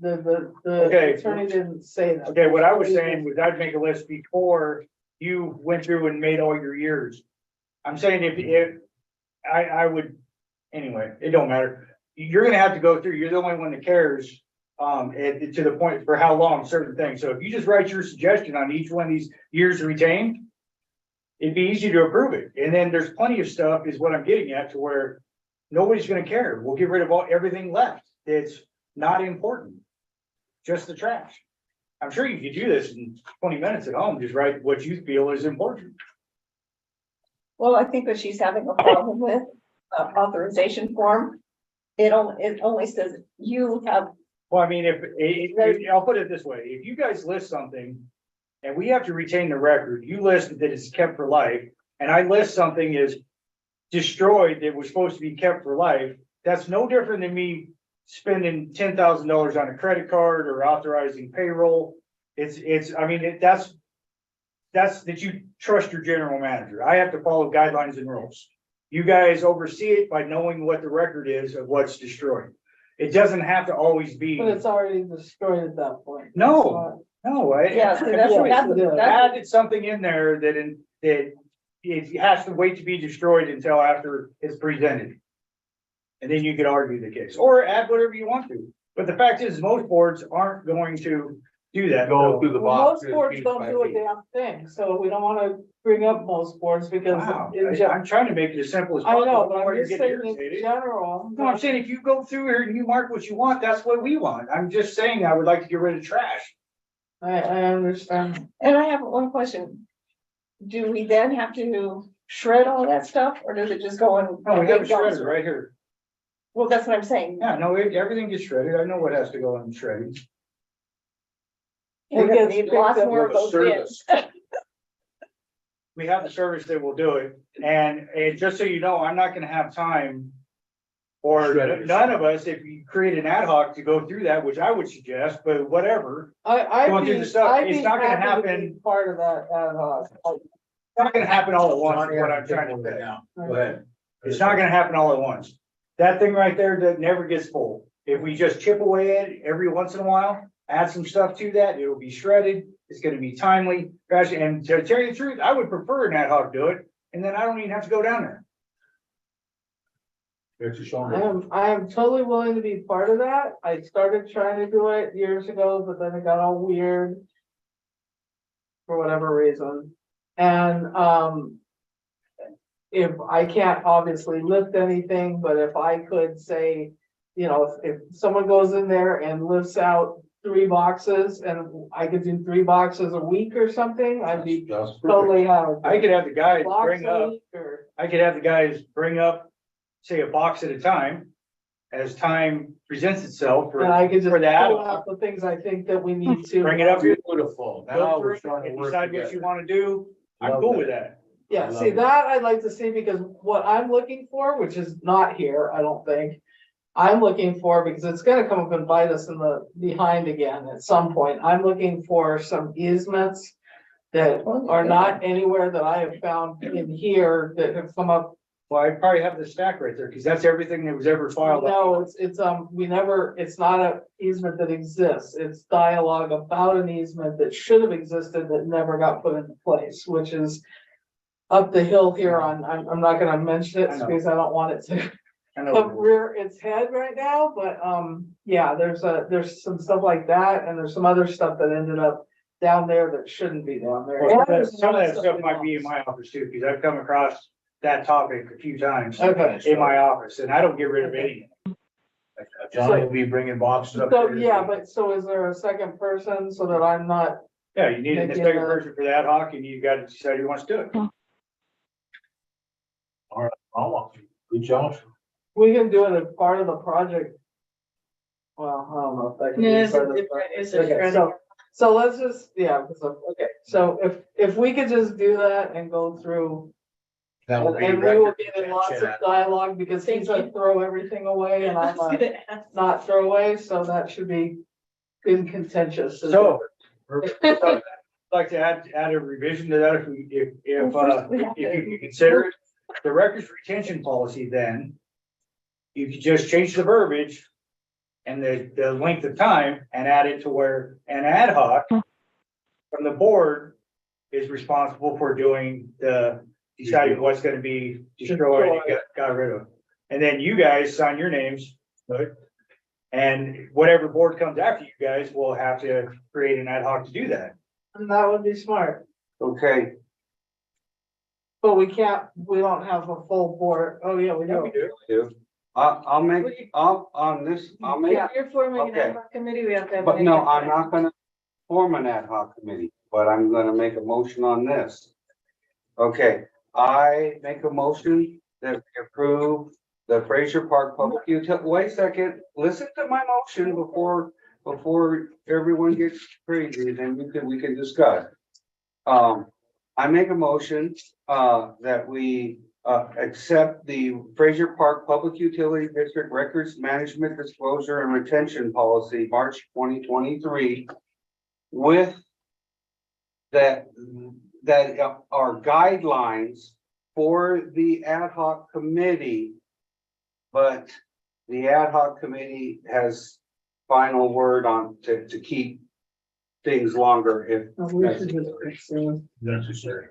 The Okay. attorney didn't say that. Okay, what I was saying was I'd make a list before you went through and made all your years. I'm saying if I would, anyway, it don't matter. You're gonna have to go through, you're the only one that cares. To the point for how long certain things. So if you just write your suggestion on each one of these years retained, it'd be easy to approve it. And then there's plenty of stuff is what I'm getting at to where nobody's gonna care. We'll get rid of everything left. It's not important. Just the trash. I'm sure you could do this in 20 minutes at home. Just write what you feel is important. Well, I think that she's having a problem with authorization form. It only says you have, Well, I mean, I'll put it this way, if you guys list something and we have to retain the record, you list that it's kept for life, and I list something is destroyed that was supposed to be kept for life, that's no different than me spending $10,000 on a credit card or authorizing payroll. That's that you trust your general manager. I have to follow guidelines and rules. You guys oversee it by knowing what the record is of what's destroyed. It doesn't have to always be. But it's already destroyed at that point. No, yeah, so that's, Yeah. added something in there that it has to wait to be destroyed until after it's presented. And then you could argue the case, or add whatever you want to. But the fact is, most boards aren't going to do that. Go through the Well, box. most boards don't do a damn thing, so we don't wanna bring up most boards because. Wow, in gen- I'm trying to make it as simple as I possible. know, but Don't I'm want you to just get saying in irritated. general. No, I'm saying if you go through here and you mark what you want, that's what we want. I'm just saying I would like to get rid of trash. I understand. and I have one question. Do we then have to shred all that stuff, or does it just go in? No, we have a big dumpster? shredder right here. Well, that's what I'm saying. Yeah, no, everything gets shredded. I know what has to go in shredding. We're gonna need lots It gets more of those service. bins. we have the service that will do it. And just so you know, I'm not gonna have time. Or Shred it. none of us, if you create an ad hoc to go through that, which I would suggest, but whatever. I'd Going through be, the stuff, I'd it's be not gonna happy to be happen. part of that ad hoc. It's not gonna happen all at once, is what I'm trying to say. Now, go ahead. It's not gonna happen all at once. That thing right there that never gets full. If we just chip away at it every once in a while, add some stuff to that, it'll be shredded. It's gonna be timely. And to tell you the truth, I would prefer an ad hoc do it, and then I don't even have to go down there. Mr. Schoenberg. I am totally willing to be part of that. I started trying to do it years ago, but then it got all weird. For whatever reason. And, if I can't obviously lift anything, but if I could say, you know, if someone goes in there and lifts out 3 boxes and I could do 3 boxes a week or something, I'd be That's perfect. totally happy. I could have the guys Box bring a up, week or- I could have the guys bring up, say, a box at a time. As time presents itself for, And I could just for the ad pull hoc. out the things I think that we need to. Bring it up here. Beautiful. Go Now through we're it starting and to work decide what you together. wanna do. I'm Love cool that. with that. Yeah, I see, love it. that I'd like to see, because what I'm looking for, which is not here, I don't think. I'm looking for, because it's gonna come up and bite us in the behind again at some point, I'm looking for some easements. That are not anywhere that I have found in here that have come up. Well, I probably have the stack right there, cause that's everything that was ever filed. No, it's, we never, it's not a easement that exists, it's dialogue about an easement that should have existed that never got put into place, which is. Up the hill here on, I'm not gonna mention it I know. because I don't want it to I know. rear its head right now, but, yeah, there's some stuff like that, and there's some other stuff that ended up down there that shouldn't be down there. Well, And there's some of that other stuff might be in my office too, cause I've come across that topic a few times. Okay. In my office, and I don't get rid of anything. Johnny will be bringing boxes up. So, there. yeah, but so is there a second person so that I'm not, Yeah, you need a Making second a- person for the ad hoc, and you gotta decide who wants to do it. Almost. Good job. we can do it as part of the project. Well, I don't know if that can Yeah, be it's part a of the different, it's a project. Okay, shredding. so let's just, yeah, okay, so if we could just do that and go through. That will be And we will record get in lots of chat. dialogue because he's Thank gonna throw everything away and I'm I was gonna ask. not throw away, so that should be incontentious. So. I'd like to add a revision to that if you can consider it. The records retention policy then. You could just change the verbiage. And the length of time and add it to where an ad hoc. From the board is responsible for doing deciding what's gonna be destroyed and got rid of. And then you guys sign your names. Right? And whatever board comes after you guys will have to create an ad hoc to do that. And that would be smart, Okay, but we don't have a full board. Oh, yeah, we do. do. I'll make, on this, I'll make, If you're forming an Okay. ad hoc committee, we have to have. but an no, ad I'm hoc. not gonna form an ad hoc committee, but I'm gonna make a motion on this. Okay, I make a motion that we approve the Fraser Park Public Utility, wait a second, listen to my motion before everyone gets crazy, then we can discuss. I make a motion, that we, accept the Fraser Park Public Utility District Records Management Disclosure and Retention Policy, March 2023. With that are guidelines for the ad hoc committee. But the ad hoc committee has final word on to keep things longer if We should just fix it. Necessary.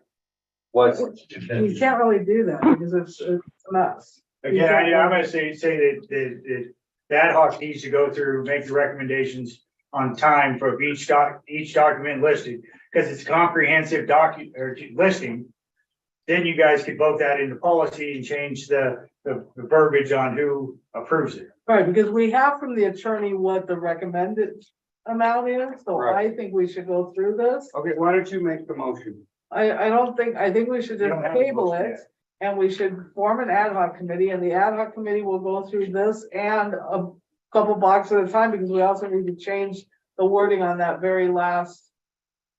what's. You can't really do that because it's a mess. Again, I'm gonna say that the ad hoc needs to go through, make the recommendations on time for each document listed, because it's a comprehensive listing. Then you guys could vote that into policy and change the verbiage on who approves it. Right, because we have from the attorney what the recommended amount is, so I Right. think we should go through this. Okay, why don't you make the motion? I think we should You just don't have a table motion it. yet. And we should form an ad hoc committee, and the ad hoc committee will go through this and a couple blocks at a time, because we also need to change the wording on that very last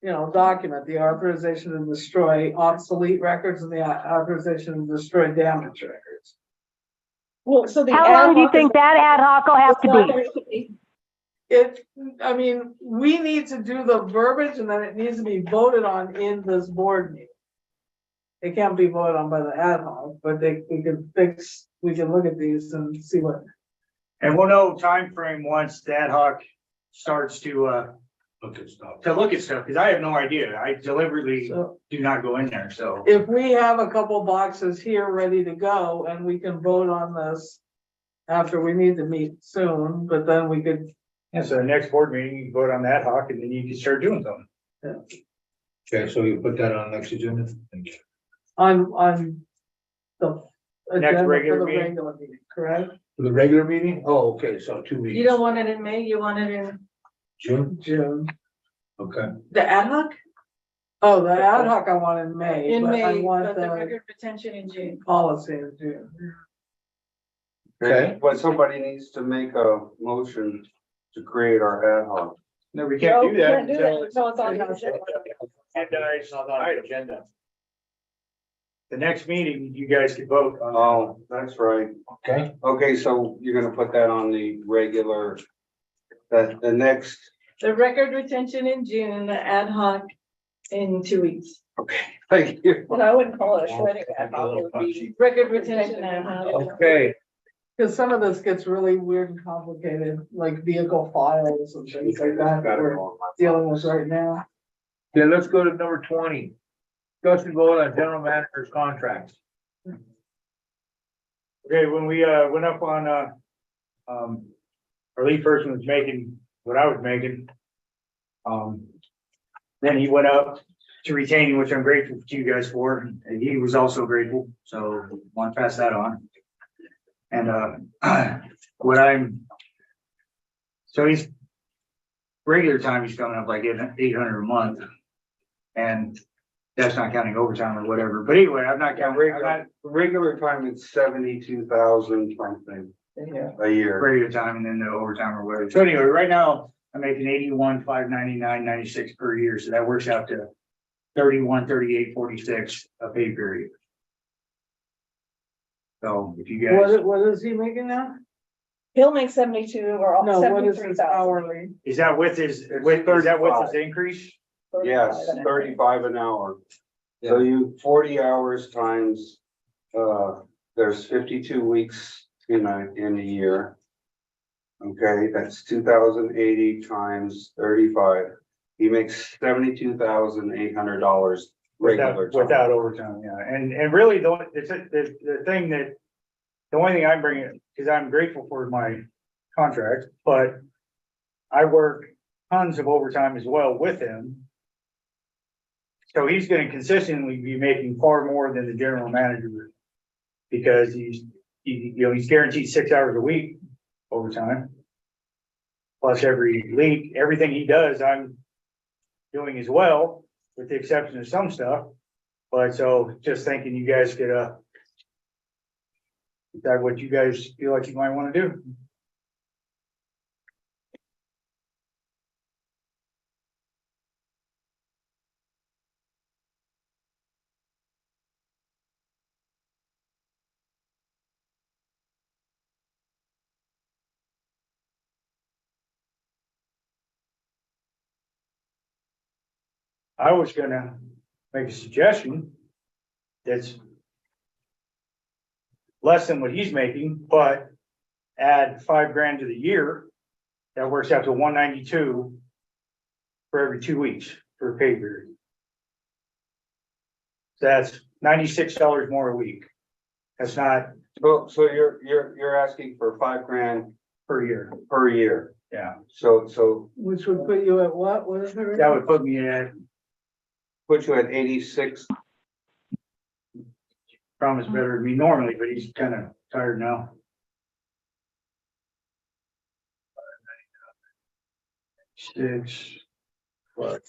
document, the authorization to destroy obsolete records and the authorization to destroy damaged records. Well, so the. How ad long do you hoc is- think that ad hoc will have to be? We need to do the verbiage and then it needs to be voted on in this board meeting. It can't be voted on by the ad hoc, but we can look at these and see what. And we'll know time frame once the ad hoc starts to Look at stuff. look at stuff, because I have no idea. I deliberately So do not go in there, so. if we have a couple boxes here ready to go and we can vote on this after we need to meet soon, but then we could, Yeah, so the next board meeting, you can vote on the ad hoc and then you can start doing something. Okay, so you put that on next agenda? Thank you. on the. Next agenda for regular the meeting. regular meeting, correct? For the regular meeting? Oh, okay, so 2 weeks. You don't want it in May, you want it in June? June. Okay. the ad hoc? Oh, the ad hoc I want in May, In but I May, want but the the record retention in June. policy in June. Okay. But somebody needs to make a motion to create our ad hoc. No, we can't do that Can't do until that it's until it's on the agenda. agendized agenda. The next meeting, you guys can vote on. Oh, that's right. Okay, Okay, so you're gonna put that on the regular, the next, The record retention in June, the ad hoc in 2 weeks. okay, thank you. Well, I wouldn't call it a shredding ad hoc, it would be. Record retention ad hoc. okay. Cause some of this gets really weird and complicated, like vehicle files and things like that that we're dealing with right now. Okay, let's go to number 20. Discuss and vote on general manager's contracts. Okay, when we went up on our lead person was making what I was making. Then he went up to retaining, which I'm grateful to you guys for, and he was also grateful, so want to pass that on. And so he's regular time, he's coming up like 800 a month. And that's not counting overtime or whatever, but anyway, I'm not counting, I'm not Regular time, it's 72,000 something Yeah. a year. regular time and then the overtime or whatever. So anyway, right now, I'm making 81,599.96 per year, so that works out to 31,3846 a pay period. So if you guys, What is he making now? He'll make 72 or No, what is his 73,000. hourly? is that with his increase? Yes, 35 an hour. So you 40 hours times, there's 52 weeks in a year. Okay, that's 2,080 times 35. He makes $72,800 regular time. Without overtime, yeah, and really the thing that, the only thing I'm bringing, because I'm grateful for my contract, but I work tons of overtime as well with him. So he's gonna consistently be making far more than the general manager. Because he's guaranteed 6 hours a week overtime. Plus every week, everything he does, I'm doing as well, with the exception of some stuff. But so just thinking you guys could, decide what you guys feel like you might wanna do. I was gonna make a suggestion that's less than what he's making, but add $5,000 to the year. That works out to 192 for every 2 weeks for a pay period. So that's $96 more a week. That's not So you're asking for $5,000 per year. per year. Yeah, So Which would put you at what? What is it? that would put me at, put you at 86. promise better than me normally, but he's kind of tired now. Six, what?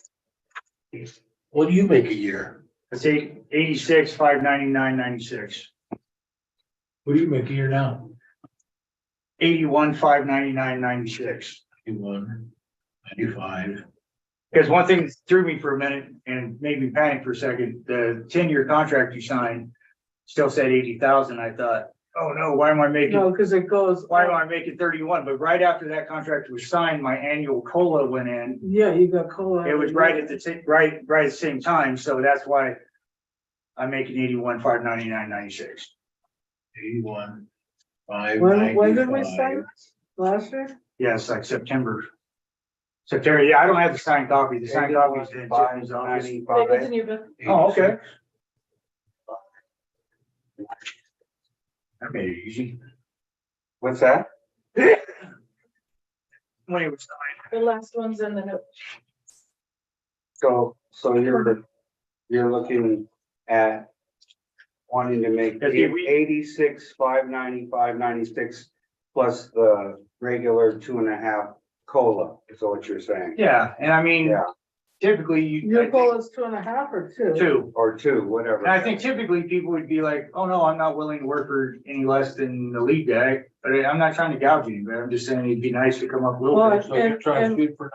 What do you make a year? Let's say 86, 599, 96. What do you make a year now? 81, 599, 96. 51, 95. Because one thing threw me for a minute and made me panic for a second, the 10-year contract you signed still said 80,000. I thought, oh no, why am I making, No, because it goes. why am I making 31? But right after that contract was signed, my annual COLA went in. Yeah, you got COLA. It was right at the right at the same time, so that's why I'm making 81,599.96. 81, 5, When did we 95. sign? Last year? Yes, like September. September, yeah, I don't have the signed copy. The signed copy is in Tiffany's office. Take it to you, Bill. Oh, okay. I made it easy. What's that? When it was signed. The last one's in the note. So you're looking at wanting to make Okay, we- 86, 595.96 plus the regular 2.5 COLA, is what you're saying? Yeah, and I mean, Yeah. typically Your COLA is 2.5 or 2? two. Or 2, whatever. And I think typically people would be like, oh no, I'm not willing to work for any less than the lead guy. But I'm not trying to gouge you, but I'm just saying it'd be nice to come up a little Well, bit. So you're trying And- to shoot for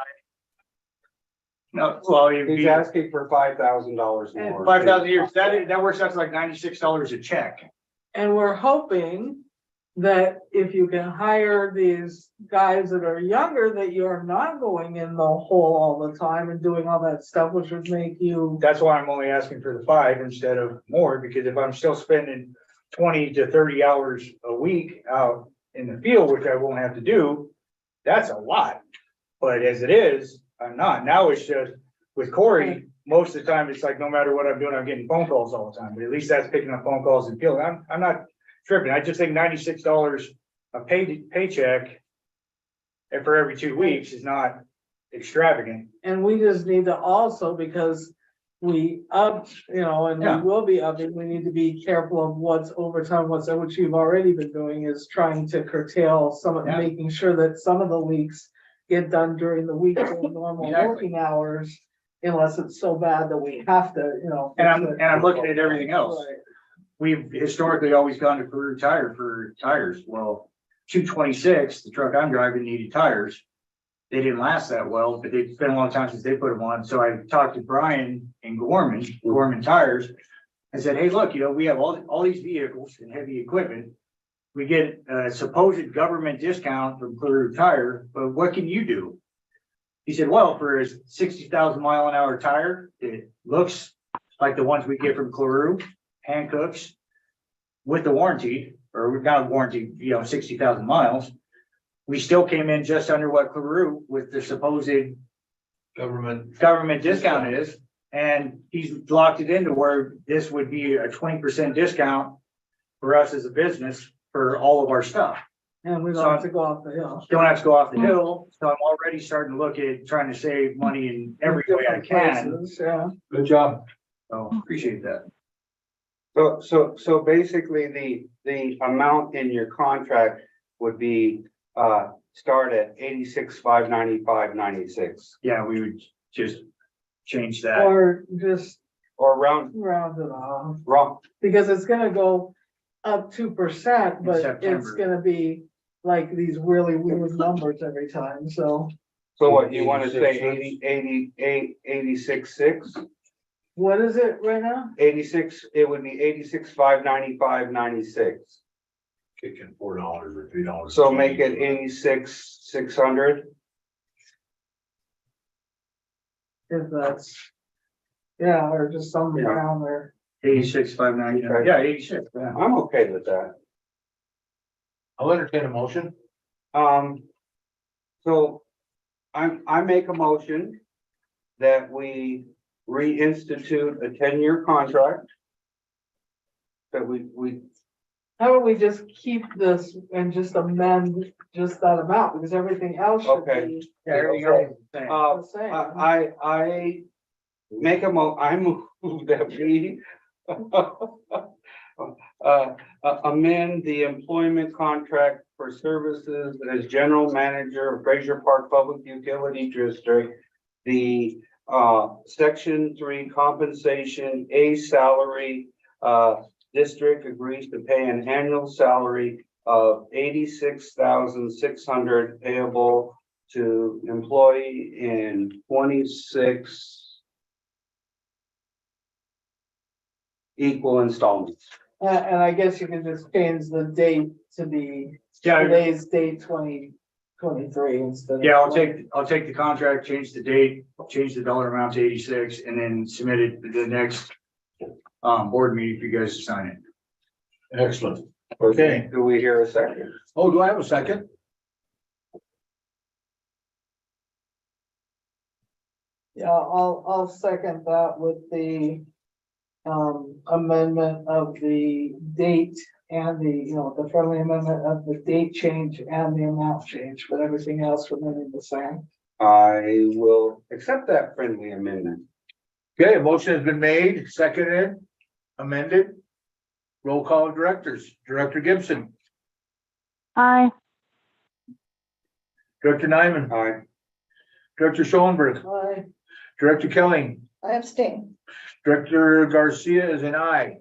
No, well, it'd He's be asking for $5,000 more. 5,000 years. That works out to like $96 a check. And we're hoping that if you can hire these guys that are younger, that you're not going in the hole all the time and doing all that stuff, which would make you. That's why I'm only asking for the 5 instead of more, because if I'm still spending 20 to 30 hours a week out in the field, which I won't have to do, that's a lot. But as it is, I'm not. Now it's just with Corey, most of the time, it's like no matter what I'm doing, I'm getting phone calls all the time. But at least that's picking up phone calls and field. I'm not tripping. I just think $96 a paycheck and for every 2 weeks is not extravagant. And we just need to also, because we up, and we Yeah. will be upping, we need to be careful of what's overtime, which you've already been doing, is trying to curtail some of, Yeah. making sure that some of the leaks get done during the week, during normal Exactly. working hours, unless it's so bad that we have to, And I'm looking at everything else. Right. We've historically always gone to Carew Tire for tires. Well, 226, the truck I'm driving needed tires. They didn't last that well, but it's been a long time since they put them on. So I talked to Brian and Gorman Tires. I said, hey, look, we have all these vehicles and heavy equipment. We get a supposed government discount from Carew Tire, but what can you do? He said, well, for a 60,000 mile an hour tire, it looks like the ones we get from Carew, Hancooks, with the warranty, or we've got a warranty, 60,000 miles. We still came in just under what Carew with the supposed government discount is. And he's locked it into where this would be a 20% discount for us as a business for all of our stuff. And we don't have to go off the hill. Don't have to go off the hill, so I'm already starting to look at trying to save money in every way I can. Places, yeah. Good job. So appreciate that. So basically, the amount in your contract would be, start at 86,595.96. Yeah, we would just change that. Or just Or round, round it off, wrong, because it's gonna go up 2%, In but it's September. gonna be like these really weird numbers every time, so. so what, you wanna say 86.6? What is it right now? 86, it would be 86,595.96. Kicking $4 or $3. So make it 86,600. If that's, yeah, or just something Yeah. around there. 86,599. Yeah, 86. Yeah. I'm okay with that. I'll entertain a motion. So I make a motion that we reinstitute a 10-year contract. That we, How about we just keep this and just amend just that amount, because everything else should Okay. be Yeah, everything else is the same. the same. I make I move that we amend the employment contract for services as general manager of Fraser Park Public Utility District. The section 3 compensation, a salary, district agrees to pay an annual salary of 86,600 payable to employee in 26 equal installments. And I guess you can just change the date to be Yeah, today's date 2023 instead of. yeah, I'll take the contract, change the date, change the dollar amount to 86, and then submit it to the next board meeting for you guys to sign it. Excellent. Okay. Do we hear a second? Oh, do I have a second? Yeah, I'll second that with the amendment of the date and the friendly amendment of the date change and the amount change, but everything else remaining the same. I will accept that friendly amendment. Okay, a motion has been made, seconded, amended. Roll call of directors. Director Gibson, Aye. Director Nyman, Aye. Director Schoenberg, Aye. Director Kelly, I abstain. Director Garcia is an aye.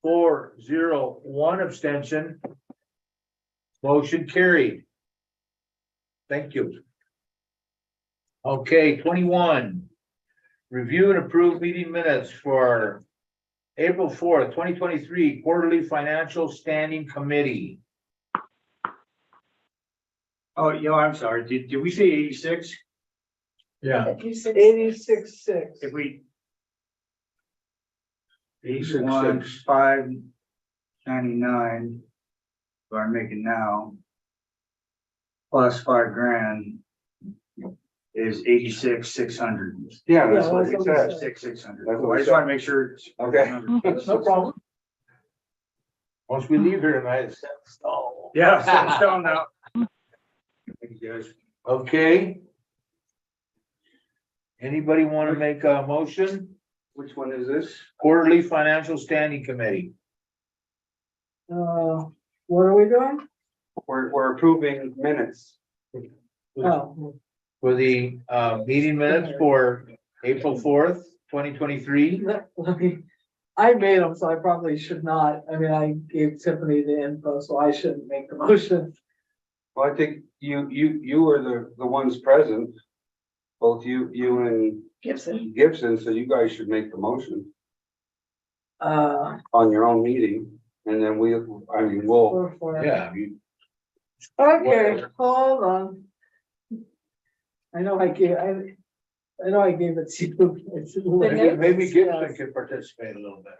4-0, 1 abstention. Motion carried. Thank you. Okay, 21. Review and approve meeting minutes for April 4th, 2023 Quarterly Financial Standing Committee. Oh, I'm sorry. Did we say 86? Yeah. 86.6. If we. 86. 81,599. What I'm making now. Plus $5,000 is 86,600. Yeah, that's Yeah, what that's we what we said. said. 6,600. That's what we I just want to make sure. it's- Okay. No problem. Once we leave here tonight, it's set in stone. Yeah, set in stone now. Thank you, guys. Okay. Anybody want to make a motion? Which one is this? Quarterly Financial Standing Committee. What are we doing? We're approving minutes. Oh, For the meeting minutes for April 4th, 2023. I made them, so I probably should not. I mean, I gave Tiffany the info, so I shouldn't make the motion. Well, I think you were the ones present. Both you and Gibson, so you guys should make the motion on your own meeting. And then we'll. Yeah. Okay, hold on. I know I gave it to you. Maybe Gibson can participate a little bit.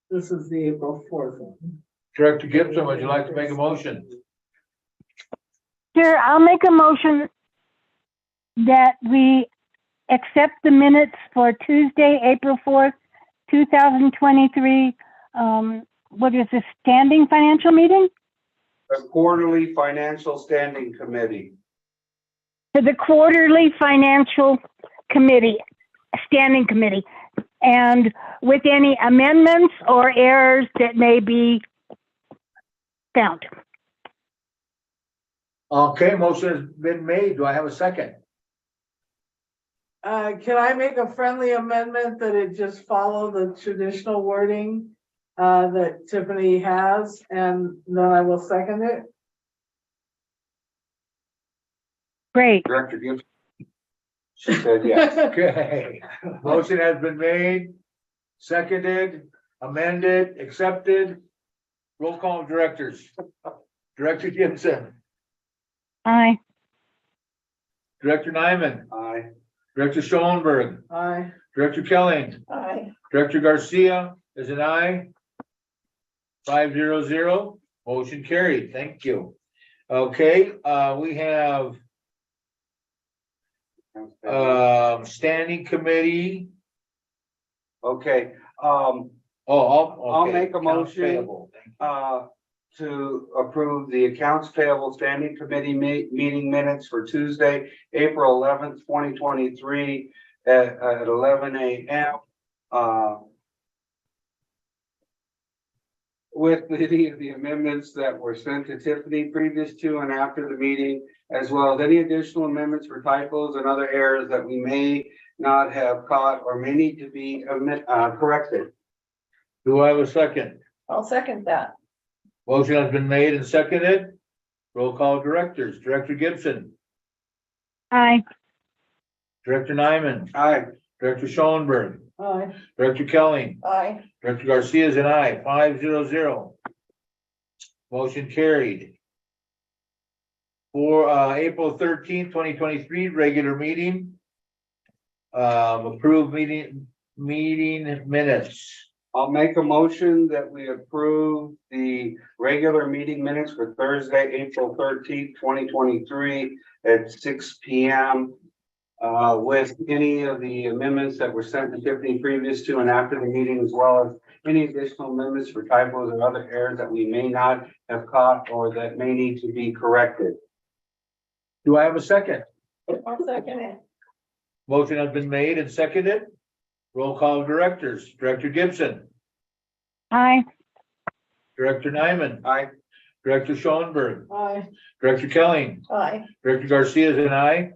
This is the April 4th one. Director Gibson, would you like to make a motion? Sure, I'll make a motion that we accept the minutes for Tuesday, April 4th, 2023. What is this, standing financial meeting? A quarterly financial standing committee. For the quarterly financial committee, standing committee, and with any amendments or errors that may be found. Okay, motion has been made. Do I have a second? Can I make a friendly amendment that it just follow the traditional wording that Tiffany has, and then I will second it? Great. Director Gibson. She said yes. Okay, motion has been made, seconded, amended, accepted. Roll call of directors. Director Gibson, Aye. Director Nyman, Aye. Director Schoenberg, Aye. Director Kelly, Aye. Director Garcia is an aye. 5-0-0, motion carried. Thank you. Okay, we have standing committee. Okay, I'll make a motion. To approve the accounts payable standing committee meeting minutes for Tuesday, April 11th, 2023 at 11 a.m. With any of the amendments that were sent to Tiffany previous to and after the meeting, as well as any additional amendments for typos and other errors that we may not have caught or may need to be corrected. Do I have a second? I'll second that. Motion has been made and seconded. Roll call directors, Director Gibson, Aye. Director Nyman, Aye. Director Schoenberg, Aye. Director Kelly, Aye. Director Garcia is an aye, 5-0. Motion carried. For April 13th, 2023, regular meeting. Approved meeting minutes. I'll make a motion that we approve the regular meeting minutes for Thursday, April 13th, 2023 at 6 p.m. With any of the amendments that were sent to Tiffany previous to and after the meeting, as well as any additional amendments for typos or other errors that we may not have caught or that may need to be corrected. Do I have a second? I'll second it. Motion has been made and seconded. Roll call of directors, Director Gibson, Aye. Director Nyman, Aye. Director Schoenberg, Aye. Director Kelly, Aye. Director Garcia is an aye.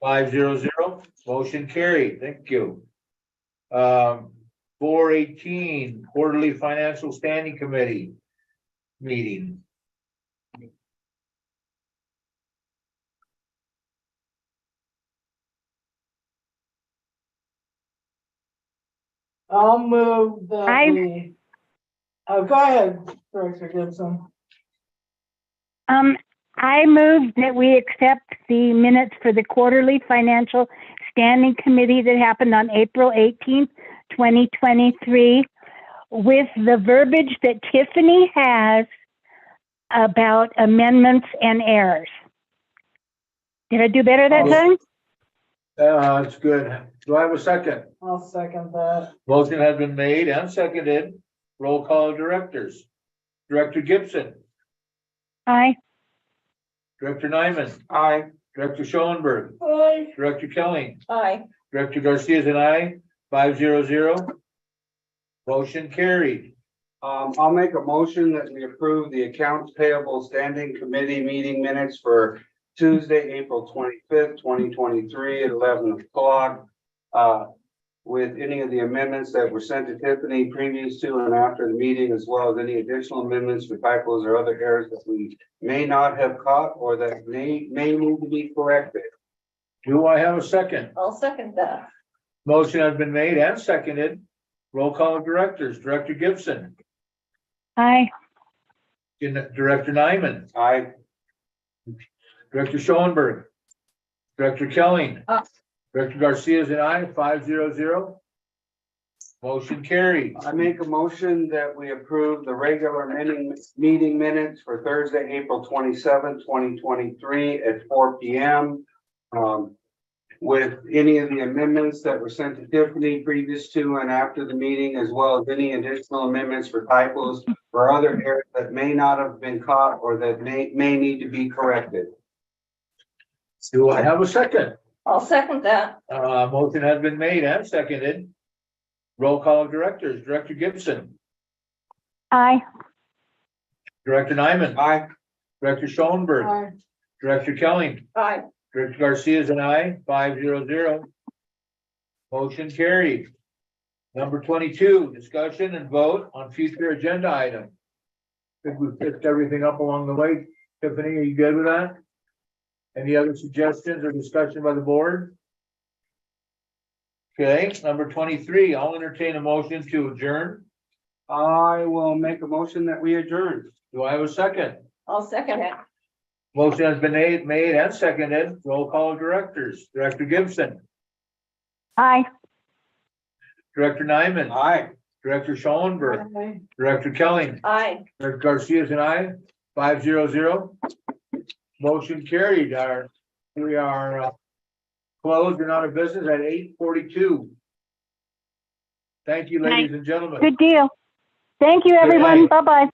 5-0, motion carried, thank you. 418, quarterly financial standing committee meeting. I'll move that Aye. we. Go ahead, Director Gibson. I move that we accept the minutes for the quarterly financial standing committee that happened on April 18th, 2023, with the verbiage that Tiffany has about amendments and errors. Did I do better that time? That's good. Do I have a second? I'll second that. Motion has been made and seconded. Roll call of directors. Director Gibson, Aye. Director Nyman, Aye. Director Schoenberg, Aye. Director Kelly, Aye. Director Garcia is an aye, 5-0. Motion carried. I'll make a motion that we approve the accounts payable standing committee meeting minutes for Tuesday, April 25th, 2023 at 11 o'clock. With any of the amendments that were sent to Tiffany previous to and after the meeting, as well as any additional amendments for typos or other errors that we may not have caught or that may need to be corrected. Do I have a second? I'll second that. Motion has been made and seconded. Roll call of directors. Director Gibson, Aye. Director Nyman, Aye. Director Schoenberg, Director Kelly, Aye. Director Garcia is an aye, 5-0. Motion carried. I make a motion that we approve the regular meeting minutes for Thursday, April 27th, 2023 at 4 p.m. With any of the amendments that were sent to Tiffany previous to and after the meeting, as well as any additional amendments for typos or other errors that may not have been caught or that may need to be corrected. Do I have a second? I'll second that. Motion has been made and seconded. Roll call of directors. Director Gibson, Aye. Director Nyman, Aye. Director Schoenberg, Aye. Director Kelly, Aye. Director Garcia is an aye, 5-0. Motion carried. Number 22, discussion and vote on future agenda item. I think we've picked everything up along the way. Tiffany, are you good with that? Any other suggestions or discussion by the board? Okay, number 23, I'll entertain a motion to adjourn. I will make a motion that we adjourn. Do I have a second? I'll second it. Motion has been made and seconded. Roll call of directors. Director Gibson, Aye. Director Nyman, Aye. Director Schoenberg, Aye. Director Kelly, Aye. Director Garcia is an aye, 5-0. Motion carried. We are closed and out of business at 8:42. Thank you, ladies and gentlemen. Good deal. Thank you, Good everyone. night. Bye-bye.